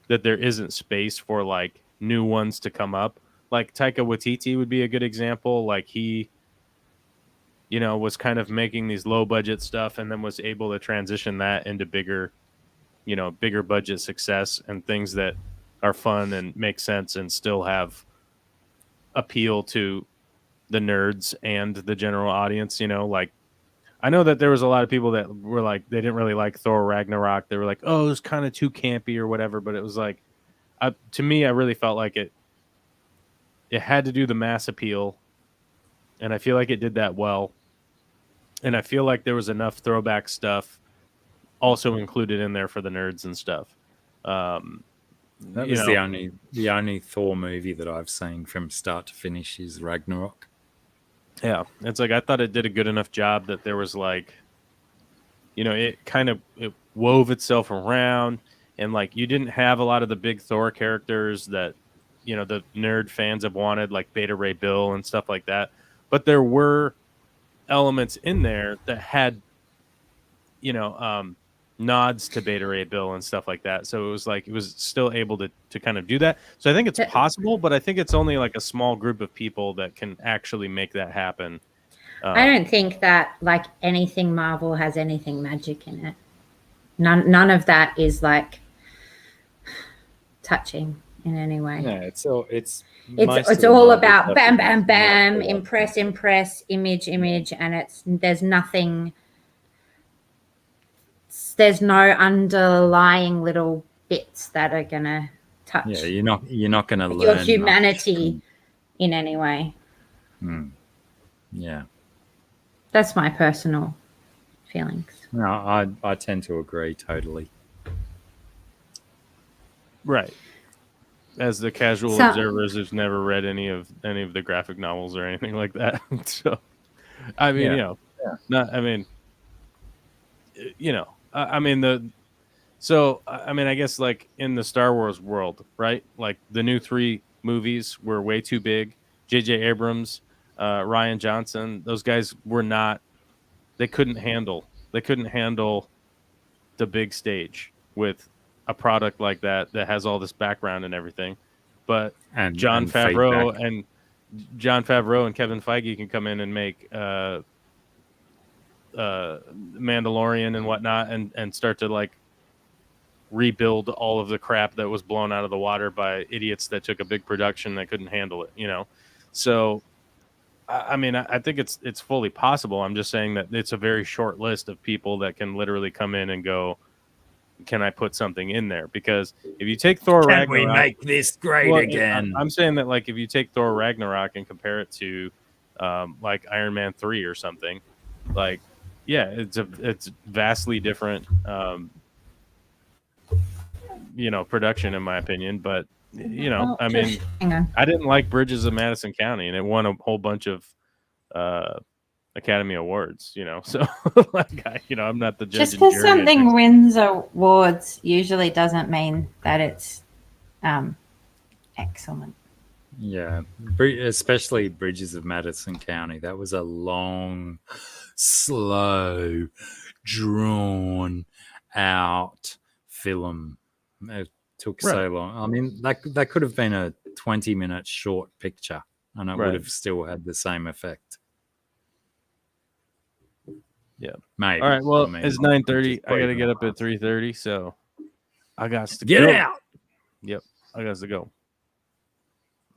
that there isn't space for like new ones to come up. Like Taika Waititi would be a good example. Like he, was kind of making these low budget stuff and then was able to transition that into bigger budget success and things that are fun and make sense and still have appeal to the nerds and the general audience. Like I know that there was a lot of people that were like, they didn't really like Thor Ragnarok. They were like, oh, it was kind of too campy or whatever. But it was like, to me, I really felt like it had to do the mass appeal. And I feel like it did that well. And I feel like there was enough throwback stuff also included in there for the nerds and stuff. That was the only Thor movie that I've seen from start to finish is Ragnarok. Yeah, it's like I thought it did a good enough job that there was like, it wove itself around, and like you didn't have a lot of the big Thor characters that the nerd fans have wanted, like Beta Ray Bill and stuff like that. But there were elements in there that had nods to Beta Ray Bill and stuff like that. So it was still able to kind of do that. So I think it's possible, but I think it's only like a small group of people that can actually make that happen. I don't think that like anything Marvel has anything magic in it. None of that is like touching in any way. Yeah, it's all about bam, bam, bam, impress, image, and there's nothing. There's no underlying little bits that are gonna touch. Yeah, you're not gonna learn your humanity in any way. Yeah, that's my personal feelings. No, I tend to agree totally. Right. as the casual observers who's never read any of the graphic novels or anything like that. So, I mean, I guess like in the Star Wars world, right? Like the new 3 movies were way too big. J.J. Abrams, Ryan Johnson, those guys were not. They couldn't handle the big stage with a product like that has all this background and everything. But John Favreau and Kevin Feige can come in and make Mandalorian and whatnot and start to like rebuild all of the crap that was blown out of the water by idiots that took a big production that couldn't handle it, So I mean, I think it's fully possible. I'm just saying that it's a very short list of people that can literally come in and go, can I put something in there? Because if you take Thor Ragnarok, we make this great again? I'm saying that like if you take Thor Ragnarok and compare it to like Iron Man 3 or something, like it's vastly different production in my opinion, but I mean, I didn't like Bridges of Madison County, and it won a whole bunch of Academy Awards. So like, I'm not the judge. Just because something wins awards usually doesn't mean that it's excellent. Yeah, especially Bridges of Madison County. That was a long, slow, drawn out film. It took so long. I mean, that could have been a 20-minute short picture, and it would have still had the same effect. Yeah, maybe. All right. Well, it's 9:30. I got to get up at 3:30, so I got to get out. Yep, I got to go.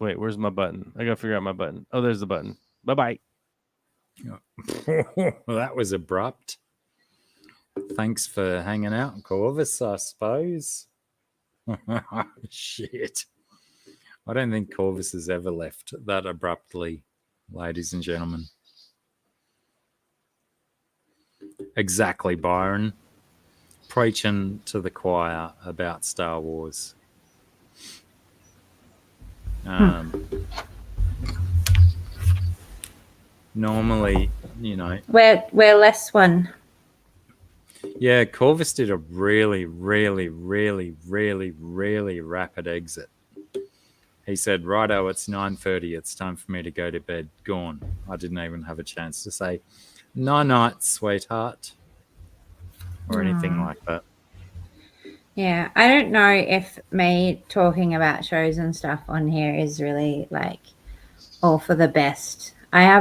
Wait, where's my button? I got to figure out my button. Oh, there's the button. Bye-bye. Well, that was abrupt. Thanks for hanging out, Corvus, I suppose. Shit. I don't think Corvus has ever left that abruptly, ladies and gentlemen. Exactly, Byron. Preaching to the choir about Star Wars. Normally, we're less one. Yeah, Corvus did a really, really, really, really, really rapid exit. He said, righto, it's 9:30. It's time for me to go to bed. Gone. I didn't even have a chance to say, night, sweetheart, or anything like that. Yeah, I don't know if me talking about shows and stuff on here is really like all for the best. I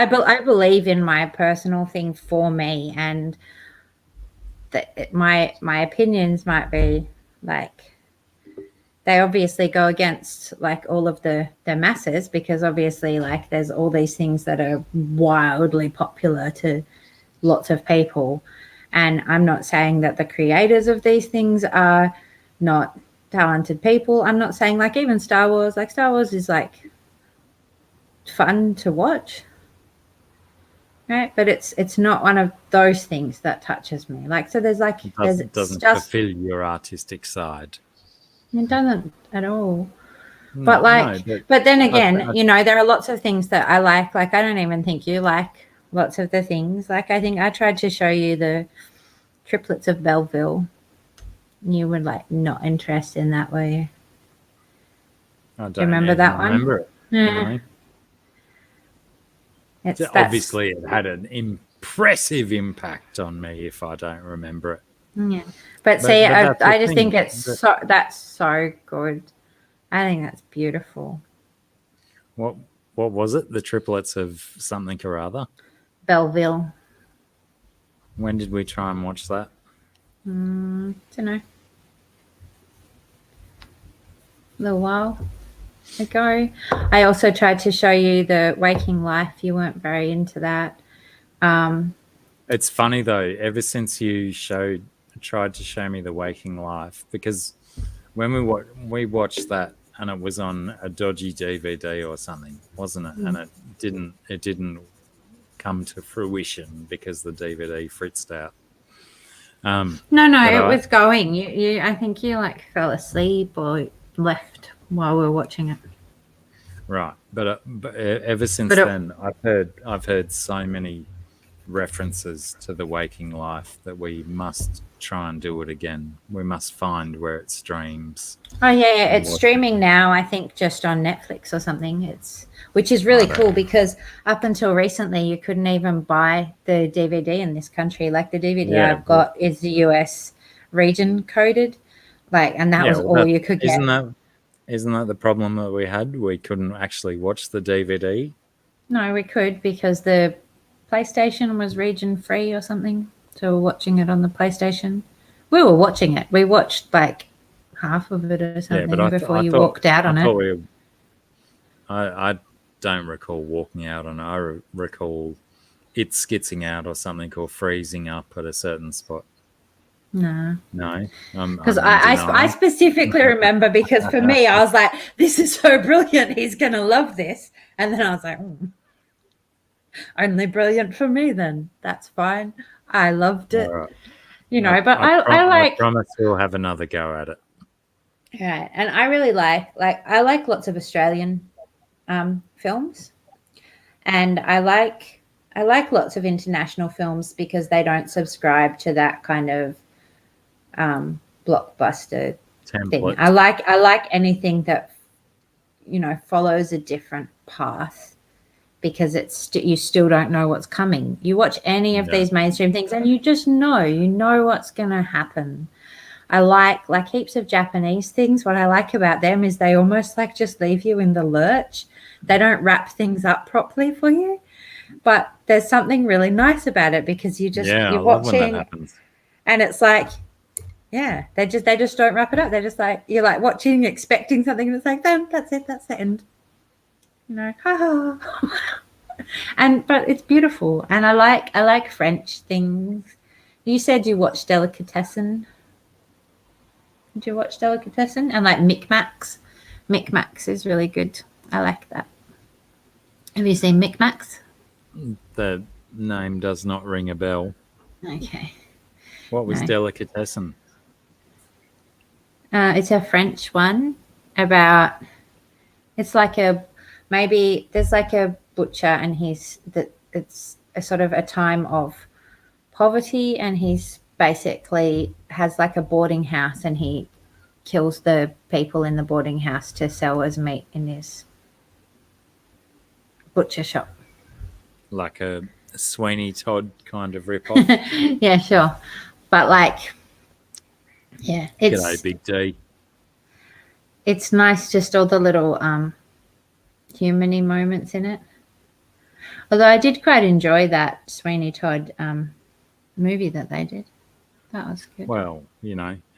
believe in my personal thing for me, and that my opinions might be like, they obviously go against like all of the masses, because obviously like there's all these things that are wildly popular to lots of people. And I'm not saying that the creators of these things are not talented people. I'm not saying like even Star Wars is like fun to watch, right? But it's not one of those things that touches me. Like, so there's like, it doesn't fulfill your artistic side. It doesn't at all. But then again, there are lots of things that I like. Like, I don't even think you like lots of the things. Like, I think I tried to show you the Triplets of Belleville. You were like not interested in that, were you? I don't remember that one? Remember it. Yeah. Obviously, it had an impressive impact on me if I don't remember it. Yeah, but see, I just think that's so good. I think that's beautiful. What was it? The Triplets of something or other? Belleville. When did we try and watch that? Don't know. A little while ago. I also tried to show you the Waking Life. You weren't very into that. It's funny though, ever since you tried to show me the Waking Life, because when we watched that and it was on a dodgy DVD or something, wasn't it? And it didn't come to fruition because the DVD fritzed out. No, But it was going. You I think you like fell asleep or left while we were watching it. right, but ever since But it- then, I've heard so many references to the waking life that we must try and do it again. We must find where it streams. Oh yeah, and it's watch streaming now. I think just on Netflix or something. Which is really Righto. cool because up until recently you couldn't even buy the DVD in this country. Like the DVD Yeah, I've got is the US region coded, and that Yeah, was well, all you could get. isn't that the problem that we had? We couldn't actually watch the DVD. No, we could because the PlayStation was region free or something. So we're watching it on the PlayStation. We were watching it. We watched like half of it or Yeah, something but before you walked out on it. I don't recall walking out on it. I recall it skitzing out or something, or freezing up at a certain spot. No. No, Because I'm in I denial. specifically remember because for me, I was like, this is so brilliant. He's going to love this. And then I was like, only brilliant for me then. That's fine. I loved it. All right. But I promise we'll have another go at it. Right. And I really I like lots of Australian films. And I like lots of international films because they don't subscribe to that kind of blockbuster thing. Template. I like anything that follows a different path because you still don't know what's coming. You watch any of these mainstream things and you just know what's going to happen. I like heaps of Japanese things. What I like about them is they almost just leave you in the lurch. They don't wrap things up properly for you. But there's something really nice about it because you're I love watching when that happens. and it's they just don't wrap it up. They're just you're watching, expecting something, and it's that's it, that's the end. But it's beautiful, and I like French things. You said you watched Delicatessen. Did you watch Delicatessen? And Micmacs? Micmacs is really good. I like that. Have you seen Micmacs? The name does not ring a bell. Okay. What was Delicatessen? It's a French one about. It's there's a butcher and it's a sort of a time of poverty and he's basically has a boarding house and he kills the people in the boarding house to sell as meat in his butcher shop. Like a Sweeney Todd kind of rip-off. Yeah, sure. But it's G'day, Big D. It's nice, just all the little human-y moments in it. Although I did quite enjoy that Sweeney Todd movie that they did. That was good. Well,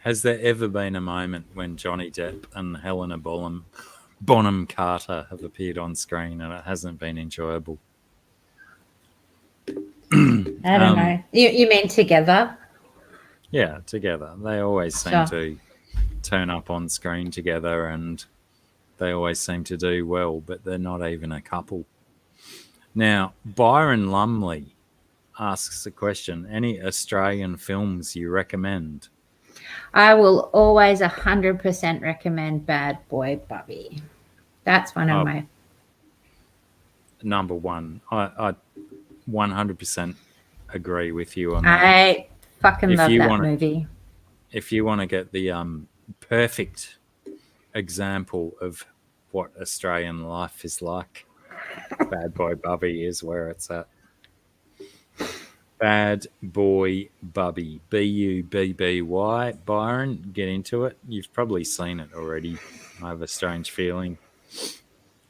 has there ever been a moment when Johnny Depp and Helena Bonham Carter have appeared on screen and it hasn't been enjoyable? I don't know. You mean together? Yeah, together. They always seem to turn up on screen together and they always seem to do well, but they're not even a couple. Now, Byron Lumley asks a question. Any Australian films you recommend? I will always 100% recommend Bad Boy Bubby. That's one of my... Number one. I 100% agree with you on that. I fucking love that movie. If you want to get the perfect example of what Australian life is like, Bad Boy Bubby is where it's at. Bad Boy Bubby. Bubby. Byron, get into it. You've probably seen it already. I have a strange feeling.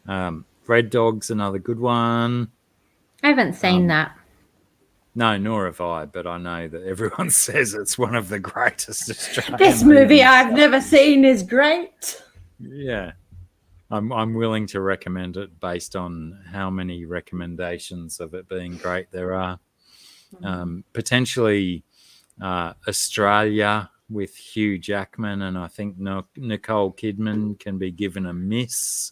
Red Dog's another good one. I haven't seen that. No, nor have I, but I know that everyone says it's one of the greatest Australian This movie movies. I've never seen is great. Yeah. I'm willing to recommend it based on how many recommendations of it being great there are. Potentially Australia with Hugh Jackman, and I think Nicole Kidman can be given a miss.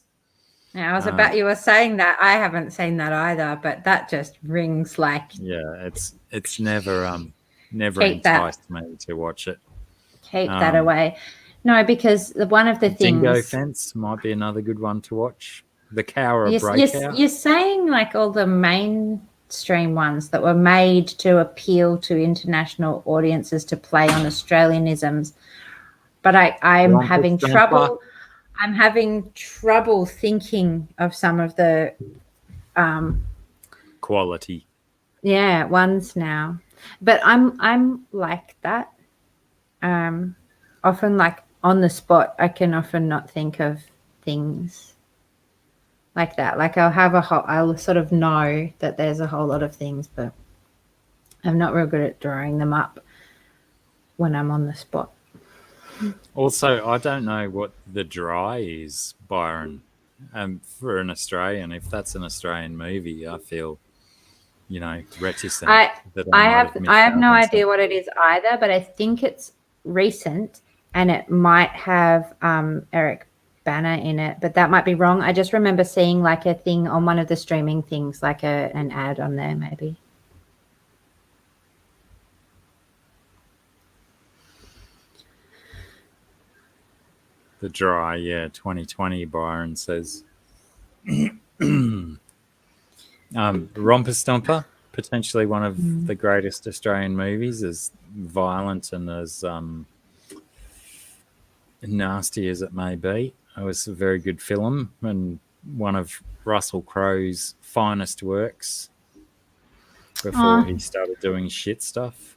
Yeah, I was about you were saying that. I haven't seen that either, but that just rings Yeah, it's never never Keep that. enticed me to watch it. Keep that away. No, because one of the Dingo things... Fence might be another good one to watch. The Cowra You're, Breakout. you're saying like all the mainstream ones that were made to appeal to international audiences to play on Australianisms, but I'm having trouble. I'm having trouble thinking of some of the quality. Yeah, ones now. But I'm like that. Often like on the spot, I can often not think of things like that. Like I'll sort of know that there's a whole lot of things, but I'm not real good at drawing them up when I'm on the spot. Also, I don't know what the dry is, Byron. For an Australian, if that's an Australian movie, I feel, reticent. I have no idea what it is either, but I think it's recent and it might have Eric Bana in it, but that might be wrong. I just remember seeing like a thing on one of the streaming things, like an ad on there maybe. The dry, 2020, Byron says. Romper Stomper, potentially one of the greatest Australian movies, as violent and as nasty as it may be. It was a very good film and one of Russell Crowe's finest works before he started doing shit stuff.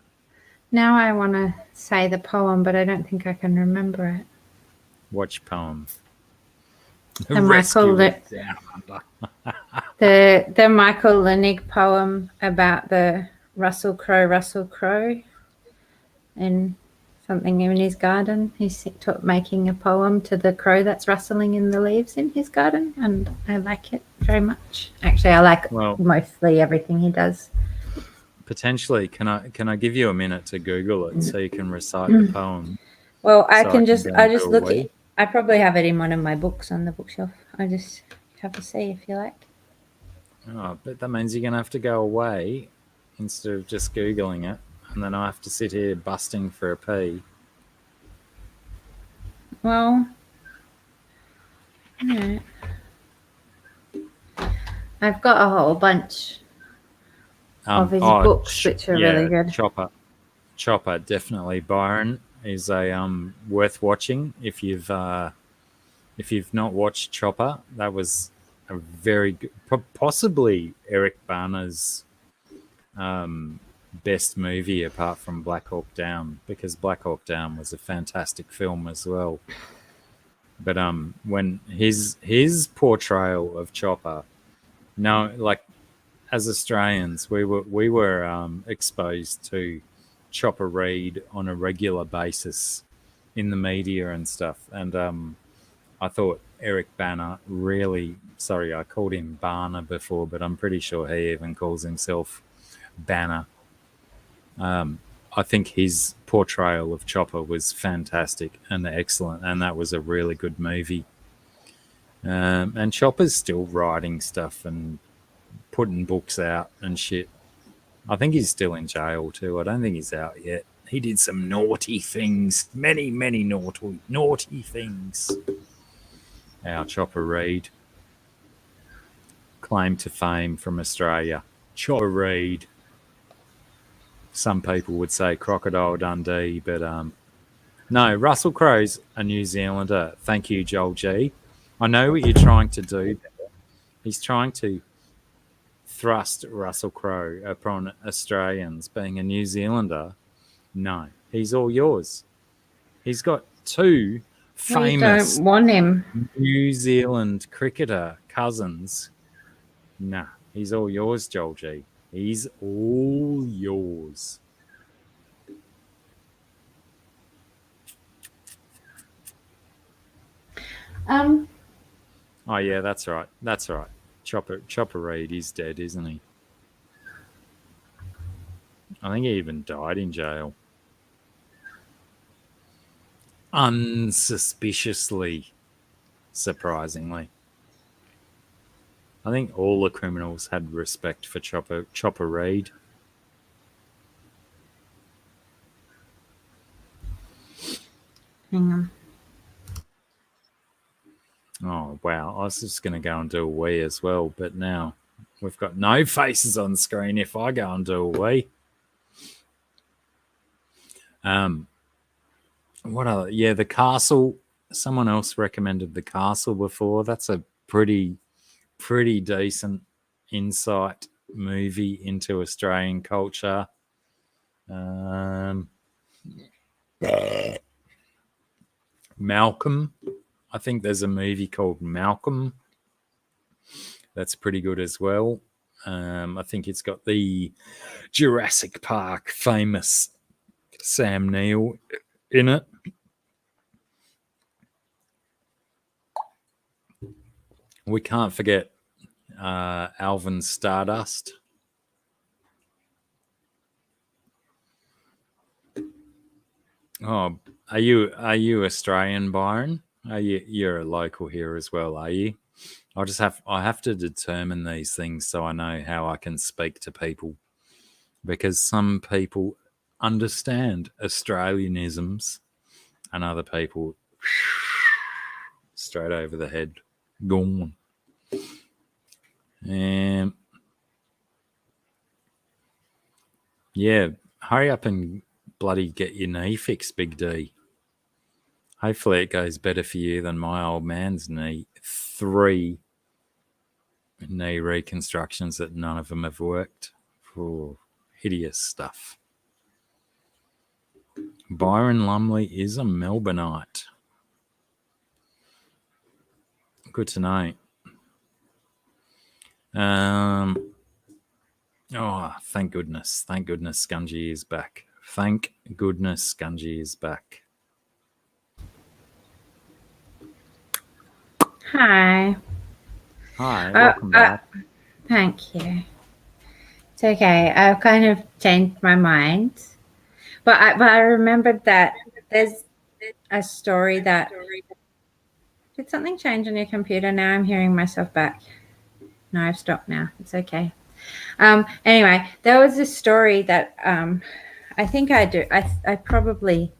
Now I want to say the poem, but I don't think I can remember it. Which poem? The Michael Lenig poem about the Russell Crowe and something in his garden. He's making a poem to the crow that's rustling in the leaves in his garden, and I like it very much. Actually, I like mostly everything he does. Potentially, can I give you a minute to Google it so you can recite the poem? Well, I just look at it. I probably have it in one of my books on the bookshelf. I just have to see if you like. Oh, but that means you're going to have to go away instead of just Googling it. And then I have to sit here busting for a pee. Well, yeah. I've got a whole bunch of his books, which are really good. Chopper, definitely. Byron is a worth watching. If you've not watched Chopper, that was a very good, possibly Eric Bana's best movie apart from Black Hawk Down, because Black Hawk Down was a fantastic film as well. But when his portrayal of Chopper, as Australians, we were exposed to Chopper Read on a regular basis in the media and stuff, and I thought Eric Bana really, sorry, I called him Bana before, but I'm pretty sure he even calls himself Bana. I think his portrayal of Chopper was fantastic and excellent, and that was a really good movie. And Chopper's still writing stuff and putting books out and shit. I think he's still in jail too. I don't think he's out yet. He did some naughty things, many naughty things. Our Chopper Read, claim to fame from Australia. Chopper Read. Some people would say Crocodile Dundee, but no, Russell Crowe's a New Zealander. Thank you, Joel G. I know what you're trying to do there. He's trying to thrust Russell Crowe upon Australians being a New Zealander. No, he's all yours. He's got two famous don't want him. New Zealand cricketer cousins. Nah, he's all yours, Joel G. He's all yours. Oh yeah, that's right. That's right. Chopper Read is dead, isn't he? I think he even died in jail. Unsuspiciously, surprisingly. I think all the criminals had respect for Chopper Read. Hang on. Oh, wow. I was just going to go and do a wee as well, but now we've got no faces on screen if I go and do a wee. What other? Yeah, The Castle. Someone else recommended The Castle before. That's a pretty decent insight movie into Australian culture. Malcolm. I think there's a movie called Malcolm. That's pretty good as well. I think it's got the Jurassic Park famous Sam Neill in it. We can't forget Alvin Stardust. Oh, are you Australian, Byron? You're a local here as well, are you? I have to determine these things so I know how I can speak to people, because some people understand Australianisms and other people straight over the head, gone. Yeah, hurry up and bloody get your knee fixed, Big D. Hopefully it goes better for you than my old man's knee. 3 knee reconstructions that none of them have worked. Oh, hideous stuff. Byron Lumley is a Melbourneite. Good to know. Oh, thank goodness. Thank goodness Scungy is back. Thank goodness Scungy is back. Hi. Hi, welcome back. Thank you. It's okay. I've kind of changed my mind. But I remembered that there's a story that... Did something change on your computer? Now I'm hearing myself back. No, I've stopped now. It's okay. Anyway, there was this story that I think I do. I probably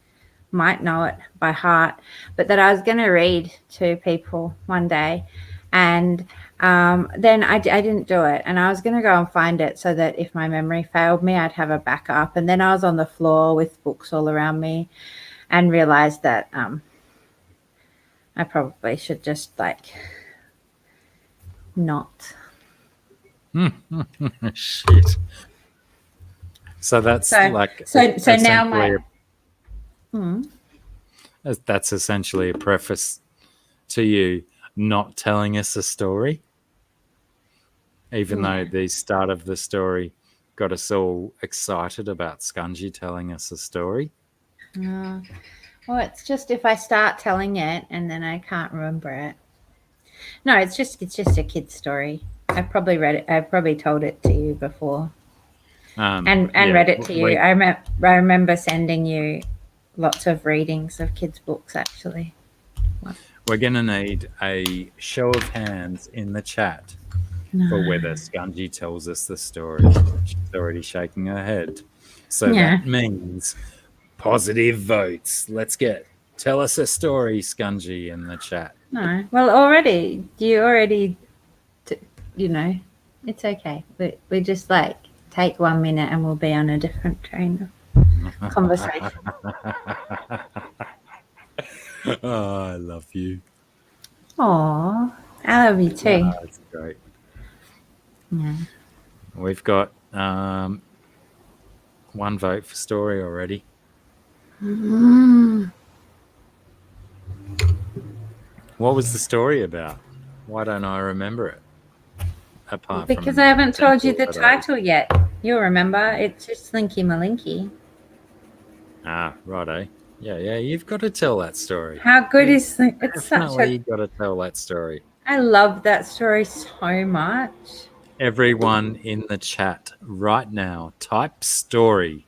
might know it by heart, but that I was going to read to people one day. And then I didn't do it. And I was going to go and find it so that if my memory failed me, I'd have a backup. And then I was on the floor with books all around me and realized that I probably should just not. Shit. So that's So now that's essentially a preface to you not telling us a story, even though the start of the story got us all excited about Scungy telling us a story. Well, it's just if I start telling it and then I can't remember it. No, it's just a kid's story. I've probably read it. I've probably told it to you before, and read it to you. I remember sending you lots of readings of kids' books. Actually, we're gonna need a show of hands in the chat for whether Scungy tells us the story. She's already shaking her head, so that means positive votes. Let's tell us a story, Scungy, in the chat. No, well, already it's okay. We just take 1 minute and we'll be on a different train of conversation. Oh, I love you. Aw, I love you too. Oh, that's great. Yeah. We've got 1 vote for story already. What was the story about? Why don't I remember it? Because I haven't told you the title yet. You'll remember. It's just Slinky Malinky. Ah, righto. Yeah, you've got to tell that story. How good is it? It's Definitely got to tell that story. I love that story so much. Everyone in the chat right now, type story.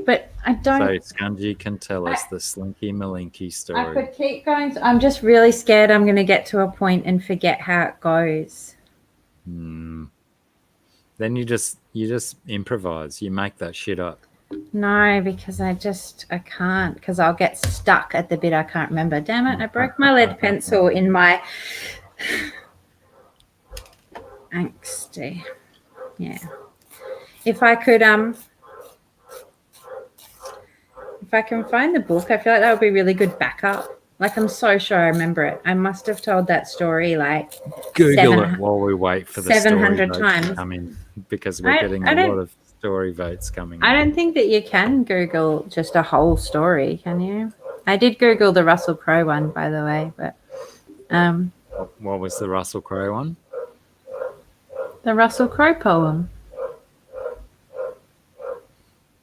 But I don't... So Scungy can tell us the Slinky Malinky story. I could keep going. I'm just really scared I'm going to get to a point and forget how it goes. Then you just improvise. You make that shit up. No, because I can't, because I'll get stuck at the bit I can't remember. Damn it, I broke my lead pencil in my angsty. Yeah. If I can find the book, I feel like that would be really good backup. Like, I'm so sure I remember it. I must have told that story like Google it while we wait for the story 700 votes times. to come in, because we're getting a lot of story votes coming in. I don't think that you can Google just a whole story, can you? I did Google the Russell Crowe one, by the way, but What was the Russell Crowe one? the Russell Crowe poem.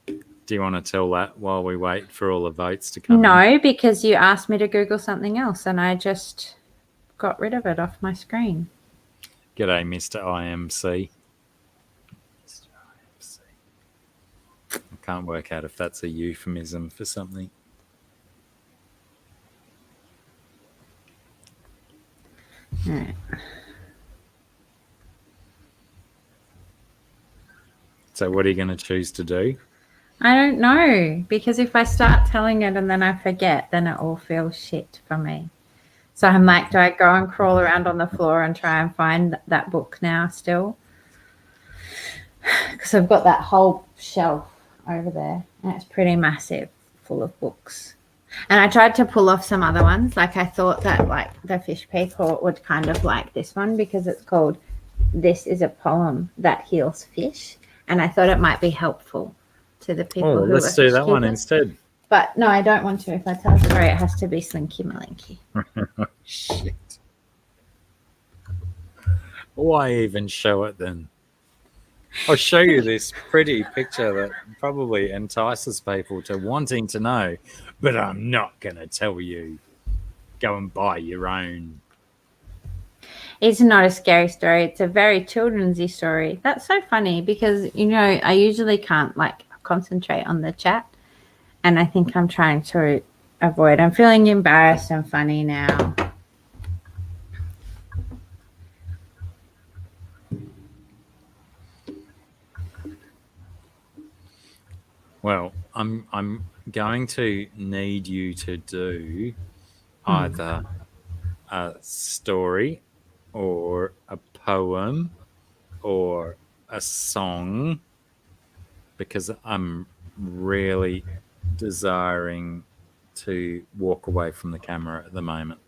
Do you want to tell that while we wait for all the votes to come in? No, because you asked me to Google something else, and I just got rid of it off my screen. G'day, Mr. IMC. Mr. IMC. I can't work out if that's a euphemism for something. All right. So what are you going to choose to do? I don't know, because if I start telling it and then I forget, then it all feels shit for me. So I'm like, do I go and crawl around on the floor and try and find that book now still? Because I've got that whole shelf over there, and it's pretty massive, full of books. And I tried to pull off some other ones. Like, I thought that like the fish people would kind of like this one, because it's called "This is a Poem That Heals Fish," and I thought it might be helpful to the people. Oh, who let's are do that one keepers. instead. But no, I don't want to. If I tell a story, it has to be Slinky Malinky. Shit. Why even show it then? I'll show you this pretty picture that probably entices people to wanting to know, but I'm not going to tell you. Go and buy your own. It's not a scary story. It's a very children's-y story. That's so funny, because, you know, I usually can't like concentrate on the chat, and I think I'm trying to avoid. I'm feeling embarrassed and funny now. Well, I'm going to need you to do either a story or a poem or a song, because I'm really desiring to walk away from the camera at the moment.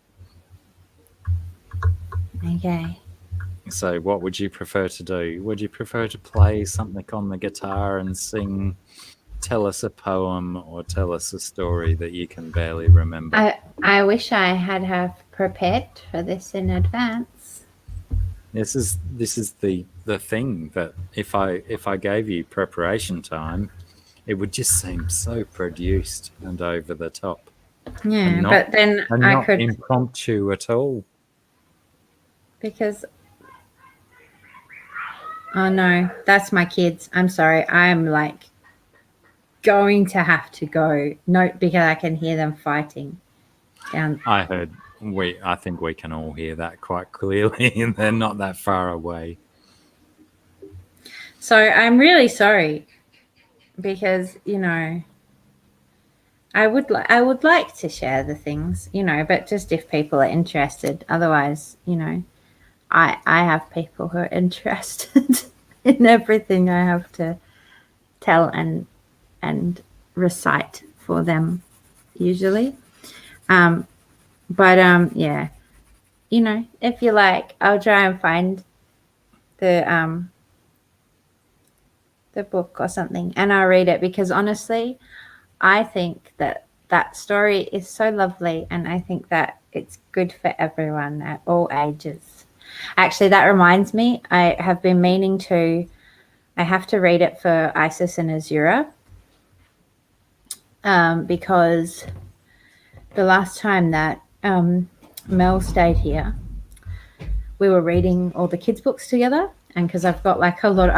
Okay. So what would you prefer to do? Would you prefer to play something on the guitar and sing, tell us a poem, or tell us a story that you can barely remember? I wish I had have prepared for this in advance. This is the thing, that if I gave you preparation time, it would just seem so produced and over the top. Yeah, not, but then and I not could, impromptu at all. because oh no, that's my kids. I'm sorry. I'm like going to have to go. No, because I can hear them fighting down. I think we can all hear that quite clearly, and they're not that far away. So I'm really sorry, because, you know, I would like to share the things, you know, but just if people are interested. Otherwise, you know, I have people who are interested in everything I have to tell and recite for them usually. Yeah, you know, if you like, I'll try and find the book or something, and I'll read it, because honestly, I think that story is so lovely, and I think that it's good for everyone at all ages. Actually, that reminds me, I have been meaning to. I have to read it for Isis and Azura, because the last time that Mel stayed here, we were reading all the kids' books together, and because I've got like a lot,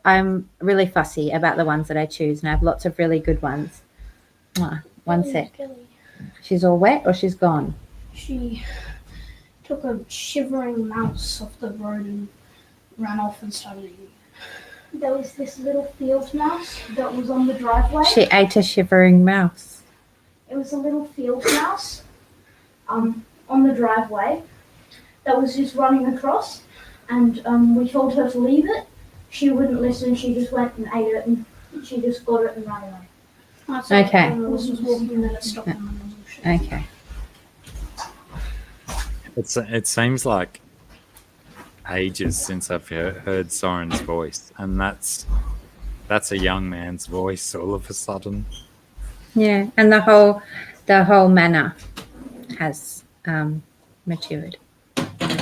I'm really fussy about the ones that I choose, and I have lots of really good ones. One sec. She's all wet, or she's gone? She took a shivering mouse off the road and ran off and started eating there was this little field mouse that was on the driveway. She ate a shivering mouse. It was a little field mouse on the driveway that was just running across, and we told her to leave it. She wouldn't listen. She just went and ate it, and she just got it and ran away. Okay. I was just walking and then it stopped. Okay. It seems like ages since I've heard Soren's voice, and that's a young man's voice all of a sudden. Yeah, and the whole manner has matured.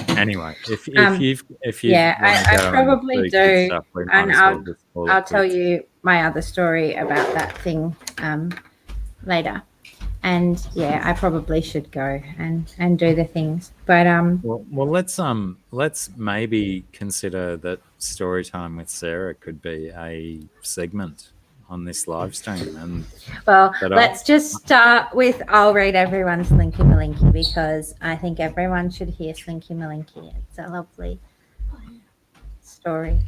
Anyway, if you yeah, I wanna go probably and do, stuff, we might and as well just call it I'll tell quits. you my other story about that thing later. And yeah, I probably should go and do the things. But Well, let's maybe consider that story time with Sarah could be a segment on this live stream. And well, But let's just start with I'll read everyone's Slinky Malinky because I think everyone should hear Slinky Malinky. It's a lovely story.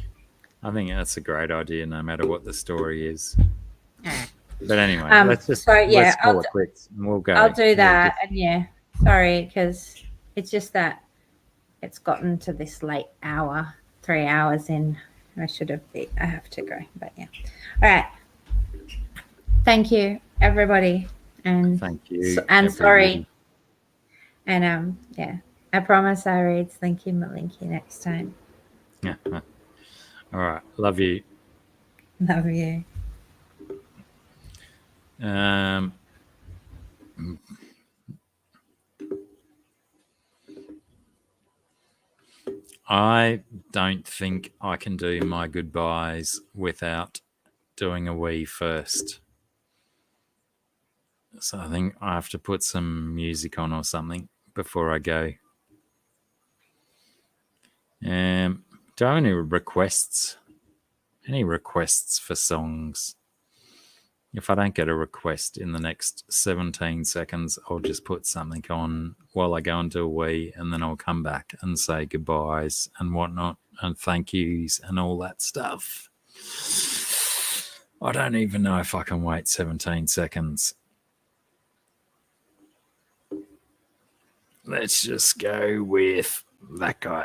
I think that's a great idea, no matter what the story is. Alright. But anyway, let's just yeah, call it quits, and we'll go. I'll do We'll that. just- And yeah, sorry, because it's just that it's gotten to this late hour, 3 hours in. I have to go, but yeah. All right. Thank you, everybody. And Thank you. and sorry. everybody. And yeah, I promise I'll read Slinky Malinky next time. Yeah. All right. Love you. Love you. I don't think I can do my goodbyes without doing a wee first. So I think I have to put some music on or something before I go. Do I have any requests? Any requests for songs? If I don't get a request in the next 17 seconds, I'll just put something on while I go into a wee, and then I'll come back and say goodbyes and whatnot and thank yous and all that stuff. I don't even know if I can wait 17 seconds. Let's just go with that guy.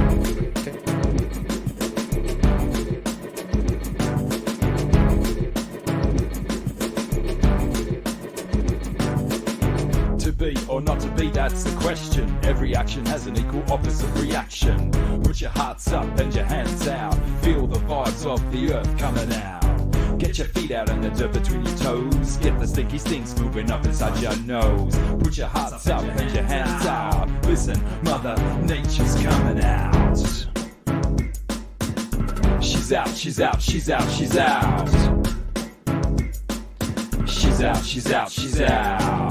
To be or not to be, that's the question. Every action has an equal opposite reaction. Put your hearts up and your hands out. Feel the vibes of the earth coming out. Get your feet out and the dirt between your toes. Get the stinky stinks moving up inside your nose. Put your hearts up and your hands out. Listen, Mother Nature's coming out. She's out, she's out, she's out, she's out. She's out, she's out, she's out.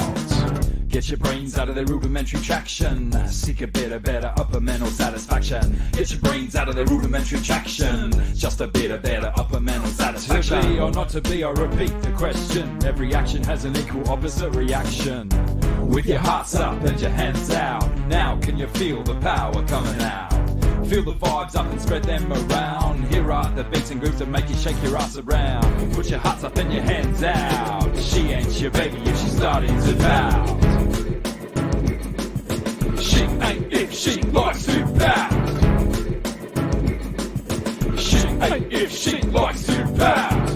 Get your brains out of their rudimentary traction. Seek a bit of better upper mental satisfaction. Get your brains out of their rudimentary traction. Just a bit of better upper mental satisfaction. To be or not to be, I repeat the question. Every action has an equal opposite reaction. With your hearts up and your hands out. Now can you feel the power coming out? Feel the vibes up and spread them around. Here are the beats and grooves that make you shake your ass around. Put your hearts up and your hands out. She ain't your baby if she's starting to pout. She ain't if she likes to pout. She ain't if she likes to pout.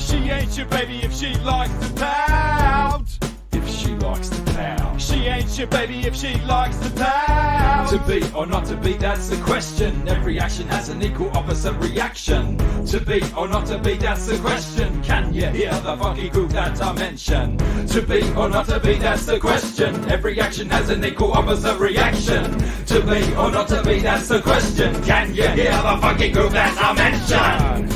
She ain't your baby if she likes to pout. If she likes to pout. She ain't your baby if she likes to pout. To be or not to be, that's the question. Every action has an equal opposite reaction. To be or not to be, that's the question. Can you hear the funky groove that I mention? To be or not to be, that's the question. Every action has an equal opposite reaction. To be or not to be, that's the question. Can you hear the funky groove that I mention?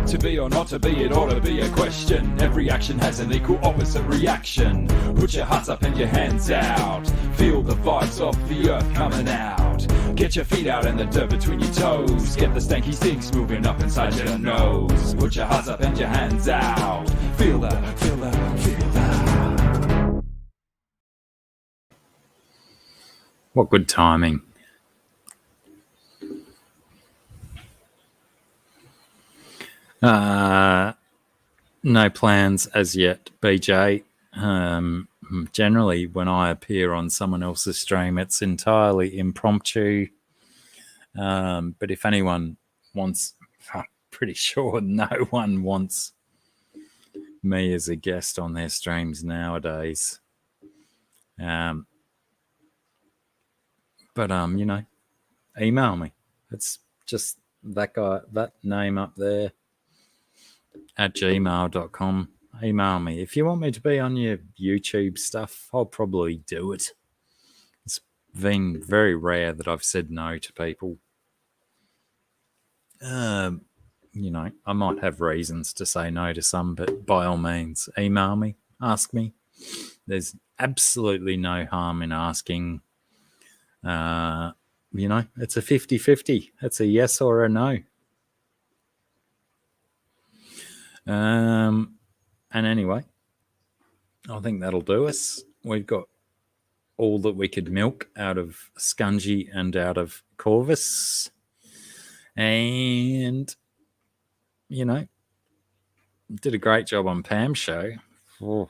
To be or not to be, it ought to be a question. Every action has an equal opposite reaction. Put your hearts up and your hands out. Feel the vibes of the earth coming out. Get your feet out and the dirt between your toes. Get the stanky stinks moving up inside your nose. Put your hearts up and your hands out. Feel the What good timing. No plans as yet, BJ. Generally, when I appear on someone else's stream, it's entirely impromptu. But if anyone wants, I'm pretty sure no one wants me as a guest on their streams nowadays. But email me. It's just that guy, that name up there at gmail.com. Email me. If you want me to be on your YouTube stuff, I'll probably do it. It's been very rare that I've said no to people. I might have reasons to say no to some, but by all means, email me, ask me. There's absolutely no harm in asking. It's a 50-50. It's a yes or a no. And anyway, I think that'll do us. We've got all that we could milk out of Scungy and out of Corvus. And, did a great job on Pam's show. Oh,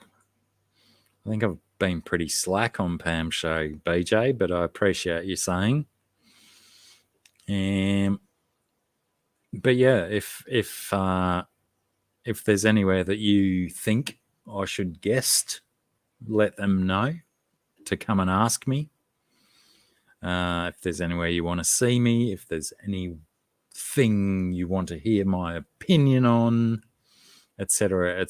I think I've been pretty slack on Pam's show, BJ, but I appreciate you saying. But yeah, if there's anywhere that you think I should guest, let them know to come and ask me. If there's anywhere you want to see me, if there's anything you want to hear my opinion on, etc.,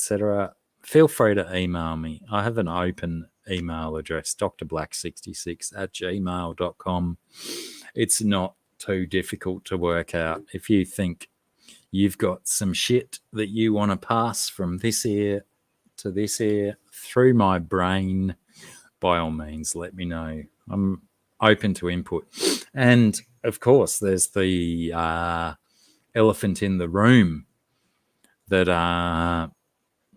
feel free to email me. I have an open email address, drblack66@gmail.com. It's not too difficult to work out. If you think you've got some shit that you want to pass from this ear to this ear through my brain, by all means, let me know. I'm open to input. And, of course, there's the elephant in the room that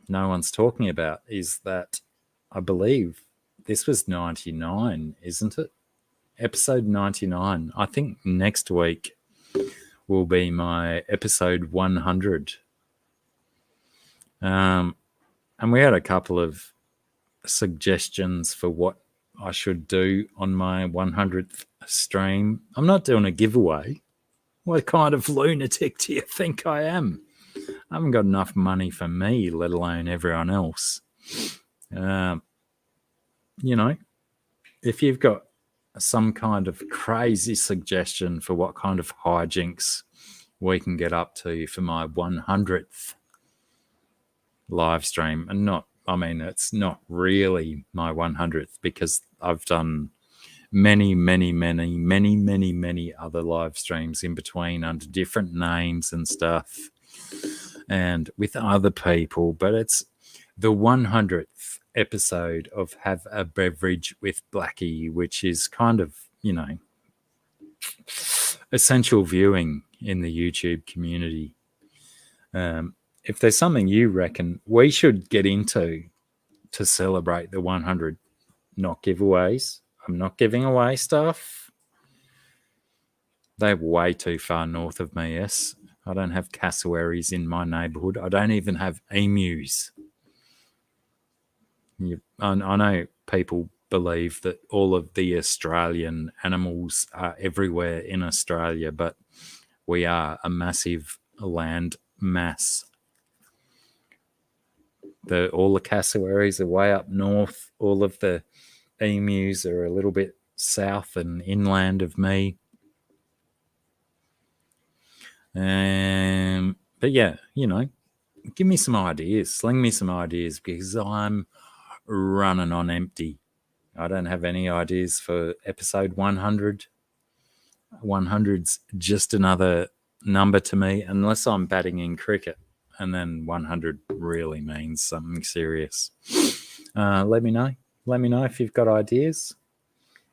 no one's talking about, is that I believe this was 99, isn't it? Episode 99. I think next week will be my episode 100. And we had a couple of suggestions for what I should do on my 100th stream. I'm not doing a giveaway. What kind of lunatic do you think I am? I haven't got enough money for me, let alone everyone else. If you've got some kind of crazy suggestion for what kind of hijinks we can get up to for my 100th live stream, it's not really my 100th because I've done many other live streams in between under different names and stuff and with other people, but it's the 100th episode of Have a Beverage with Blacky, which is kind of, essential viewing in the YouTube community. If there's something you reckon we should get into to celebrate the 100, not giveaways. I'm not giving away stuff. They're way too far north of me, yes. I don't have cassowaries in my neighbourhood. I don't even have emus. I know people believe that all of the Australian animals are everywhere in Australia, but we are a massive land mass. All the cassowaries are way up north. All of the emus are a little bit south and inland of me. But yeah, give me some ideas. Sling me some ideas because I'm running on empty. I don't have any ideas for episode 100. 100's just another number to me unless I'm batting in cricket. And then 100 really means something serious. Let me know. Let me know if you've got ideas.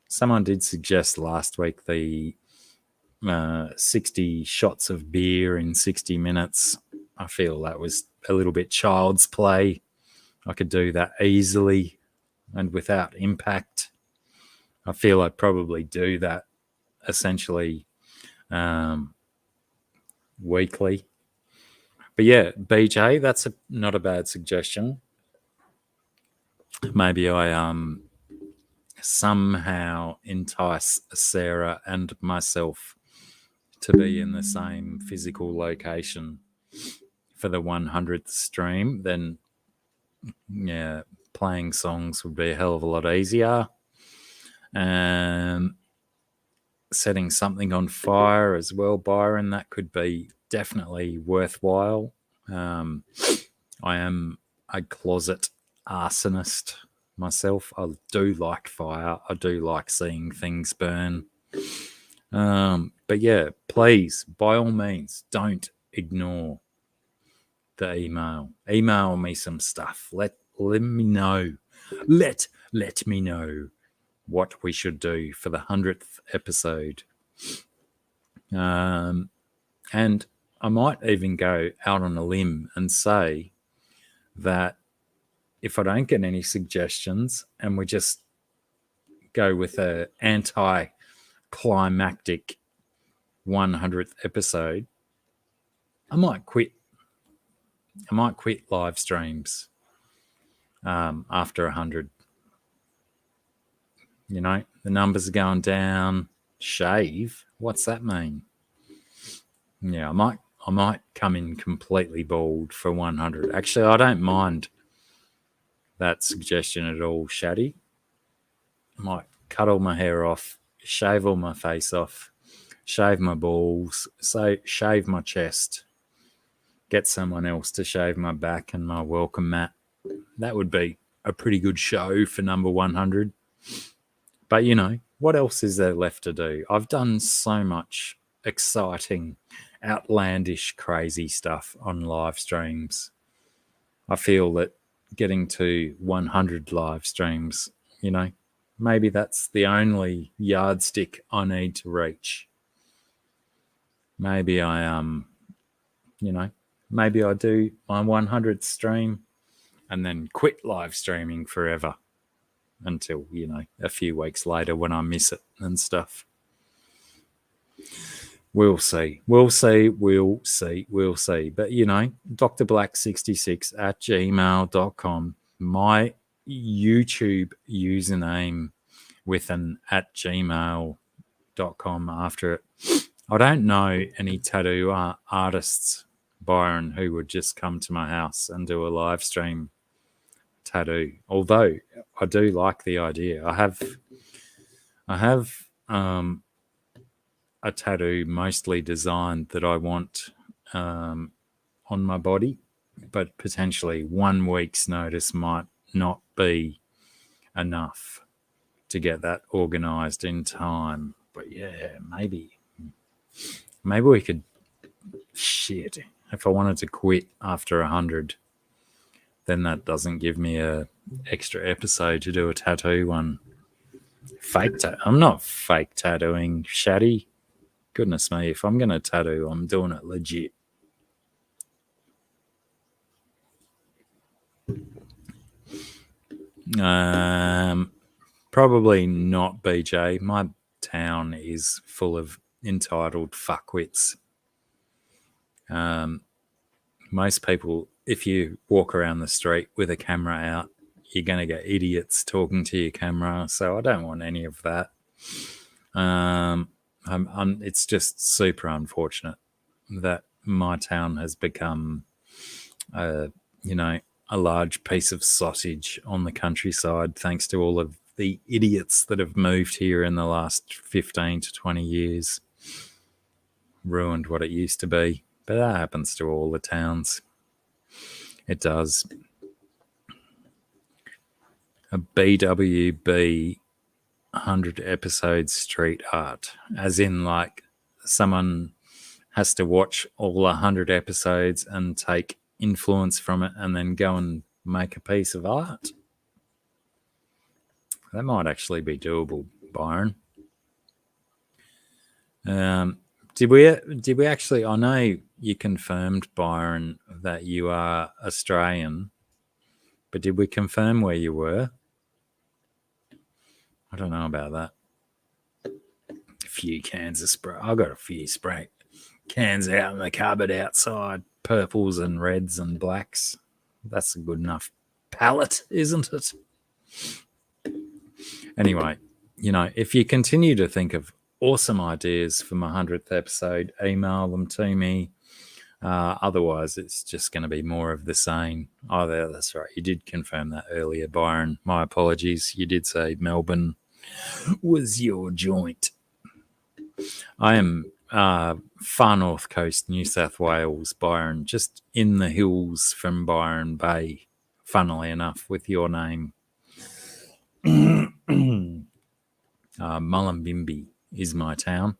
Someone did suggest last week the 60 shots of beer in 60 minutes. I feel that was a little bit child's play. I could do that easily and without impact. I feel I'd probably do that essentially weekly. But yeah, BJ, that's not a bad suggestion. Maybe I somehow entice Sarah and myself to be in the same physical location for the 100th stream. Then yeah, playing songs would be a hell of a lot easier. Setting something on fire as well, Byron, that could be definitely worthwhile. I am a closet arsonist myself. I do like fire. I do like seeing things burn. But yeah, please, by all means, don't ignore the email. Email me some stuff. Let me know. Let me know what we should do for the 100th episode. And I might even go out on a limb and say that if I don't get any suggestions and we just go with a anti-climactic 100th episode, I might quit. I might quit live streams after 100. You know, the numbers are going down. Shave? What's that mean? Yeah, I might come in completely bald for 100. Actually, I don't mind that suggestion at all, Shaddy. I might cut all my hair off, shave all my face off, shave my balls, shave my chest, get someone else to shave my back and my welcome mat. That would be a pretty good show for number 100. But, you know, what else is there left to do? I've done so much exciting, outlandish, crazy stuff on live streams. I feel that getting to 100 live streams, you know, maybe that's the only yardstick I need to reach. Maybe I, you know, maybe I do my 100th stream and then quit live streaming forever until, you know, a few weeks later when I miss it and stuff. We'll see. But, you know, drblack66@gmail.com, my YouTube username with an @gmail.com after it. I don't know any tattoo artists, Byron, who would just come to my house and do a live stream tattoo. Although I do like the idea. I have a tattoo mostly designed that I want on my body, but potentially 1 week's notice might not be enough to get that organized in time. But yeah, maybe we could, shit, if I wanted to quit after 100, then that doesn't give me a extra episode to do a tattoo one. I'm not fake tattooing, Shaddy. Goodness me, if I'm going to tattoo, I'm doing it legit. Probably not, BJ. My town is full of entitled fuckwits. Most people, if you walk around the street with a camera out, you're going to get idiots talking to your camera. So I don't want any of that. It's just super unfortunate that my town has become, you know, a large piece of sausage on the countryside, thanks to all of the idiots that have moved here in the last 15 to 20 years. Ruined what it used to be. But that happens to all the towns. It does. A BWB 100 episode street art, as in like someone has to watch all 100 episodes and take influence from it and then go and make a piece of art. That might actually be doable, Byron. Did we actually, I know you confirmed, Byron, that you are Australian, but did we confirm where you were? I don't know about that. few cans of spray. I got a few spray cans out in the cupboard outside, purples and reds and blacks. That's a good enough palette, isn't it? Anyway, if you continue to think of awesome ideas for my 100th episode, email them to me. Otherwise, it's just going to be more of the same. Oh, that's right. You did confirm that earlier, Byron. My apologies. You did say Melbourne was your joint. I am far north coast, New South Wales, Byron, just in the hills from Byron Bay, funnily enough, with your name. Mullumbimby is my town,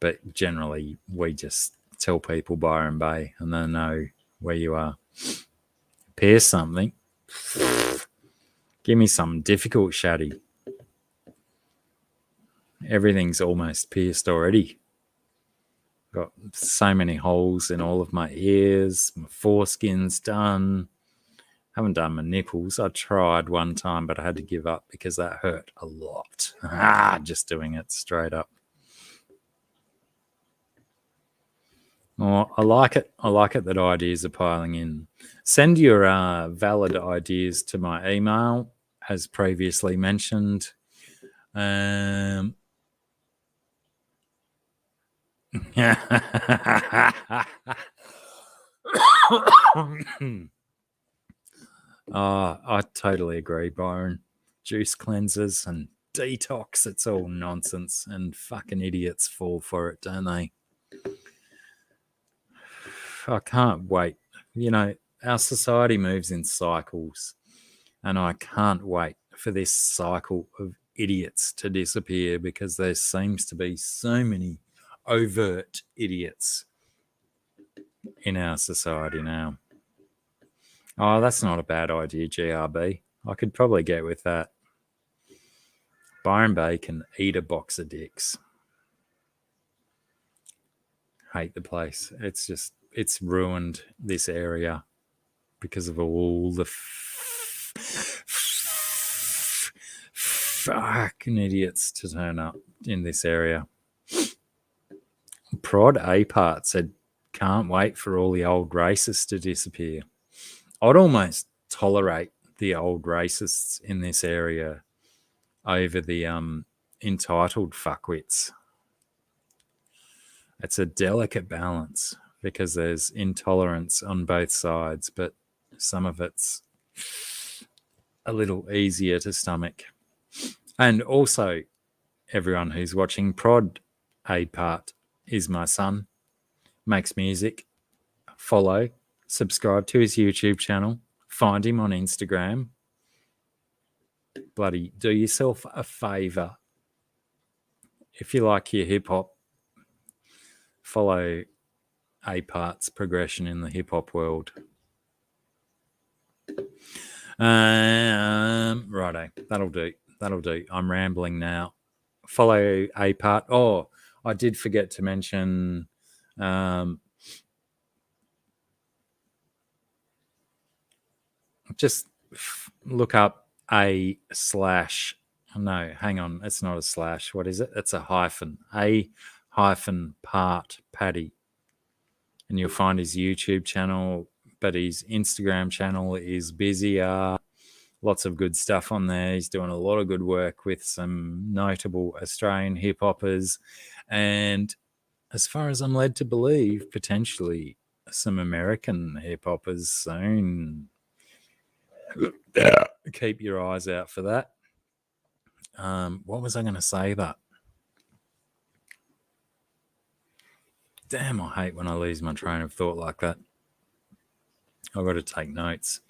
but generally we just tell people Byron Bay and they know where you are. Pierce something. Give me something difficult, Shaddy. Everything's almost pierced already. Got so many holes in all of my ears. My foreskin's done. Haven't done my nipples. I tried one time, but I had to give up because that hurt a lot. Just doing it straight up. Oh, I like it. I like it that ideas are piling in. Send your valid ideas to my email, as previously mentioned. I totally agree, Byron. Juice cleansers and detox, it's all nonsense, and fucking idiots fall for it, don't they? I can't wait. Our society moves in cycles, and I can't wait for this cycle of idiots to disappear, because there seems to be so many overt idiots in our society now. Oh, that's not a bad idea, GRB. I could probably get with that. Byron Bay can eat a box of dicks. Hate the place. It's ruined this area because of all the fucking idiots to turn up in this area. Prod A Part said, can't wait for all the old racists to disappear. I'd almost tolerate the old racists in this area over the entitled fuckwits. It's a delicate balance because there's intolerance on both sides, but some of it's a little easier to stomach. And also, everyone who's watching, Prod A Part is my son, makes music. Follow, subscribe to his YouTube channel, find him on Instagram. Bloody do yourself a favour. If you like your hip hop, follow A Part's progression in the hip hop world. Righto, that'll do. I'm rambling now. Follow A Part. Oh, I did forget to mention just look up no, hang on, it's not a slash. What is it? It's a hyphen. A-part Paddy. And you'll find his YouTube channel, but his Instagram channel is busier. Lots of good stuff on there. He's doing a lot of good work with some notable Australian hip hoppers, and as far as I'm led to believe, potentially some American hip hoppers soon. Keep your eyes out for that. What was I going to say that? Damn, I hate when I lose my train of thought like that. I've got to take notes.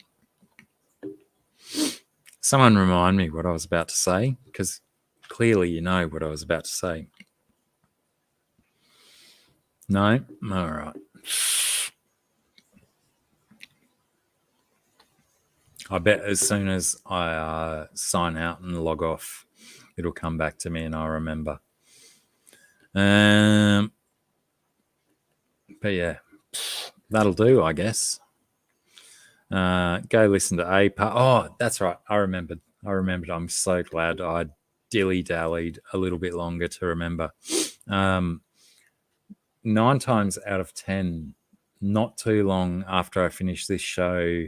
Someone remind me what I was about to say, because clearly you know what I was about to say. No? All right. I bet as soon as I sign out and log off, it'll come back to me and I'll remember. But yeah, that'll do, I guess. Go listen to A Part. Oh, that's right. I remembered. I'm so glad I dilly-dallied a little bit longer to remember. 9 times out of 10, not too long after I finished this show,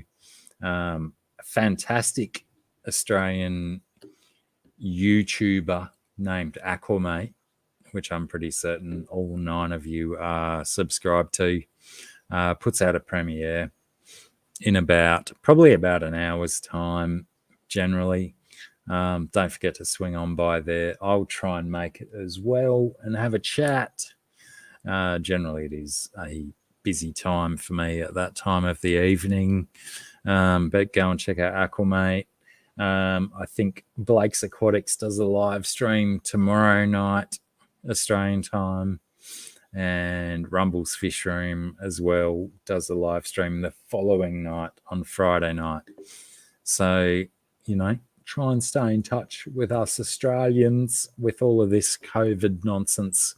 a fantastic Australian YouTuber named Aquamate, which I'm pretty certain all 9 of you are subscribed to, puts out a premiere in probably about an hour's time generally. Don't forget to swing on by there. I'll try and make it as well and have a chat. Generally, it is a busy time for me at that time of the evening, but go and check out Aquamate. I think Blake's Aquatics does a live stream tomorrow night, Australian time, and Rumble's Fish Room as well does a live stream the following night on Friday night. So, try and stay in touch with us Australians with all of this COVID nonsense.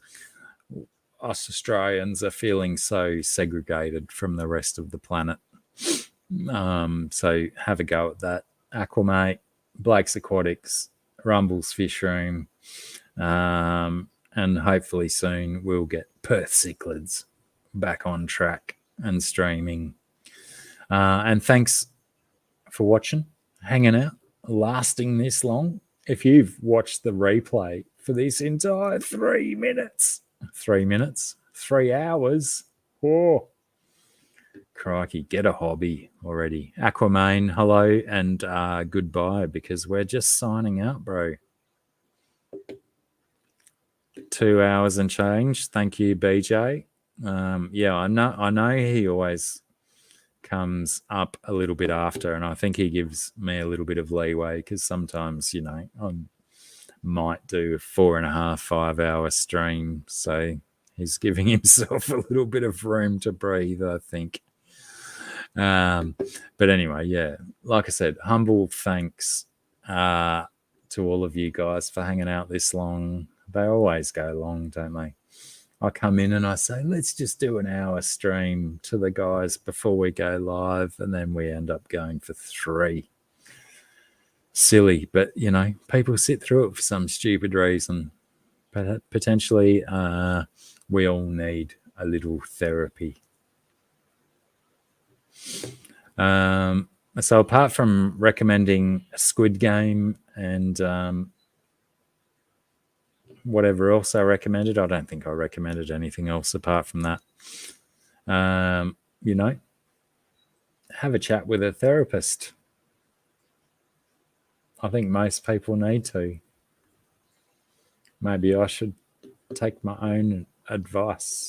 Us Australians are feeling so segregated from the rest of the planet. So have a go at that. Aquamate, Blake's Aquatics, Rumble's Fish Room, and hopefully soon we'll get Perth Cichlids back on track and streaming. And thanks for watching, hanging out, lasting this long. If you've watched the replay for this entire 3 minutes, 3 hours, oh, crikey, get a hobby already. Aquamane, hello and goodbye, because we're just signing out, bro. 2 hours and change. Thank you, BJ. Yeah, I know he always comes up a little bit after, and I think he gives me a little bit of leeway because sometimes, I might do a 4.5, 5 hour stream. So he's giving himself a little bit of room to breathe, I think. But anyway, yeah, like I said, humble thanks to all of you guys for hanging out this long. They always go long, don't they? I come in and I say, let's just do an hour stream to the guys before we go live, and then we end up going for 3. Silly, but people sit through it for some stupid reason. But potentially we all need a little therapy. So apart from recommending Squid Game and whatever else I recommended, I don't think I recommended anything else apart from that. Have a chat with a therapist. I think most people need to. Maybe I should take my own advice.